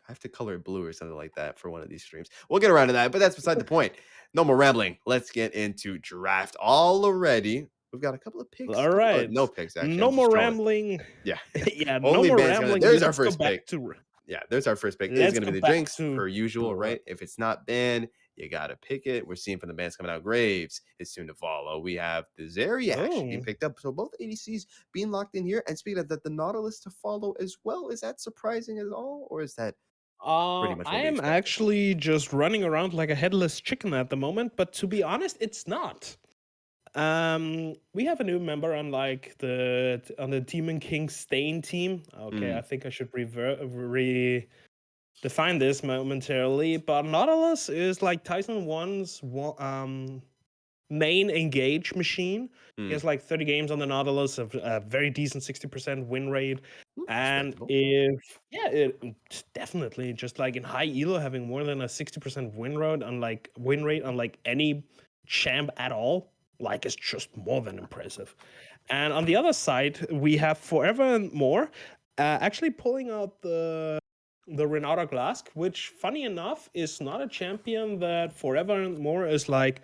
S1: have to color it blue or something like that for one of these streams. We'll get around to that, but that's beside the point. No more rambling. Let's get into draft already. We've got a couple of picks.
S2: All right,
S1: No picks actually.
S2: no
S1: I'm just
S2: more
S1: trolling.
S2: rambling.
S1: Yeah.
S2: Yeah, no
S1: Only
S2: more
S1: band's gonna.
S2: rambling.
S1: There's our
S2: Let's go
S1: first
S2: back
S1: pick.
S2: to
S1: Yeah, there's our first pick. Is gonna be the Jinx per usual,
S2: the
S1: right? If it's not banned, you gotta pick it. We're seeing from the bands coming out. Graves is soon to follow. We have the Zeriash being
S2: oh.
S1: picked up. So both ADCs being locked in here. And speaking of that, the Nautilus to follow as well. Is that surprising at all, or is that pretty much
S2: I
S1: what we
S2: am
S1: expected?
S2: actually just running around like a headless chicken at the moment, but to be honest, it's not. We have a new member on like on the Demon King Stain team. Okay, I think I should redefine this momentarily. But Nautilus is like Tyson 1's main engage machine. He
S1: Mm.
S2: has like 30 games on the Nautilus, a very decent 60% win rate. And
S1: Respectable.
S2: it's definitely just like in high elo, having more than a 60% win rate on like any champ at all, like it's just more than impressive. And on the other side, we have Forever and More actually pulling out the Renata Glask, which funny enough is not a champion that Forever and More is like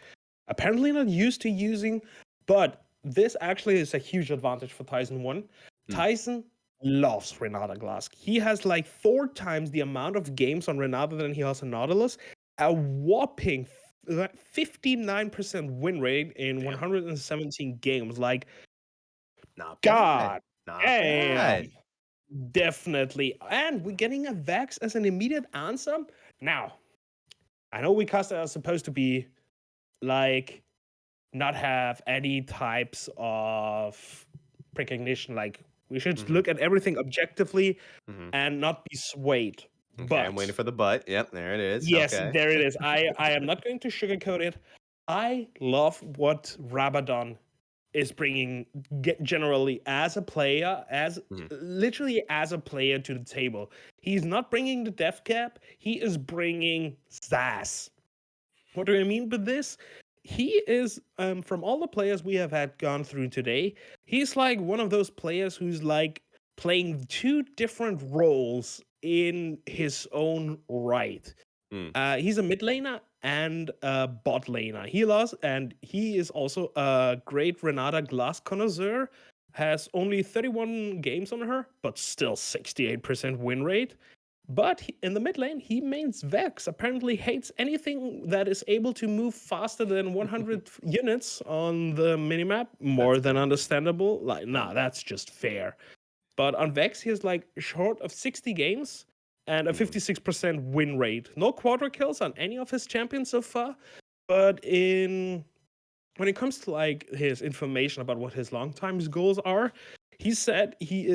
S2: apparently not used to using, but this actually is a huge advantage for Tyson 1.
S1: Hmm.
S2: Tyson loves Renata Glask. He has like 4 times the amount of games on Renata than he has on Nautilus. A whopping 59% win rate in
S1: Damn.
S2: 117 games. Like,
S1: Not bad.
S2: God
S1: Not
S2: damn.
S1: bad.
S2: Definitely. And we're getting a Vex as an immediate answer. Now, I know we cast are supposed to be like not have any types of precognition. Like, we should
S1: Mhm.
S2: look at everything objectively
S1: Mhm.
S2: and not be swayed.
S1: Okay, I'm
S2: But
S1: waiting for the but. Yep, there it is.
S2: yes,
S1: Okay.
S2: there it is. I am not going to sugarcoat it. I love what Rabadon is bringing generally as a player, as
S1: Mhm.
S2: literally as a player to the table. He's not bringing the death cap. He is bringing sass. What do I mean by this? He is, from all the players we have had gone through today, he's like one of those players who's like playing 2 different roles in his own right.
S1: Mm.
S2: He's a mid laner and a bot laner. He lost, and he is also a great Renata Glass connoisseur. Has only 31 games on her, but still 68% win rate. But in the mid lane, he mains Vex. Apparently, hates anything that is able to move faster than 100 units on the minimap. More
S1: That's
S2: than
S1: fair.
S2: understandable. Like, nah, that's just fair. But on Vex, he's like short of 60 games and a
S1: Mhm.
S2: 56% win rate. No quarter kills on any of his champions so far. But when it comes to like his information about what his long time goals are, he said he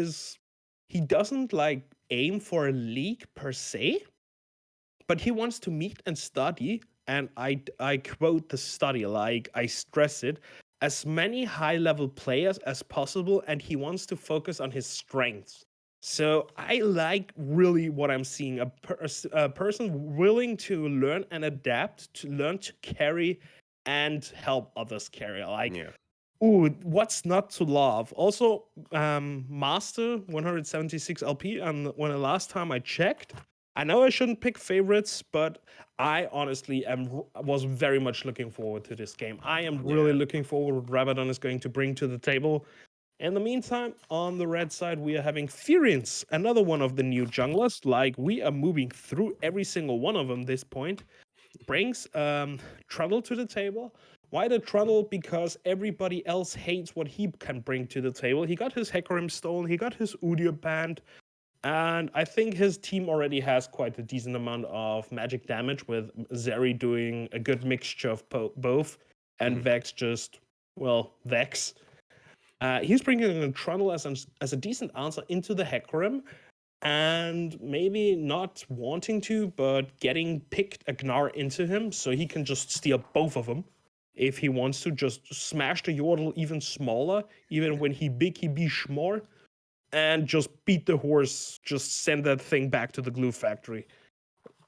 S2: doesn't like aim for a league per se, but he wants to meet and study, and I quote the study, like I stress it, as many high level players as possible, and he wants to focus on his strengths. So I like really what I'm seeing, a person willing to learn and adapt, to learn to carry and help others carry. Like,
S1: Yeah.
S2: ooh, what's not to love? Also, Master 176 LP. And when the last time I checked, I know I shouldn't pick favorites, but I honestly was very much looking forward to this game. I am really
S1: Yeah.
S2: looking forward what Rabadon is going to bring to the table. In the meantime, on the red side, we are having Furiance, another one of the new junglers. Like, we are moving through every single one of them this point. Brings Trundle to the table. Why the Trundle? Because everybody else hates what he can bring to the table. He got his Hecarim stolen, he got his Udyr banned, and I think his team already has quite a decent amount of magic damage, with Zeri doing a good mixture of both, and
S1: Mhm.
S2: Vex just, well, Vex. He's bringing a Trundle as a decent answer into the Hecarim, and maybe not wanting to, but getting picked a Gnar into him so he can just steal both of them. If he wants to, just smash the Yordle even smaller, even when he big, he be small, and just beat the horse, just send that thing back to the glue factory.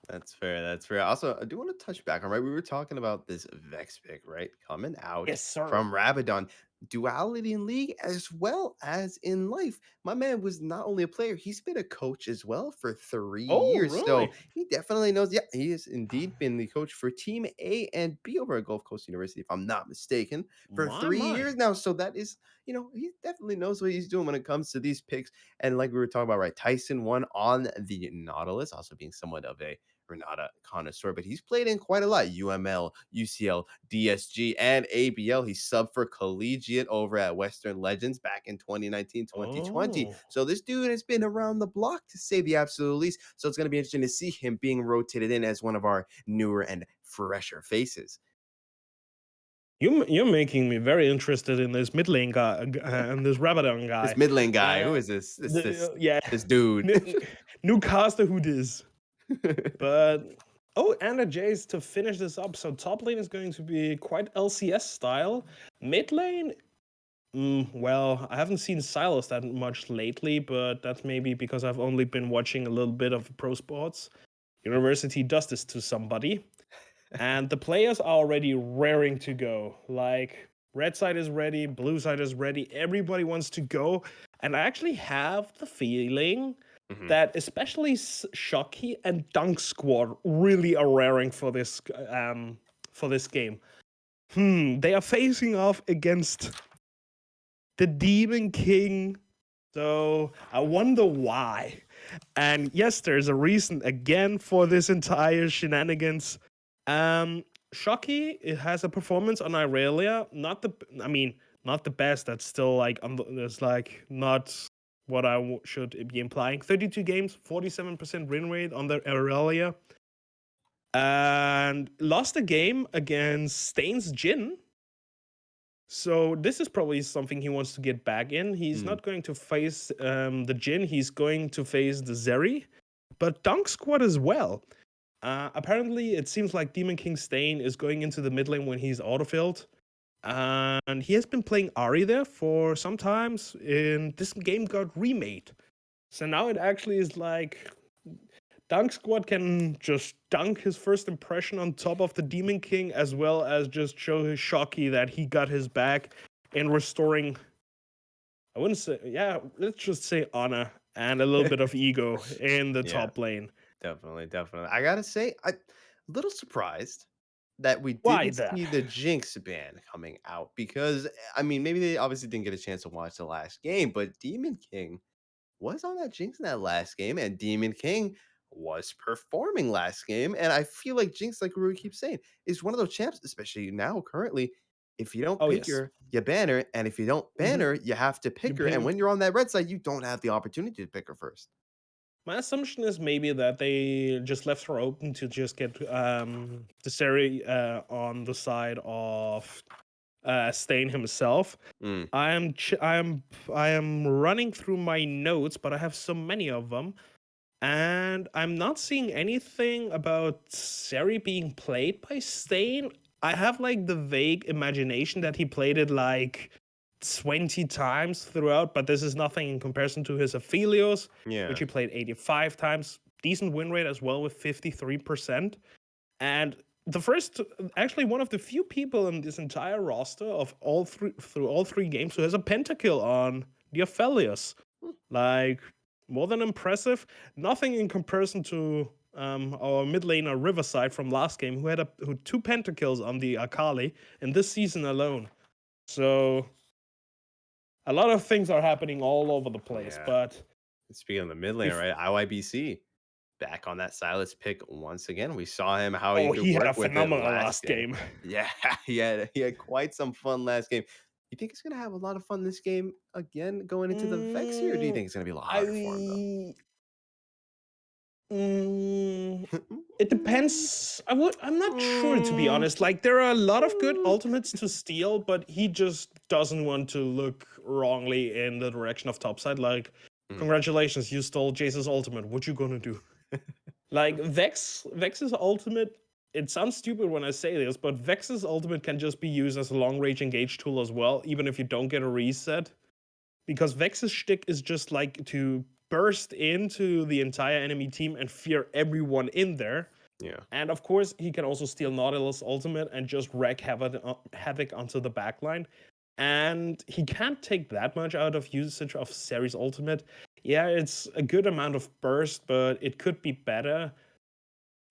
S1: That's fair. That's fair. Also, I do want to touch back on, right? We were talking about this Vex pick, right? Coming out
S2: Yes, sir.
S1: from Rabadon. Duality in league as well as in life. My man was not only a player, he's been a coach as well for 3
S2: Oh,
S1: years. So
S2: really?
S1: he definitely knows. Yeah, he has indeed been the coach for Team A and B over at Gulf Coast University, if I'm not mistaken, for
S2: My,
S1: 3 years
S2: my.
S1: now. So that is, he definitely knows what he's doing when it comes to these picks. And like we were talking about, right? Tyson won on the Nautilus, also being somewhat of a Renata connoisseur, but he's played in quite a lot. UML, UCL, DSG, and ABL. He subbed for Collegiate over at Western Legends back in 2019, 2020.
S2: Oh.
S1: So this dude has been around the block, to say the absolute least. So it's going to be interesting to see him being rotated in as one of our newer and fresher faces.
S2: You're making me very interested in this mid lane guy and this Rabadon
S1: This
S2: guy.
S1: mid lane guy, who
S2: Uh,
S1: is this?
S2: yeah,
S1: This dude.
S2: new caster who dis. But and a Jace to finish this up. So top lane is going to be quite LCS style. Mid lane, well, I haven't seen Silas that much lately, but that's maybe because I've only been watching a little bit of pro sports. University does this to somebody, and the players are already raring to go. Like, red side is ready, blue side is ready. Everybody wants to go, and I actually have the feeling
S1: Mhm.
S2: that especially Shocky and Dunk Squad really are raring for this game. They are facing off against the Demon King. So I wonder why. And yes, there's a reason again for this entire shenanigans. Shocky, it has a performance on Irelia. Not the best. That's still like there's like not what I should be implying. 32 games, 47% win rate on the Irelia, and lost a game against Stain's Jin. So this is probably something he wants to get back in. He's not going to face the Jin. He's going to face the Zeri, but Dunk Squad as well. Apparently, it seems like Demon King Stain is going into the mid lane when he's autofilled. And he has been playing Ari there for some times. And this game got remade. So now it actually is like Dunk Squad can just dunk his first impression on top of the Demon King, as well as just show his Shocky that he got his back in restoring, I wouldn't say, yeah, let's just say honor and a little bit of ego in the top lane.
S1: Definitely. I gotta say, I'm a little surprised that we
S2: Why
S1: didn't
S2: that?
S1: see the Jinx ban coming out because, I mean, maybe they obviously didn't get a chance to watch the last game, but Demon King was on that Jinx in that last game, and Demon King was performing last game. And I feel like Jinx, like Rui keeps saying, is one of those champs, especially now currently. If you don't
S2: Oh,
S1: pick
S2: yes.
S1: her, you ban her, and if you don't ban her, you have to pick her. And when you're on that red side, you don't have the opportunity to pick her first.
S2: My assumption is maybe that they just left her open to just get the Seri on the side of Stain himself.
S1: Mm.
S2: I am running through my notes, but I have so many of them, and I'm not seeing anything about Seri being played by Stain. I have like the vague imagination that he played it like 20 times throughout, but this is nothing in comparison to his Aphelios,
S1: Yeah.
S2: which he played 85 times. Decent win rate as well with 53%. And actually one of the few people in this entire roster of through all three games who has a pentakill on the Aphelios. Like, more than impressive. Nothing in comparison to our mid laner Riverside from last game, who had 2 pentakills on the Akali in this season alone. So a lot of things are happening all over the place,
S1: Yeah.
S2: but
S1: Speaking of the mid lane, right? IYBC back on that Silas pick once again. We saw him how he could
S2: he had a
S1: work with it
S2: phenomenal
S1: last
S2: last game.
S1: Yeah, he had quite some fun last game. You think he's gonna have a lot of fun this game again going into the Vex here, or do you think it's gonna be a lot harder for him though?
S2: It depends. I'm not sure, to be honest. Like, there are a lot of good ultimates to steal, but he just doesn't want to look wrongly in the direction of topside. Like, congratulations, you stole Jace's ultimate. What you gonna do? Like, Vex's ultimate. It sounds stupid when I say this, but Vex's ultimate can just be used as a long range engage tool as well, even if you don't get a reset. Because Vex's shtick is just like to burst into the entire enemy team and fear everyone in there.
S1: Yeah.
S2: And of course, he can also steal Nautilus ultimate and just wreak havoc onto the backline. And he can't take that much out of usage of Seri's ultimate. Yeah, it's a good amount of burst, but it could be better.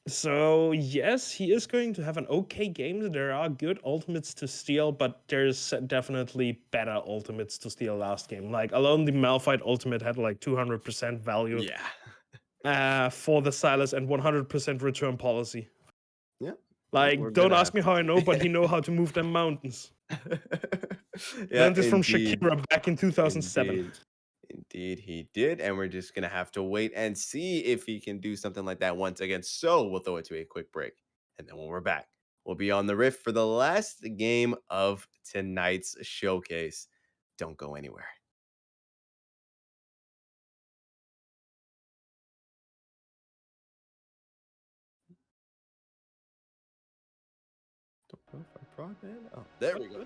S2: So yes, he is going to have an okay game. There are good ultimates to steal, but there's definitely better ultimates to steal last game. Like, alone the Malphite ultimate had like 200% value for the Silas and 100% return policy.
S1: Yeah.
S2: Like, don't ask me how I know, but he know how to move them mountains. Learned this from Shakira back in 2007.
S1: Indeed, he did. And we're just going to have to wait and see if he can do something like that once again. So we'll throw it to a quick break. And then when we're back, we'll be on the Rift for the last game of tonight's showcase. Don't go anywhere. Don't know if I brought that. Oh, there we go.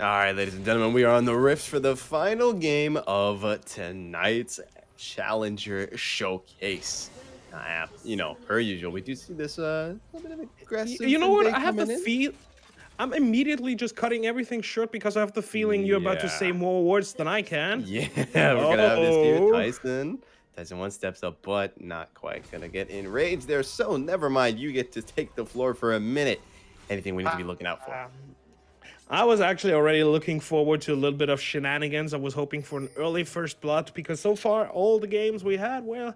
S1: All right, ladies and gentlemen, we are on the rift for the final game of tonight's Challenger Showcase. Per usual, we do see this little bit of aggressive
S2: You know what?
S1: invade
S2: I have the
S1: coming in.
S2: feel. I'm immediately just cutting everything short because I have the feeling you're about to say
S1: Yeah.
S2: more words than I can.
S1: Yeah, we're gonna have this here.
S2: Oh.
S1: Tyson one steps up, but not quite gonna get enraged there. So never mind. You get to take the floor for a minute. Anything we need to be looking out for?
S2: I was actually already looking forward to a little bit of shenanigans. I was hoping for an early first blood because so far all the games we had were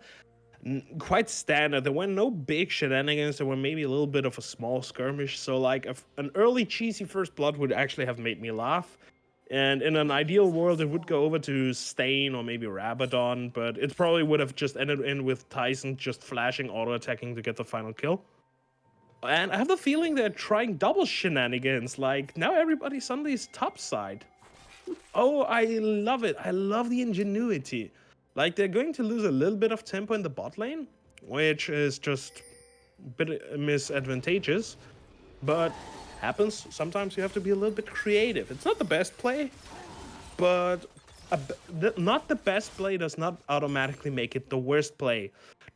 S2: quite standard. There were no big shenanigans. There were maybe a little bit of a small skirmish. So like an early cheesy first blood would actually have made me laugh. And in an ideal world, it would go over to Stain or maybe Rabadon, but it probably would have just ended in with Tyson just flashing auto attacking to get the final kill. And I have the feeling they're trying double shenanigans. Like now everybody suddenly is top side. Oh, I love it. I love the ingenuity. Like they're going to lose a little bit of tempo in the bot lane, which is just a bit misadvantageous. But happens. Sometimes you have to be a little bit creative. It's not the best play, but not the best play does not automatically make it the worst play.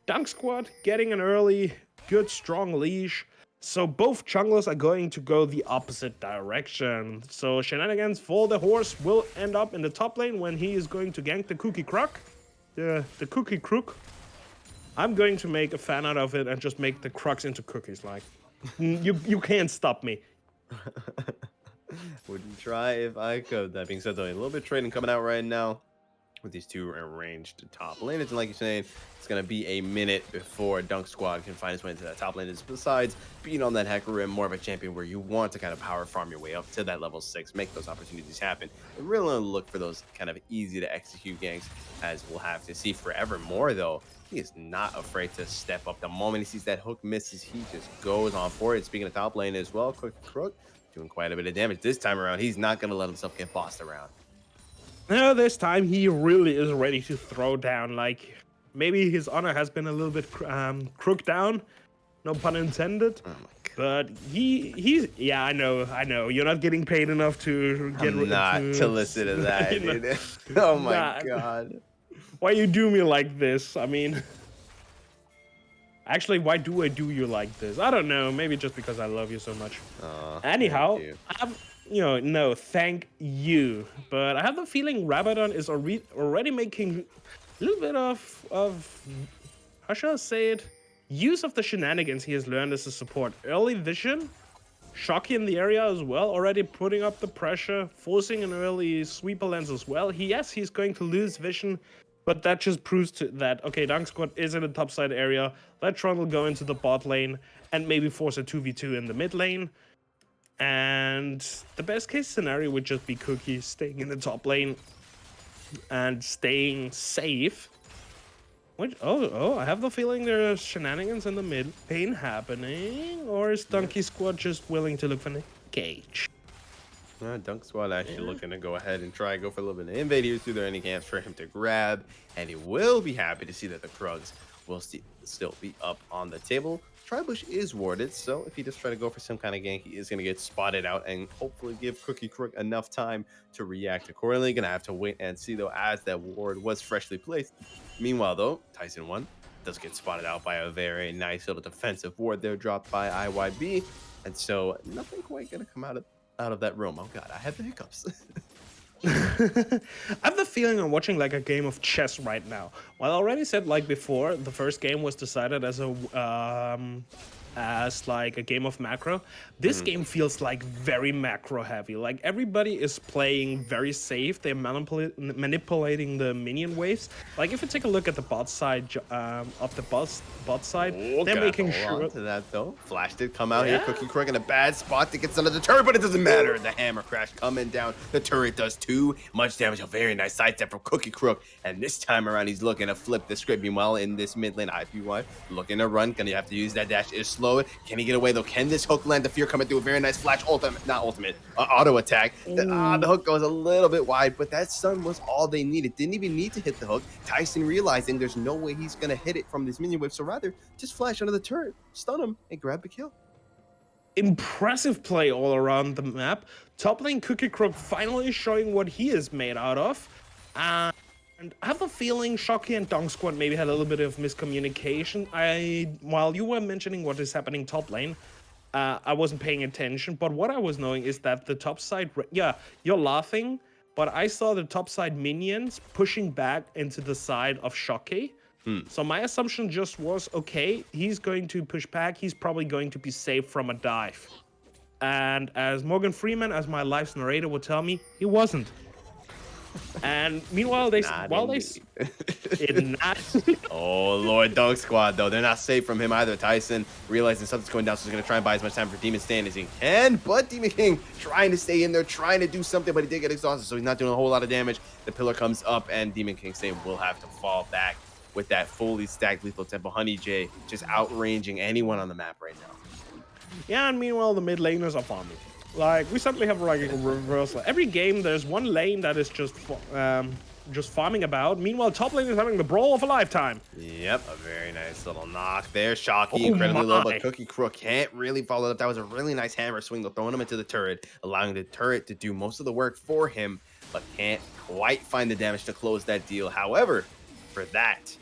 S2: Dunk Squad getting an early, good, strong leash. So both junglers are going to go the opposite direction. So shenanigans for the horse will end up in the top lane when he is going to gank the Cookie Crook. The Cookie Crook. I'm going to make a fan out of it and just make the Crux into cookies. Like, you can't stop me.
S1: Wouldn't try if I could. That being said, though, a little bit of trading coming out right now with these two arranged top laners. And like you're saying, it's going to be a minute before Dunk Squad can find its way into that top lane. Besides being on that Hacker Rim, more of a champion where you want to kind of power farm your way up to that level 6, make those opportunities happen. And really look for those kind of easy to execute ganks, as we'll have to see forevermore, though. He is not afraid to step up. The moment he sees that hook misses, he just goes on for it. Speaking of top lane as well, Quick Crook doing quite a bit of damage. This time around, he's not going to let himself get bossed around.
S2: No, this time he really is ready to throw down. Like, maybe his honor has been a little bit crooked down. No pun intended.
S1: Oh my God.
S2: But he's yeah, I know. You're not getting paid enough to get
S1: to listen to that, dude. Oh my God.
S2: Why you do me like this? I mean, actually, why do I do you like this? I don't know. Maybe just because I love you so much. Anyhow, no, thank you. But I have the feeling Rabadon is already making a little bit of how shall I say it? Use of the shenanigans he has learned as a support. Early vision, Shocky in the area as well, already putting up the pressure, forcing an early sweeper lens as well. He's going to lose vision, but that just proves that, okay, Dunk Squad is in the top side area. Let Trundle go into the bot lane and maybe force a 2v2 in the mid lane. And the best case scenario would just be Cookie staying in the top lane and staying safe. I have the feeling there are shenanigans in the mid lane happening. Or is Donkey Squad just willing to look for the cage?
S1: Dunk Squad actually looking to go ahead and try go for a little bit of invade here. See there any camps for him to grab, and he will be happy to see that the Krugs will still be up on the table. Tribush is warded, so if he does try to go for some kind of gank, he is going to get spotted out and hopefully give Cookie Crook enough time to react accordingly. Going to have to wait and see, though, as that ward was freshly placed. Meanwhile, though, Tyson 1 does get spotted out by a very nice little defensive ward there dropped by IYB. And so nothing quite going to come out of that room. Oh, God, I have the hiccups.
S2: I have the feeling I'm watching like a game of chess right now. Well, I already said like before, the first game was decided as like a game of macro. This game feels like very macro heavy. Like everybody is playing very safe. They're manipulating the minion waves. Like if you take a look at the bot side of the bot side, they're making sure
S1: to that though. Flash did come out here. Cookie Crook in a bad spot to get under the turret, but it doesn't matter. The hammer crash coming down. The turret does too much damage. A very nice sidestep from Cookie Crook, and this time around he's looking to flip the script. Meanwhile, in this mid lane, IPY looking to run. Gonna have to use that dash. Is slow. Can he get away though? Can this hook land? The fear coming through a very nice flash auto attack. The hook goes a little bit wide, but that stun was all they needed. Didn't even need to hit the hook. Tyson realizing there's no way he's gonna hit it from this minion wave, so rather just flash under the turret, stun him, and grab the kill.
S2: impressive play all around the map. Top lane Cookie Crook finally showing what he is made out of. And I have a feeling Shocky and Dong Squad maybe had a little bit of miscommunication. While you were mentioning what is happening top lane, I wasn't paying attention. But what I was knowing is that the top side, yeah, you're laughing, but I saw the top side minions pushing back into the side of Shocky. So my assumption just was, okay, he's going to push back. He's probably going to be safe from a dive. And as Morgan Freeman, as my life's narrator, would tell me, he wasn't. And meanwhile,
S1: Not indeed. Oh, Lord, Dog Squad, though. They're not safe from him either. Tyson realizing something's going down, so he's going to try and buy as much time for Demon Stand as he can. But Demon King trying to stay in there, trying to do something, but he did get exhausted, so he's not doing a whole lot of damage. The pillar comes up, and Demon King Stain will have to fall back with that fully stacked Lethal Temple. Honey J just outranging anyone on the map right now.
S2: Yeah, and meanwhile, the mid laners are farming. Like, we suddenly have like a reversal. Every game, there's one lane that is just farming about. Meanwhile, top lane is having the brawl of a lifetime.
S1: Yep, a very nice little knock there. Shocky, incredibly low, but Cookie Crook can't really follow it up. That was a really nice hammer swing, throwing him into the turret, allowing the turret to do most of the work for him, but can't quite find the damage to close that deal. However, for that,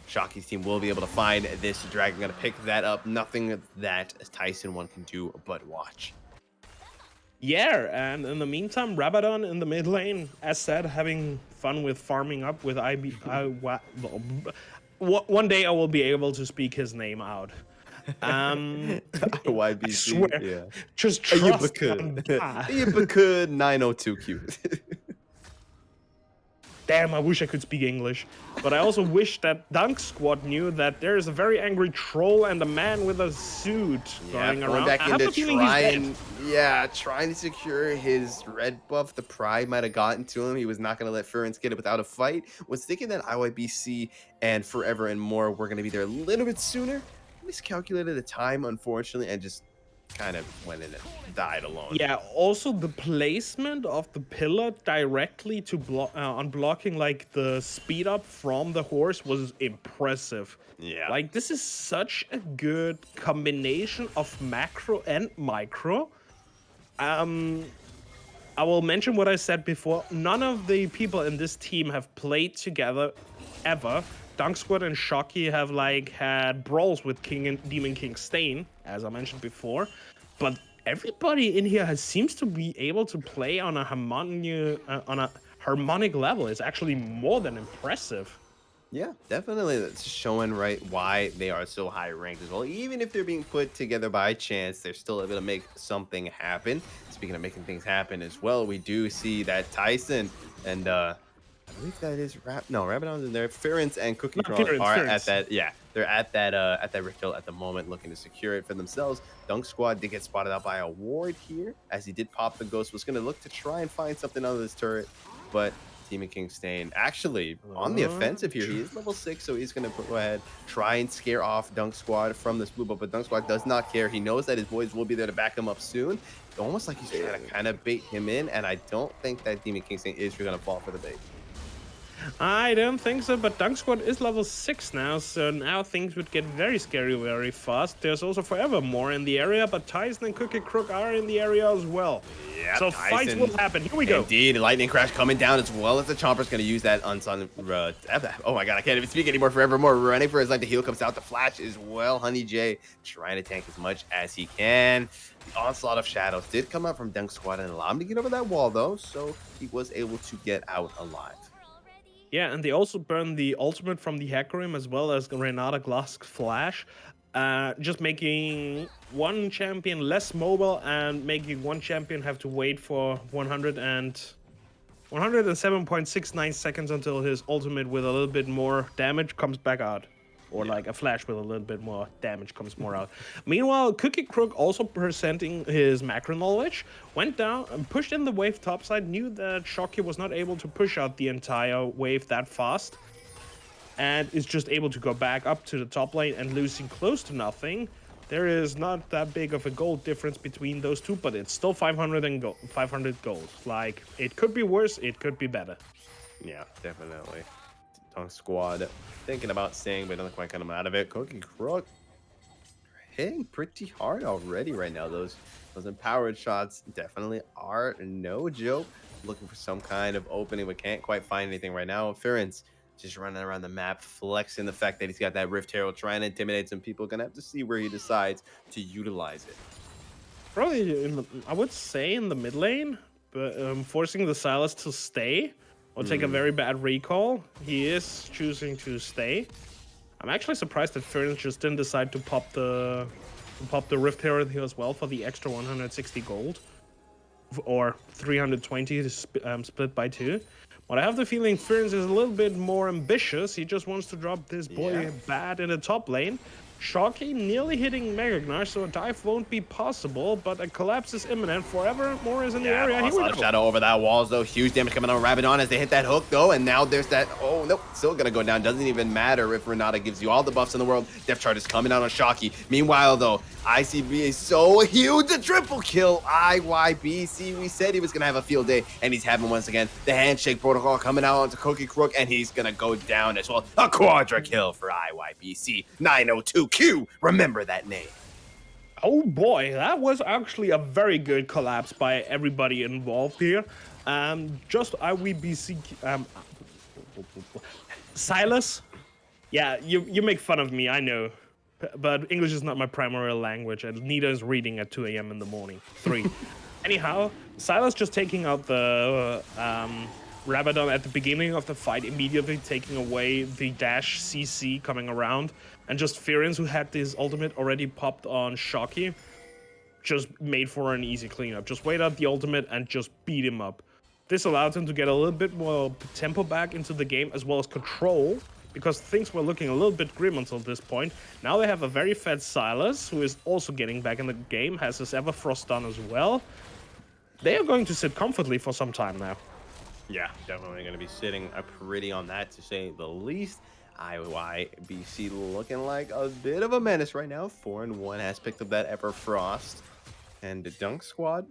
S1: Shocky's team will be able to find this dragon. Gonna pick that up. Nothing that Tyson one can do but watch.
S2: Yeah, and in the meantime, Rabadon in the mid lane, as said, having fun with farming up with one day I will be able to speak his name out.
S1: YBC,
S2: I swear,
S1: yeah.
S2: just trust him.
S1: Yibakud 902Q.
S2: Damn, I wish I could speak English. But I also wish that Dunk Squad knew that there is a very angry troll and a man with a suit going around.
S1: Back
S2: I have a feeling he's dead.
S1: Trying to secure his red buff. The pride might have gotten to him. He was not going to let Furence get it without a fight. Was thinking that IYBC and Forever and More were going to be there a little bit sooner. Miscalculated the time, unfortunately, and just kind of went in and died alone.
S2: Yeah, also the placement of the pillar directly to unblocking like the speed up from the horse was impressive.
S1: Yeah.
S2: Like, this is such a good combination of macro and micro. I will mention what I said before. None of the people in this team have played together ever. Dunk Squad and Shocky have like had brawls with Demon King Stain, as I mentioned before, but everybody in here seems to be able to play on a harmonic level. It's actually more than impressive.
S1: Yeah, definitely. That's showing why they are so high ranked as well. Even if they're being put together by chance, they're still able to make something happen. Speaking of making things happen as well, we do see that Tyson and I believe that is Rabadon's in there. Ference and Cookie Crook are at that. Yeah, they're at that Rift Hill at the moment, looking to secure it for themselves. Dunk Squad did get spotted out by a ward here, as he did pop the ghost. Was going to look to try and find something out of this turret, but Demon King Stain actually on the offensive here. He is level 6, so he's going to go ahead, try and scare off Dunk Squad from this blue buff, but Dunk Squad does not care. He knows that his boys will be there to back him up soon. Almost like he's trying to kind of bait him in, and I don't think that Demon King Stain is going to fall for the bait.
S2: I don't think so, but Dunk Squad is level 6 now, so now things would get very scary very fast. There's also Forever More in the area, but Tyson and Cookie Crook are in the area as well. Yeah, so Tyson, fights will happen. Here we go.
S1: Indeed, Lightning Crash coming down as well as the Chomper's going to use that unsung... oh my god, I can't even speak anymore. Forever More running for his life. The heal comes out. The flash as well. Honey J trying to tank as much as he can. The onslaught of shadows did come out from Dunk Squad and allow him to get over that wall, though, so he was able to get out alive.
S2: Yeah, and they also burned the ultimate from the Hecarim as well as Renata Glass Flash, just making one champion less mobile and making one champion have to wait for 107.69 seconds until his ultimate with a little bit more damage comes back out. Or like a flash with a little bit more damage comes more out. Meanwhile, Cookie Crook, also presenting his macro knowledge, went down and pushed in the wave topside, knew that Shocky was not able to push out the entire wave that fast, and is just able to go back up to the top lane and losing close to nothing. There is not that big of a gold difference between those two, but it's still 500 gold. Like, it could be worse, it could be better.
S1: Yeah, definitely. Dunk Squad thinking about staying, but not quite coming out of it. Cookie Crook hitting pretty hard already right now. Those empowered shots definitely are no joke. Looking for some kind of opening, but can't quite find anything right now. Fearon's just running around the map, flexing the fact that he's got that Rift Herald, trying to intimidate some people. Gonna have to see where he decides to utilize it.
S2: Probably, I would say in the mid lane, but forcing the Silas to stay or take a very bad recall. He is choosing to stay. I'm actually surprised that Fearon just didn't decide to pop the Rift Herald here as well for the extra 160 gold. Or 320 split by 2. But I have the feeling Fearon is a little bit more ambitious. He just wants to drop this boy bad in the top lane. Shocky nearly hitting Megagnar, so a dive won't be possible, but a collapse is imminent. Forevermore is in the area.
S1: A lot of shadow over that walls, though. Huge damage coming on Rabadon as they hit that hook, though. And now there's that. Oh, nope. Still going to go down. Doesn't even matter if Renata gives you all the buffs in the world. Death Chart is coming out on Shocky. Meanwhile, though, ICB is so huge. A triple kill. IYBC. We said he was going to have a field day, and he's having once again. The handshake protocol coming out onto Cookie Crook, and he's going to go down as well. A quadra kill for IYBC. 902Q. Remember that name.
S2: Oh boy, that was actually a very good collapse by everybody involved here. Just IWBC Silas. Yeah, you make fun of me, I know, but English is not my primary language, and neither is reading at 2 a.m. in the morning. 3. Anyhow, Silas just taking out the Rabadon at the beginning of the fight, immediately taking away the dash CC coming around, and just Fearon, who had this ultimate already popped on Shocky, just made for an easy cleanup. Just wait out the ultimate and just beat him up. This allowed him to get a little bit more tempo back into the game, as well as control, because things were looking a little bit grim until this point. Now they have a very fed Silas, who is also getting back in the game, has his Everfrost done as well. They are going to sit comfortably for some time now.
S1: Yeah, definitely going to be sitting pretty on that, to say the least. IYBC looking like a bit of a menace right now. 4-1 has picked up that Everfrost. And the Dunk Squad,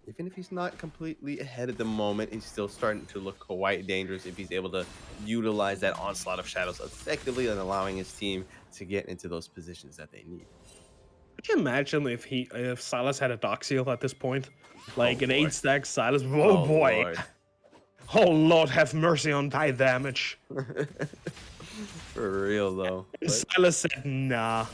S1: even if he's not completely ahead at the moment, he's still starting to look quite dangerous if he's able to utilize that onslaught of shadows effectively and allowing his team to get into those positions that they need.
S2: Could you imagine if Silas had a Dark Seal at this point? Like an 8-stack Silas.
S1: Oh
S2: Boy.
S1: Lord.
S2: Oh Lord, have mercy on thy damage.
S1: For real though.
S2: Silas said nah.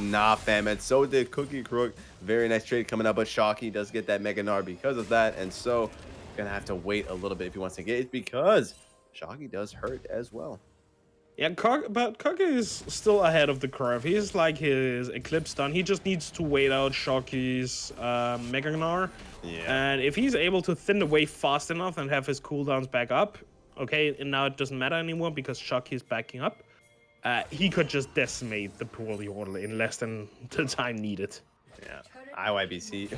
S1: Nah, fam. And so did Cookie Crook. Very nice trade coming up, but Shocky does get that Mega Gnar because of that. And so gonna have to wait a little bit if he wants to get it, because Shocky does hurt as well.
S2: Yeah, but Cookie is still ahead of the curve. He's like his Eclipse done. He just needs to wait out Shocky's Mega Gnar.
S1: Yeah.
S2: And if he's able to thin the wave fast enough and have his cooldowns back up, okay, and now it doesn't matter anymore because Shocky is backing up, he could just decimate the poorly order in less than the time needed.
S1: Yeah, IYBC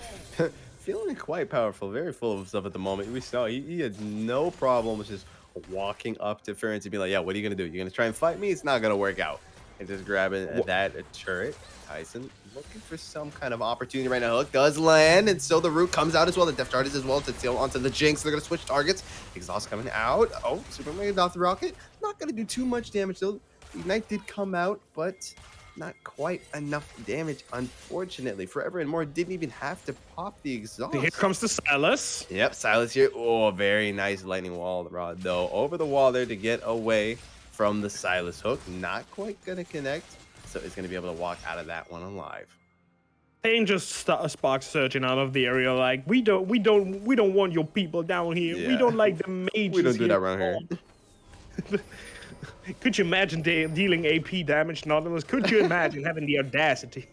S1: feeling quite powerful, very full of himself at the moment. We saw he had no problem with just walking up to Fearon and be like, yeah, what are you going to do? You're going to try and fight me? It's not going to work out. And just grabbing that turret. Tyson looking for some kind of opportunity right now. Hook does land, and so the root comes out as well. The Death Dart is as well to steal onto the Jinx. They're going to switch targets. Exhaust coming out. Oh, Super Mega off the rocket. Not going to do too much damage, though. Ignite did come out, but not quite enough damage, unfortunately. Forever and More didn't even have to pop the exhaust.
S2: Here comes the Silas.
S1: Yep, Silas here. Oh, very nice lightning wall rod, though. Over the wall there to get away from the Silas hook. Not quite going to connect, so it's going to be able to walk out of that one alive.
S2: Thane just sparks surging out of the area like, we don't want your people down here.
S1: Yeah.
S2: We don't like the mages.
S1: We don't do
S2: here.
S1: that around here.
S2: Could you imagine dealing AP damage, Nautilus? Could you imagine having the audacity?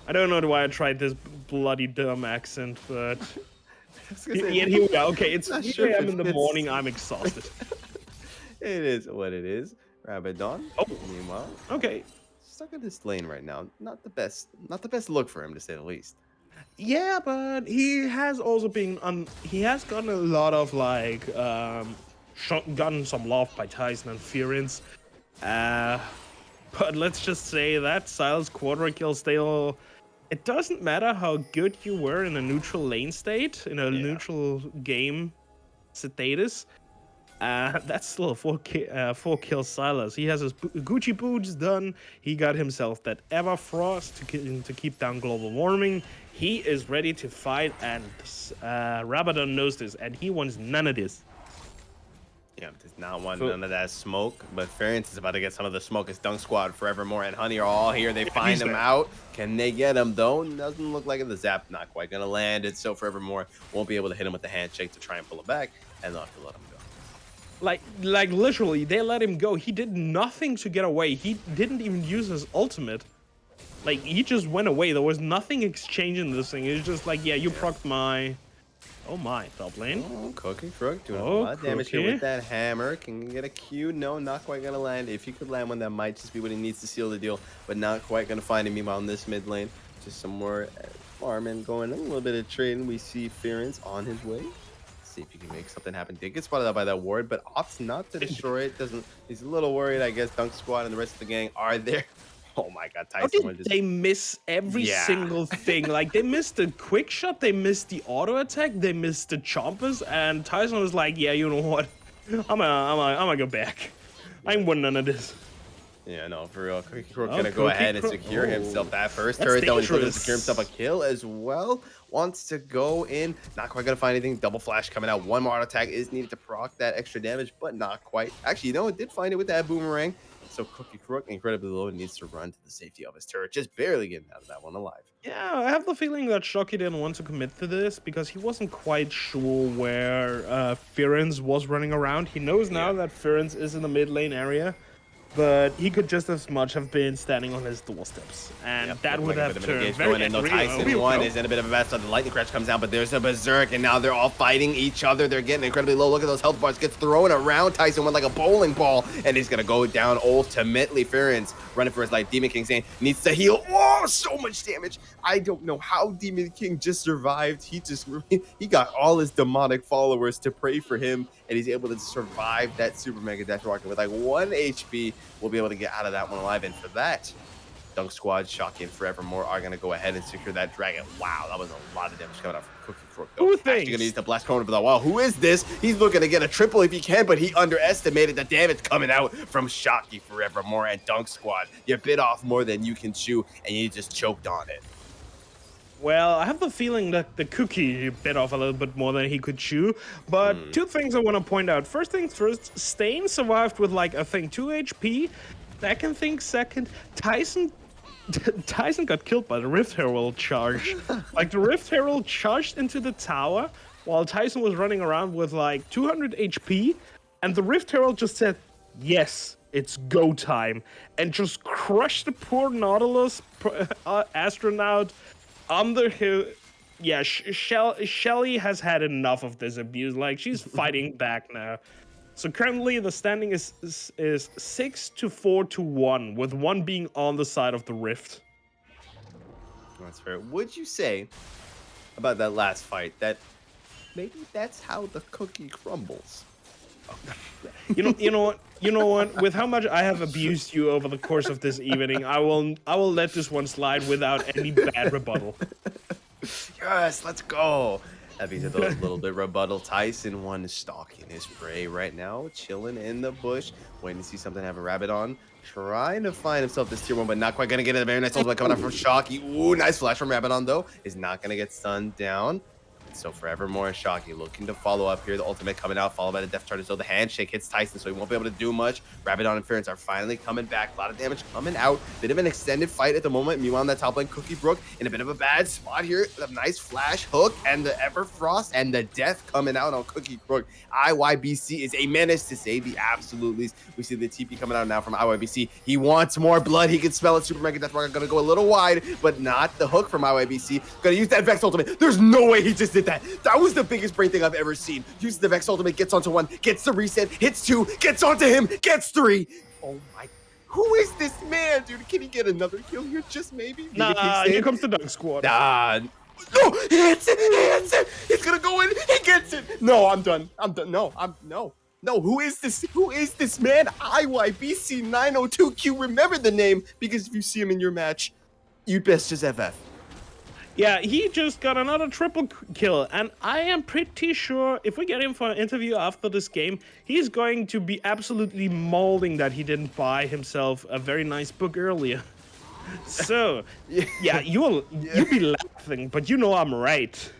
S2: I don't know why I tried this bloody dumb accent, but yet here we are. Okay, it's 3 a.m. in the morning. I'm exhausted.
S1: It is what it is. Rabadon.
S2: Oh,
S1: meanwhile,
S2: okay.
S1: stuck in this lane right now. Not the best look for him, to say the least.
S2: Yeah, but he has also been he has gotten a lot of like gotten some love by Tyson and Fearon. But let's just say that Silas quadra kill still. It doesn't matter how good you were in a neutral lane state, in a neutral game status. That's still a 4 kill Silas. He has his Gucci boots done. He got himself that Everfrost to keep down global warming. He is ready to fight, and Rabadon knows this, and he wants none of this.
S1: Yeah, does not want none of that smoke, but Ference is about to get some of the smoke. It's Dunk Squad, Forevermore, and Honey are all here. They find him out. Can they get him, though? Doesn't look like it. The zap not quite going to land it, so Forevermore won't be able to hit him with the handshake to try and pull it back, and they'll have to let him go.
S2: Like literally, they let him go. He did nothing to get away. He didn't even use his ultimate. Like, he just went away. There was nothing exchanging this thing. It was just like, yeah, you procced my... Oh my, top lane.
S1: Oh, Cookie Crook doing a lot of damage here with that hammer. Can you get a Q? No, not quite going to land. If you could land one, that might just be what he needs to seal the deal, but not quite going to find him. Meanwhile, in this mid lane, just some more farming going on. A little bit of trading. We see Ference on his way. Let's see if he can make something happen. Did get spotted out by that ward, but opts not to destroy it. He's a little worried, I guess. Dunk Squad and the rest of the gang are there. Oh my god, Tyson.
S2: How did they miss every single thing? Like, they missed the quick shot, they missed the auto attack, they missed the chompers, and Tyson was like, yeah, you know what? I'm gonna go back. I ain't winning none of this.
S1: Yeah, no, for real. Cookie Crook gonna go ahead and secure himself that first turret, though, and he's gonna secure himself a kill as well. Wants to go in, not quite gonna find anything. Double flash coming out. One more auto attack is needed to proc that extra damage, but not quite. Actually, you know, it did find it with that boomerang. So Cookie Crook, incredibly low, needs to run to the safety of his turret, just barely getting out of that one alive.
S2: Yeah, I have the feeling that Shocky didn't want to commit to this because he wasn't quite sure where Ference was running around. He knows now that Ference is in the mid lane area, but he could just as much have been standing on his doorsteps, and that would have turned very angry.
S1: Tyson one is in a bit of a mess. So the lightning crash comes down, but there's a berserk, and now they're all fighting each other. They're getting incredibly low. Look at those health bars. Gets thrown around Tyson one like a bowling ball, and he's gonna go down ultimately. Ference running for his life. Demon King saying needs to heal. Oh, so much damage. I don't know how Demon King just survived. He got all his demonic followers to pray for him, and he's able to survive that super mega death rocket with like 1 HP. We'll be able to get out of that one alive, and for that, Dunk Squad, Shocky, and Forevermore are going to go ahead and secure that dragon. Wow, that was a lot of damage coming out from Cookie Crook.
S2: Who
S1: thinks? Actually going to use the blast corner for the wall. Who is this? He's looking to get a triple if he can, but he underestimated the damage coming out from Shocky, Forevermore, and Dunk Squad. You bit off more than you can chew, and you just choked on it.
S2: Well, I have the feeling that the Cookie bit off a little bit more than he could chew, but two things I want to point out. First things first, Stain survived with like, I think, 2 HP. Second, Tyson got killed by the Rift Herald charge. Like, the Rift Herald charged into the tower while Tyson was running around with like 200 HP, and the Rift Herald just said, yes, it's go time, and just crushed the poor Nautilus astronaut Underhill. Yeah, Shelly has had enough of this abuse. Like, she's fighting back now. So currently the standing is 6-4-1, with one being on the side of the Rift.
S1: That's fair. Would you say about that last fight that maybe that's how the cookie crumbles?
S2: You know what? With how much I have abused you over the course of this evening, I will let this one slide without any bad rebuttal.
S1: Yes, let's go. That means a little bit rebuttal. Tyson one is stalking his prey right now, chilling in the bush, waiting to see something have a rabbit on, trying to find himself this tier 1, but not quite gonna get it. A very nice ultimate coming out from Shocky. Ooh, nice flash from Rabadon though. Is not gonna get stunned down. So Forevermore and Shocky looking to follow up here. The ultimate coming out, followed by the Death Charge. So the handshake hits Tyson, so he won't be able to do much. Rabadon and Ference are finally coming back. A lot of damage coming out. Bit of an extended fight at the moment. Meanwhile, on that top lane, Cookie Brook in a bit of a bad spot here. A nice flash hook and the Everfrost and the death coming out on Cookie Brook. IYBC is a menace to say the absolute least. We see the TP coming out now from IYBC. He wants more blood. He can smell it. Super Mega Death Rocket gonna go a little wide, but not the hook from IYBC. Gonna use that Vex ultimate. There's no way he just did that. That was the biggest brain thing I've ever seen. Uses the Vex ultimate, gets onto 1, gets the reset, hits 2, gets onto him, gets 3. Oh my. Who is this man, dude? Can he get another kill here? Just maybe?
S2: Nah, here comes the Dunk Squad.
S1: Nah. No, he hits it, he hits it. He's gonna go in, he gets it. No, I'm done. No, no, who is this? Who is this man? IYBC 902Q. Remember the name, because if you see him in your match, you best just FF.
S2: Yeah, he just got another triple kill, and I am pretty sure if we get him for an interview after this game, he's going to be absolutely molding that he didn't buy himself a very nice book earlier. So, yeah, you'll be laughing, but you know I'm right.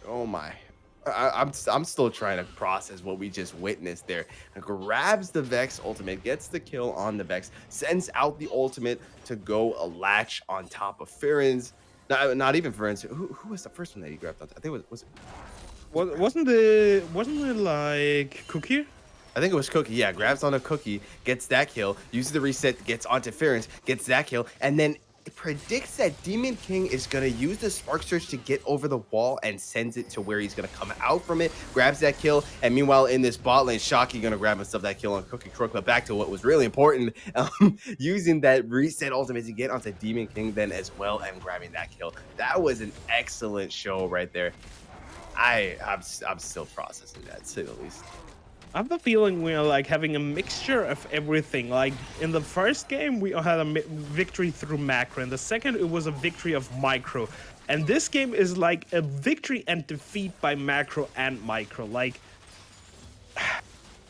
S1: Oh my. I'm still trying to process what we just witnessed there. Grabs the Vex ultimate, gets the kill on the Vex, sends out the ultimate to go a latch on top of Farron's. Not even Farron's. Who was the first one that he grabbed on? I think was it
S2: Wasn't it like Cookie?
S1: I think it was Cookie. Yeah, grabs on a Cookie, gets that kill, uses the reset, gets onto Farron's, gets that kill, and then it predicts that Demon King is going to use the Spark Surge to get over the wall and sends it to where he's going to come out from it, grabs that kill, and meanwhile in this bot lane, Shocky going to grab himself that kill on Cookie Crook. But back to what was really important, using that reset ultimate to get onto Demon King then as well and grabbing that kill. That was an excellent show right there. I'm still processing that, to say the least.
S2: I have the feeling we're like having a mixture of everything. Like in the first game, we had a victory through macro. In the second, it was a victory of micro. And this game is like a victory and defeat by macro and micro. Like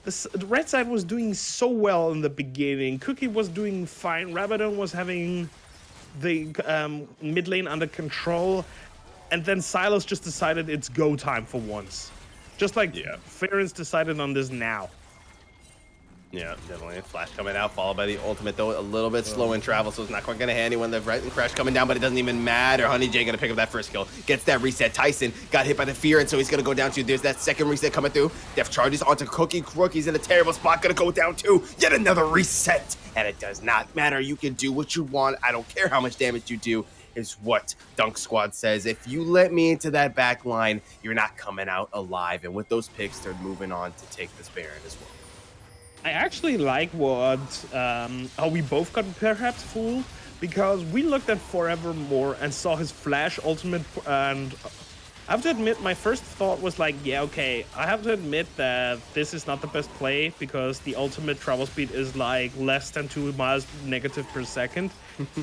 S2: the red side was doing so well in the beginning. Cookie was doing fine. Rabadon was having the mid lane under control. And then Silas just decided it's go time for once. Just like Farron's decided on this now.
S1: Yeah, definitely. Flash coming out, followed by the ultimate, though a little bit slow in travel, so it's not quite going to hit anyone. The right and crash coming down, but it doesn't even matter. Honey J going to pick up that first kill. Gets that reset. Tyson got hit by the fear, and so he's going to go down too. There's that second reset coming through. Def charges onto Cookie Crook. He's in a terrible spot. Going to go down too. Yet another reset. And it does not matter. You can do what you want. I don't care how much damage you do. Is what Dunk Squad says. If you let me into that back line, you're not coming out alive. And with those picks, they're moving on to take this Baron as well.
S2: I actually like how we both got perhaps fooled, because we looked at Forevermore and saw his flash ultimate, and I have to admit my first thought was like, yeah, okay, I have to admit that this is not the best play because the ultimate travel speed is like less than 2 miles negative per second.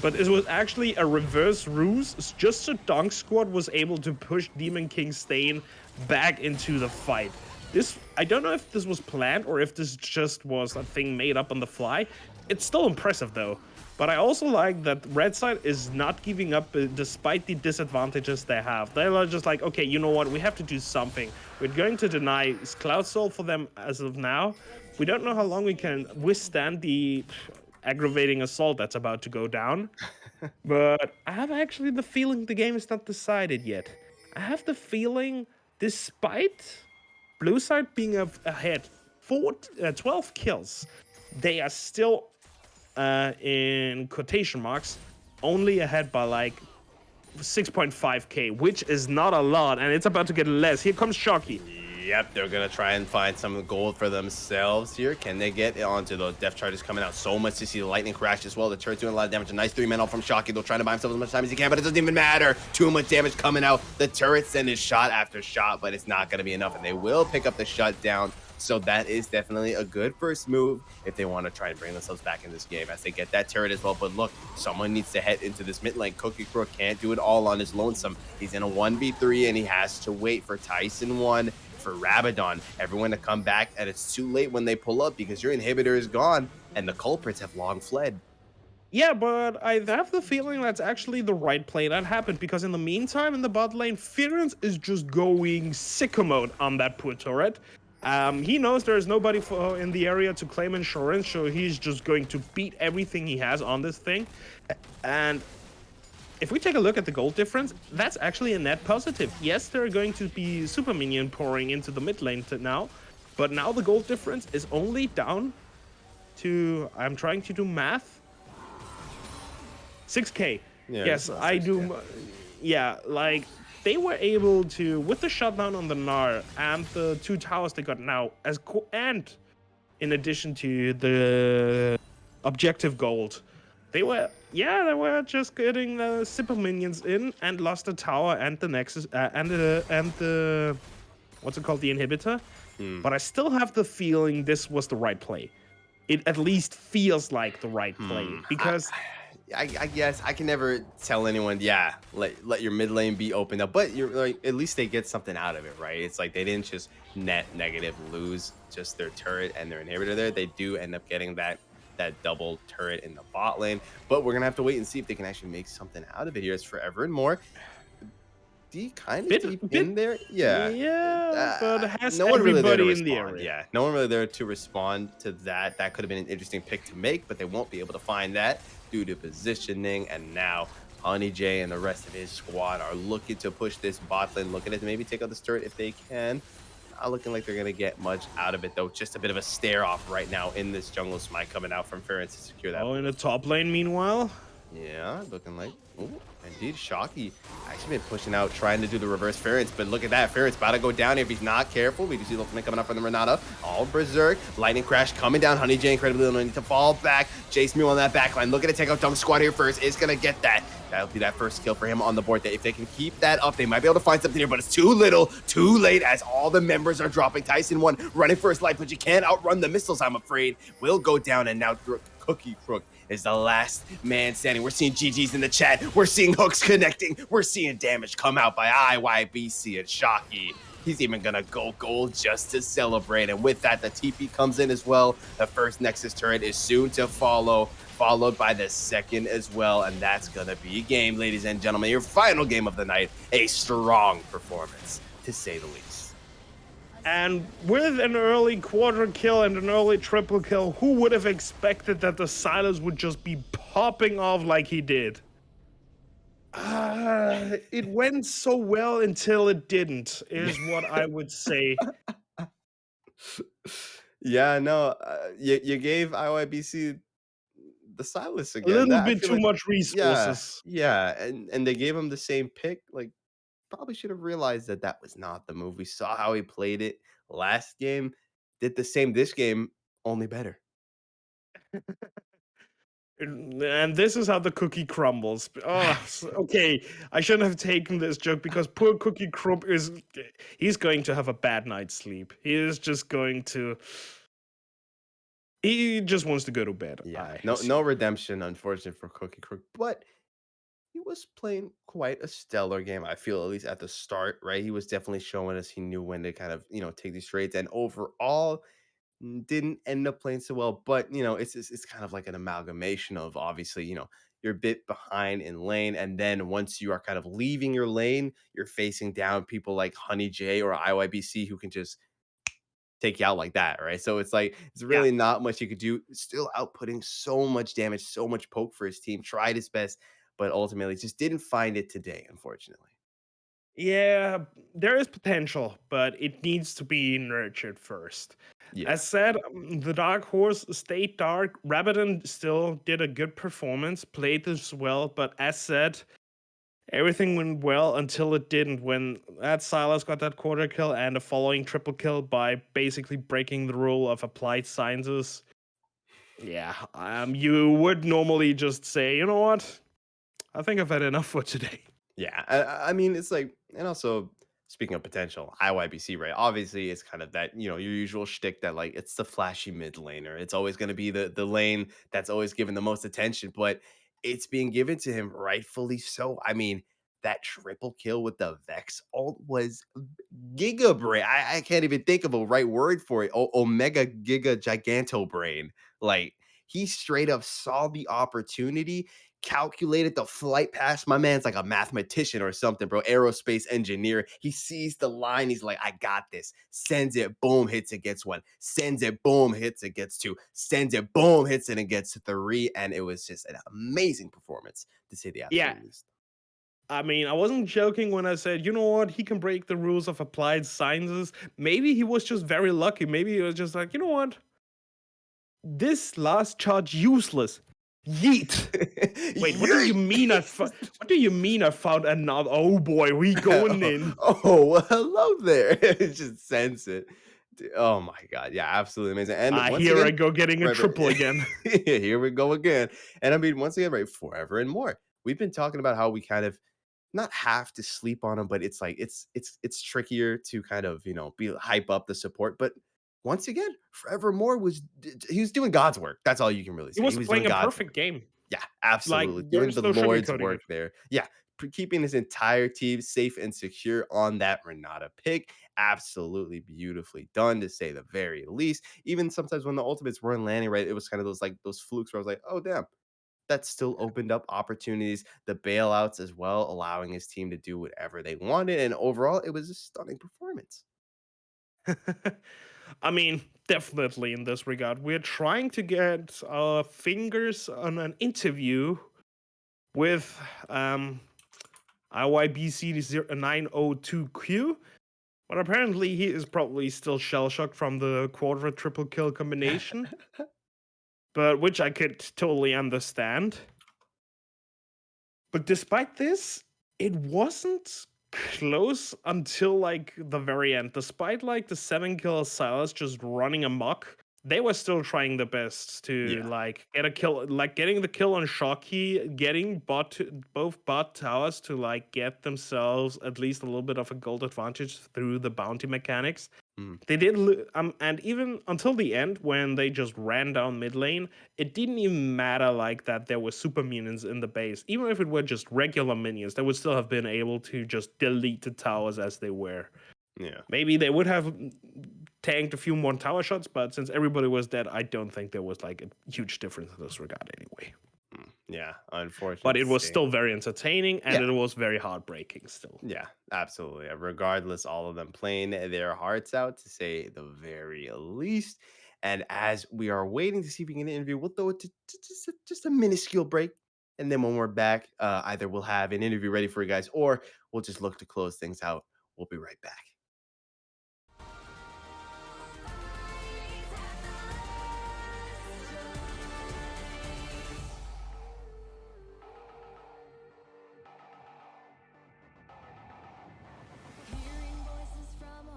S2: But it was actually a reverse ruse just so Dunk Squad was able to push Demon King Stain back into the fight. I don't know if this was planned or if this just was a thing made up on the fly. It's still impressive though. But I also like that Red Side is not giving up despite the disadvantages they have. They're just like, okay, you know what? We have to do something. We're going to deny Cloud Soul for them as of now. We don't know how long we can withstand the aggravating assault that's about to go down. But I have actually the feeling the game is not decided yet. I have the feeling, despite Blue Side being ahead 12 kills, they are still in quotation marks, only ahead by like 6.5k, which is not a lot, and it's about to get less. Here comes Shocky.
S1: Yep, they're going to try and find some gold for themselves here. Can they get onto the death charges coming out? So much to see the lightning crash as well. The turret's doing a lot of damage. A nice 3-man ult from Shocky. They're trying to buy himself as much time as he can, but it doesn't even matter. Too much damage coming out. The turret sending shot after shot, but it's not going to be enough, and they will pick up the shutdown. So that is definitely a good first move if they want to try and bring themselves back in this game as they get that turret as well. But look, someone needs to head into this mid lane. Cookie Crook can't do it all on his lonesome. He's in a 1v3 and he has to wait for Tyson 1, for Rabadon, everyone to come back, and it's too late when they pull up because your inhibitor is gone and the culprits have long fled.
S2: Yeah, but I have the feeling that's actually the right play that happened, because in the meantime, in the bot lane, Fearance is just going sicko mode on that poor turret. He knows there's nobody in the area to claim insurance, so he's just going to beat everything he has on this thing. And if we take a look at the gold difference, that's actually a net positive. Yes, there are going to be super minion pouring into the mid lane now, but now the gold difference is only down to, I'm trying to do math, 6k.
S1: Yeah,
S2: yes, I do. Yeah, like they were able to, with the shutdown on the Gnar and the 2 towers they got now, and in addition to the objective gold, they were just getting the super minions in and lost the tower and the nexus and the what's it called, the inhibitor. But I still have the feeling this was the right play. It at least feels like the right play because
S1: I guess I can never tell anyone, yeah, let your mid lane be opened up, but you're like at least they get something out of it, right? It's like they didn't just net negative lose just their turret and their inhibitor there. They do end up getting that double turret in the bot lane, but we're gonna have to wait and see if they can actually make something out of it here. It's forever and more. Kind of deep
S2: Bit,
S1: in there, yeah.
S2: yeah, but has
S1: No one really there to
S2: everybody in the
S1: respond.
S2: area.
S1: Yeah, no one really there to respond to that. That could have been an interesting pick to make, but they won't be able to find that due to positioning. And now Honey J and the rest of his squad are looking to push this bot lane, looking to maybe take out this turret if they can. Not looking like they're gonna get much out of it though. Just a bit of a stare off right now in this jungle smite coming out from Ference to secure that.
S2: Oh, in the top lane, meanwhile.
S1: Yeah, looking like, ooh, indeed, Shocky actually been pushing out, trying to do the reverse Ference, but look at that. Ference about to go down if he's not careful. We do see Leblanc coming up from the Renata. All berserk. Lightning Crash coming down. Honey J incredibly annoying to fall back. Jace Mew on that backline. Looking to take out Dunk Squad here first. Is going to get that. That'll be that first kill for him on the board. If they can keep that up, they might be able to find something here, but it's too little, too late as all the members are dropping. Tyson 1 running for his life, but you can't outrun the missiles, I'm afraid. Will go down, and now Cookie Crook is the last man standing. We're seeing GG's in the chat. We're seeing hooks connecting. We're seeing damage come out by IYBC and Shocky. He's even gonna go gold just to celebrate. And with that, the TP comes in as well. The first Nexus turret is soon to follow, followed by the second as well. And that's gonna be a game, ladies and gentlemen. Your final game of the night. A strong performance, to say the least.
S2: And with an early quarter kill and an early triple kill, who would have expected that the Silas would just be popping off like he did? It went so well until it didn't, is what I would say.
S1: Yeah, no, you gave IYBC the Silas
S2: A
S1: again.
S2: little
S1: That I
S2: bit
S1: feel
S2: too
S1: like,
S2: much
S1: yeah,
S2: resources.
S1: yeah, and they gave him the same pick. Like, probably should have realized that that was not the move. We saw how he played it last game. Did the same this game, only better.
S2: And this is how the cookie crumbles. Oh, okay. I shouldn't have taken this joke because poor Cookie Crumb he's going to have a bad night's sleep. He is just going to, he just wants to go to bed,
S1: Yeah,
S2: I
S1: no
S2: assume.
S1: redemption, unfortunate for Cookie Crook, but he was playing quite a stellar game. I feel at least at the start, right? He was definitely showing us he knew when to kind of take these trades, and overall didn't end up playing so well. But it's kind of like an amalgamation of obviously you're a bit behind in lane, and then once you are kind of leaving your lane, you're facing down people like Honey J or IYBC who can just take you out like that, right? So it's like it's
S2: Yeah.
S1: really not much you could do. Still outputting so much damage, so much poke for his team. Tried his best, but ultimately just didn't find it today, unfortunately.
S2: Yeah, there is potential, but it needs to be nurtured first.
S1: Yeah.
S2: As said, the Dark Horse stayed dark. Rabadon still did a good performance, played this well, but as said, everything went well until it didn't when that Silas got that quarter kill and a following triple kill by basically breaking the rule of applied sciences. Yeah, you would normally just say, you know what? I think I've had enough for today.
S1: Yeah, I mean, it's like, and also speaking of potential, IYBC, right? Obviously, it's kind of that your usual shtick that like it's the flashy mid laner. It's always going to be the lane that's always given the most attention, but it's being given to him rightfully so. I mean, that triple kill with the Vex ult was giga brain. I can't even think of a right word for it. Omega giga giganto brain. Like he straight up saw the opportunity, calculated the flight path. My man's like a mathematician or something, bro. Aerospace engineer. He sees the line. He's like, I got this. Sends it, boom, hits it, gets one. Sends it, boom, hits it, gets two. Sends it, boom, hits it, and gets three. And it was just an amazing performance, to say the
S2: Yeah,
S1: absolute least.
S2: I mean, I wasn't joking when I said, you know what, he can break the rules of applied sciences. Maybe he was just very lucky. Maybe he was just like, you know what, this last charge useless. Yeet. Wait, what do you mean?
S1: Yeet!
S2: What do you mean? I found another? Oh boy, we going in.
S1: Oh, well, hello there. Just sense it. Oh my god. Yeah, absolutely amazing. And once
S2: Here I
S1: again,
S2: go getting a
S1: forever.
S2: triple again.
S1: Here we go again. And I mean, once again, right, forever and more. We've been talking about how we kind of not have to sleep on him, but it's like it's trickier to kind of be hype up the support. But once again, Forevermore was he was doing God's work. That's all you can really
S2: He
S1: say. He
S2: was
S1: was doing
S2: playing a
S1: God's
S2: perfect
S1: work.
S2: game.
S1: Yeah,
S2: Like,
S1: absolutely. Doing
S2: there's
S1: the
S2: no
S1: Lord's
S2: sugarcoating
S1: work
S2: it.
S1: there. Yeah, keeping his entire team safe and secure on that Renata pick. Absolutely beautifully done, to say the very least. Even sometimes when the ultimates weren't landing right, it was kind of those like those flukes where I was like, oh damn, that still opened up opportunities. The bailouts as well, allowing his team to do whatever they wanted. And overall, it was a stunning performance.
S2: I mean, definitely in this regard. We're trying to get our fingers on an interview with IYBC902Q, but apparently he is probably still shell shocked from the quadra triple kill combination, but which I could totally understand. But despite this, it wasn't close until like the very end. Despite like the 7 kill Silas just running amok, they were still trying their best to
S1: Yeah.
S2: like get a kill, like getting the kill on Shocky, getting both bot towers to like get themselves at least a little bit of a gold advantage through the bounty mechanics.
S1: Mm,
S2: They did, and even until the end, when they just ran down mid lane, it didn't even matter like that there were super minions in the base. Even if it were just regular minions, they would still have been able to just delete the towers as they were.
S1: yeah.
S2: Maybe they would have tanked a few more tower shots, but since everybody was dead, I don't think there was like a huge difference in this regard anyway.
S1: Yeah.
S2: But
S1: Unfortunate
S2: it
S1: to
S2: was
S1: see.
S2: still very entertaining and
S1: Yeah.
S2: it was very heartbreaking still.
S1: Yeah, absolutely. Regardless, all of them playing their hearts out, to say the very least. And as we are waiting to see if we can interview, we'll throw it to just a minuscule break. And then when we're back, either we'll have an interview ready for you guys, or we'll just look to close things out. We'll be right back.
S5: Hearing voices from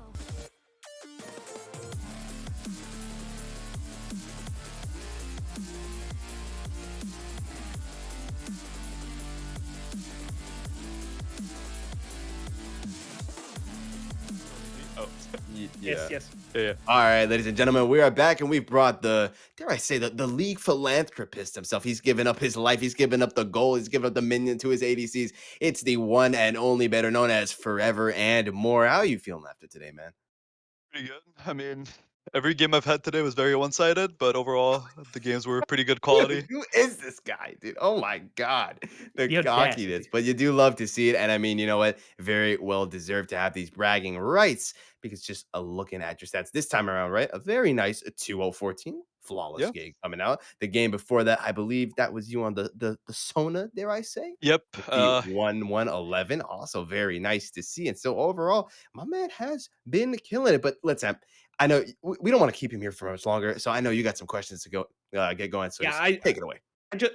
S6: Oh,
S1: Yeah.
S2: Yes.
S6: yeah.
S1: All right, ladies and gentlemen, we are back and we've brought the, dare I say, the league philanthropist himself. He's given up his life. He's given up the goal. He's given up the minion to his ADCs. It's the one and only, better known as Forever and More. How are you feeling after today, man?
S6: Pretty good. I mean, every game I've had today was very one-sided, but overall, the games were pretty good quality.
S1: Who is this guy, dude? Oh my god, the
S2: The
S1: cockiness!
S2: audacity.
S1: But you do love to see it, and I mean, you know what? Very well deserved to have these bragging rights, because just looking at your stats this time around, right? A very nice 2014 flawless
S6: Yeah.
S1: game coming out. The game before that, I believe that was you on the Sona, dare I say?
S6: Yep.
S1: With the 1-1-11, also very nice to see. And so overall, my man has been killing it. But let's I know we don't want to keep him here for much longer, so I know you got some questions to go get going. So
S2: Yeah,
S1: just take it away.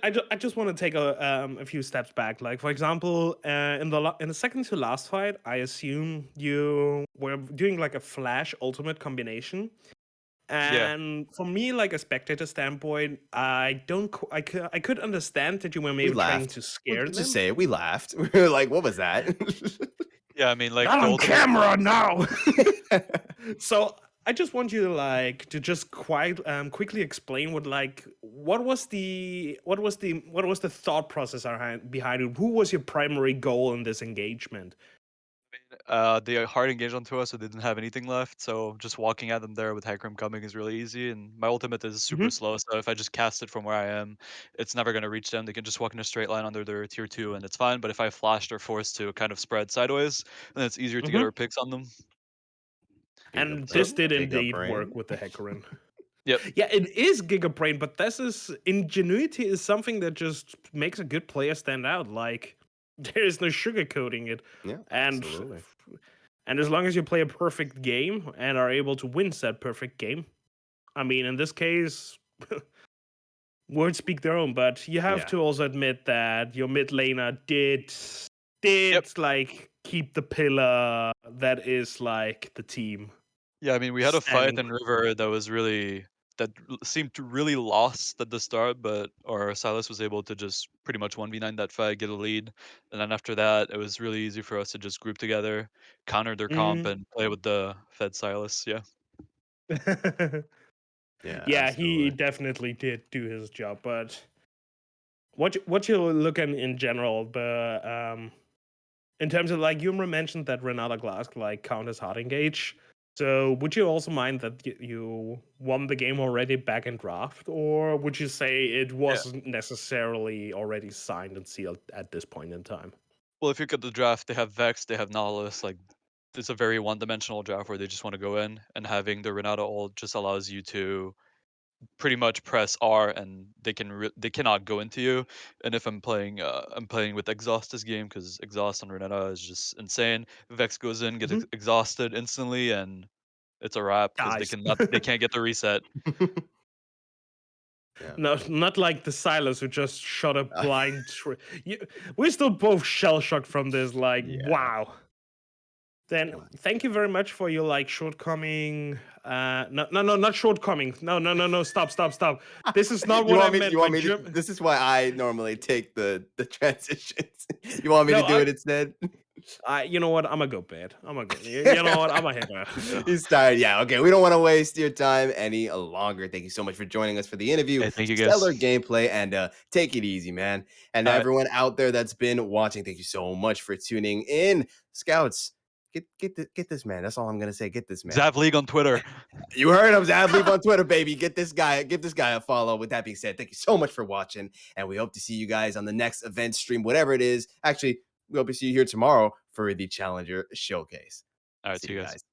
S2: I just want to take a few steps back. Like for example, in the second to last fight, I assume you were doing like a flash ultimate combination.
S6: Yeah.
S2: And for me, like a spectator standpoint, I don't I could understand that you were
S1: We
S2: maybe trying
S1: laughed.
S2: to
S1: We'll
S2: scare
S1: just
S2: them.
S1: say it. We laughed. We were like, "What was that?"
S6: Yeah, I mean, like,
S2: Not
S6: the
S2: on
S6: ultimate.
S2: camera now. So I just want you to like to just quite quickly explain what was the thought process behind it. Who was your primary goal in this engagement?
S6: They hard engaged onto us, so they didn't have anything left. So just walking at them there with Hecarim coming is really easy. And my ultimate is super
S2: Hmm.
S6: slow, so if I just cast it from where I am, it's never going to reach them. They can just walk in a straight line under their tier 2, and it's fine. But if I flash, they're forced to kind of spread sideways, then it's easier to get
S2: Hmm.
S6: our picks on them.
S1: Giga
S2: And this
S1: brain,
S2: did
S1: giga
S2: indeed work
S1: brain.
S2: with the Hecarim.
S6: Yep.
S2: Yeah, it is Giga Brain, but this is ingenuity is something that just makes a good player stand out. Like there is no sugarcoating it,
S1: Yeah,
S2: and
S1: absolutely.
S2: and as long as you play a perfect game and are able to win said perfect game, I mean, in this case, words speak their own. But you have
S1: Yeah,
S2: to also admit that your mid laner
S6: Yep.
S2: did like keep the pillar that is like the team
S6: Yeah, I mean, we had a fight
S2: standing.
S6: in River that was really seemed really lost at the start, but our Silas was able to just pretty much 1v9 that fight, get a lead, and then after that, it was really easy for us to just group together, counter their comp,
S2: Mm.
S6: and play with the Fed Silas. Yeah.
S1: yeah,
S2: Yeah, he
S1: absolutely.
S2: definitely did do his job, but what you look in general, in terms of like you mentioned that Renata Glass like counters hard engage. So would you also mind that you won the game already back in draft, or would you say it
S6: Yeah.
S2: wasn't necessarily already signed and sealed at this point in time?
S6: Well, if you look at the draft, they have Vex, they have Nautilus. Like, it's a very one-dimensional draft where they just want to go in, and having the Renata ult just allows you to pretty much press R, and they cannot go into you. And if I'm playing with Exhaust this game because Exhaust on Renata is just insane. Vex goes in, gets
S2: Mhm.
S6: exhausted instantly, and it's a wrap because
S2: Dies.
S6: they can't get the reset.
S1: Yeah.
S2: No, not like the Silas who just shot a
S1: Uh,
S2: blind. We're still both shell shocked from this. Like,
S1: yeah.
S2: wow. Then thank you very much for your like shortcoming. No, no, no, not shortcoming. No, no, no, no. Stop, stop, stop. This is not
S1: You
S2: what I
S1: want me?
S2: meant
S1: You
S2: by
S1: want me to?
S2: German.
S1: This is why I normally take the transitions. You want me to
S2: No,
S1: do it instead?
S2: you know what? I'm a go bad. I'm a go. You know what? I'm a hitter.
S6: Yeah.
S1: He's tired. Yeah. Okay. We don't want to waste your time any longer. Thank you so much for joining us for the interview.
S6: Hey, thank you
S1: Stellar
S6: guys.
S1: gameplay, and take it easy, man. And
S6: All right,
S1: everyone out there that's been watching, thank you so much for tuning in. Scouts, get this man. That's all I'm gonna say. Get this man.
S6: Zap League on Twitter.
S1: You heard him, Zab. Leave on Twitter, baby. Get this guy. Give this guy a follow. With that being said, thank you so much for watching, and we hope to see you guys on the next event stream, whatever it is. Actually, we hope to see you here tomorrow for the Challenger Showcase.
S6: All right,
S1: See
S6: see
S1: you
S6: you guys.
S1: guys.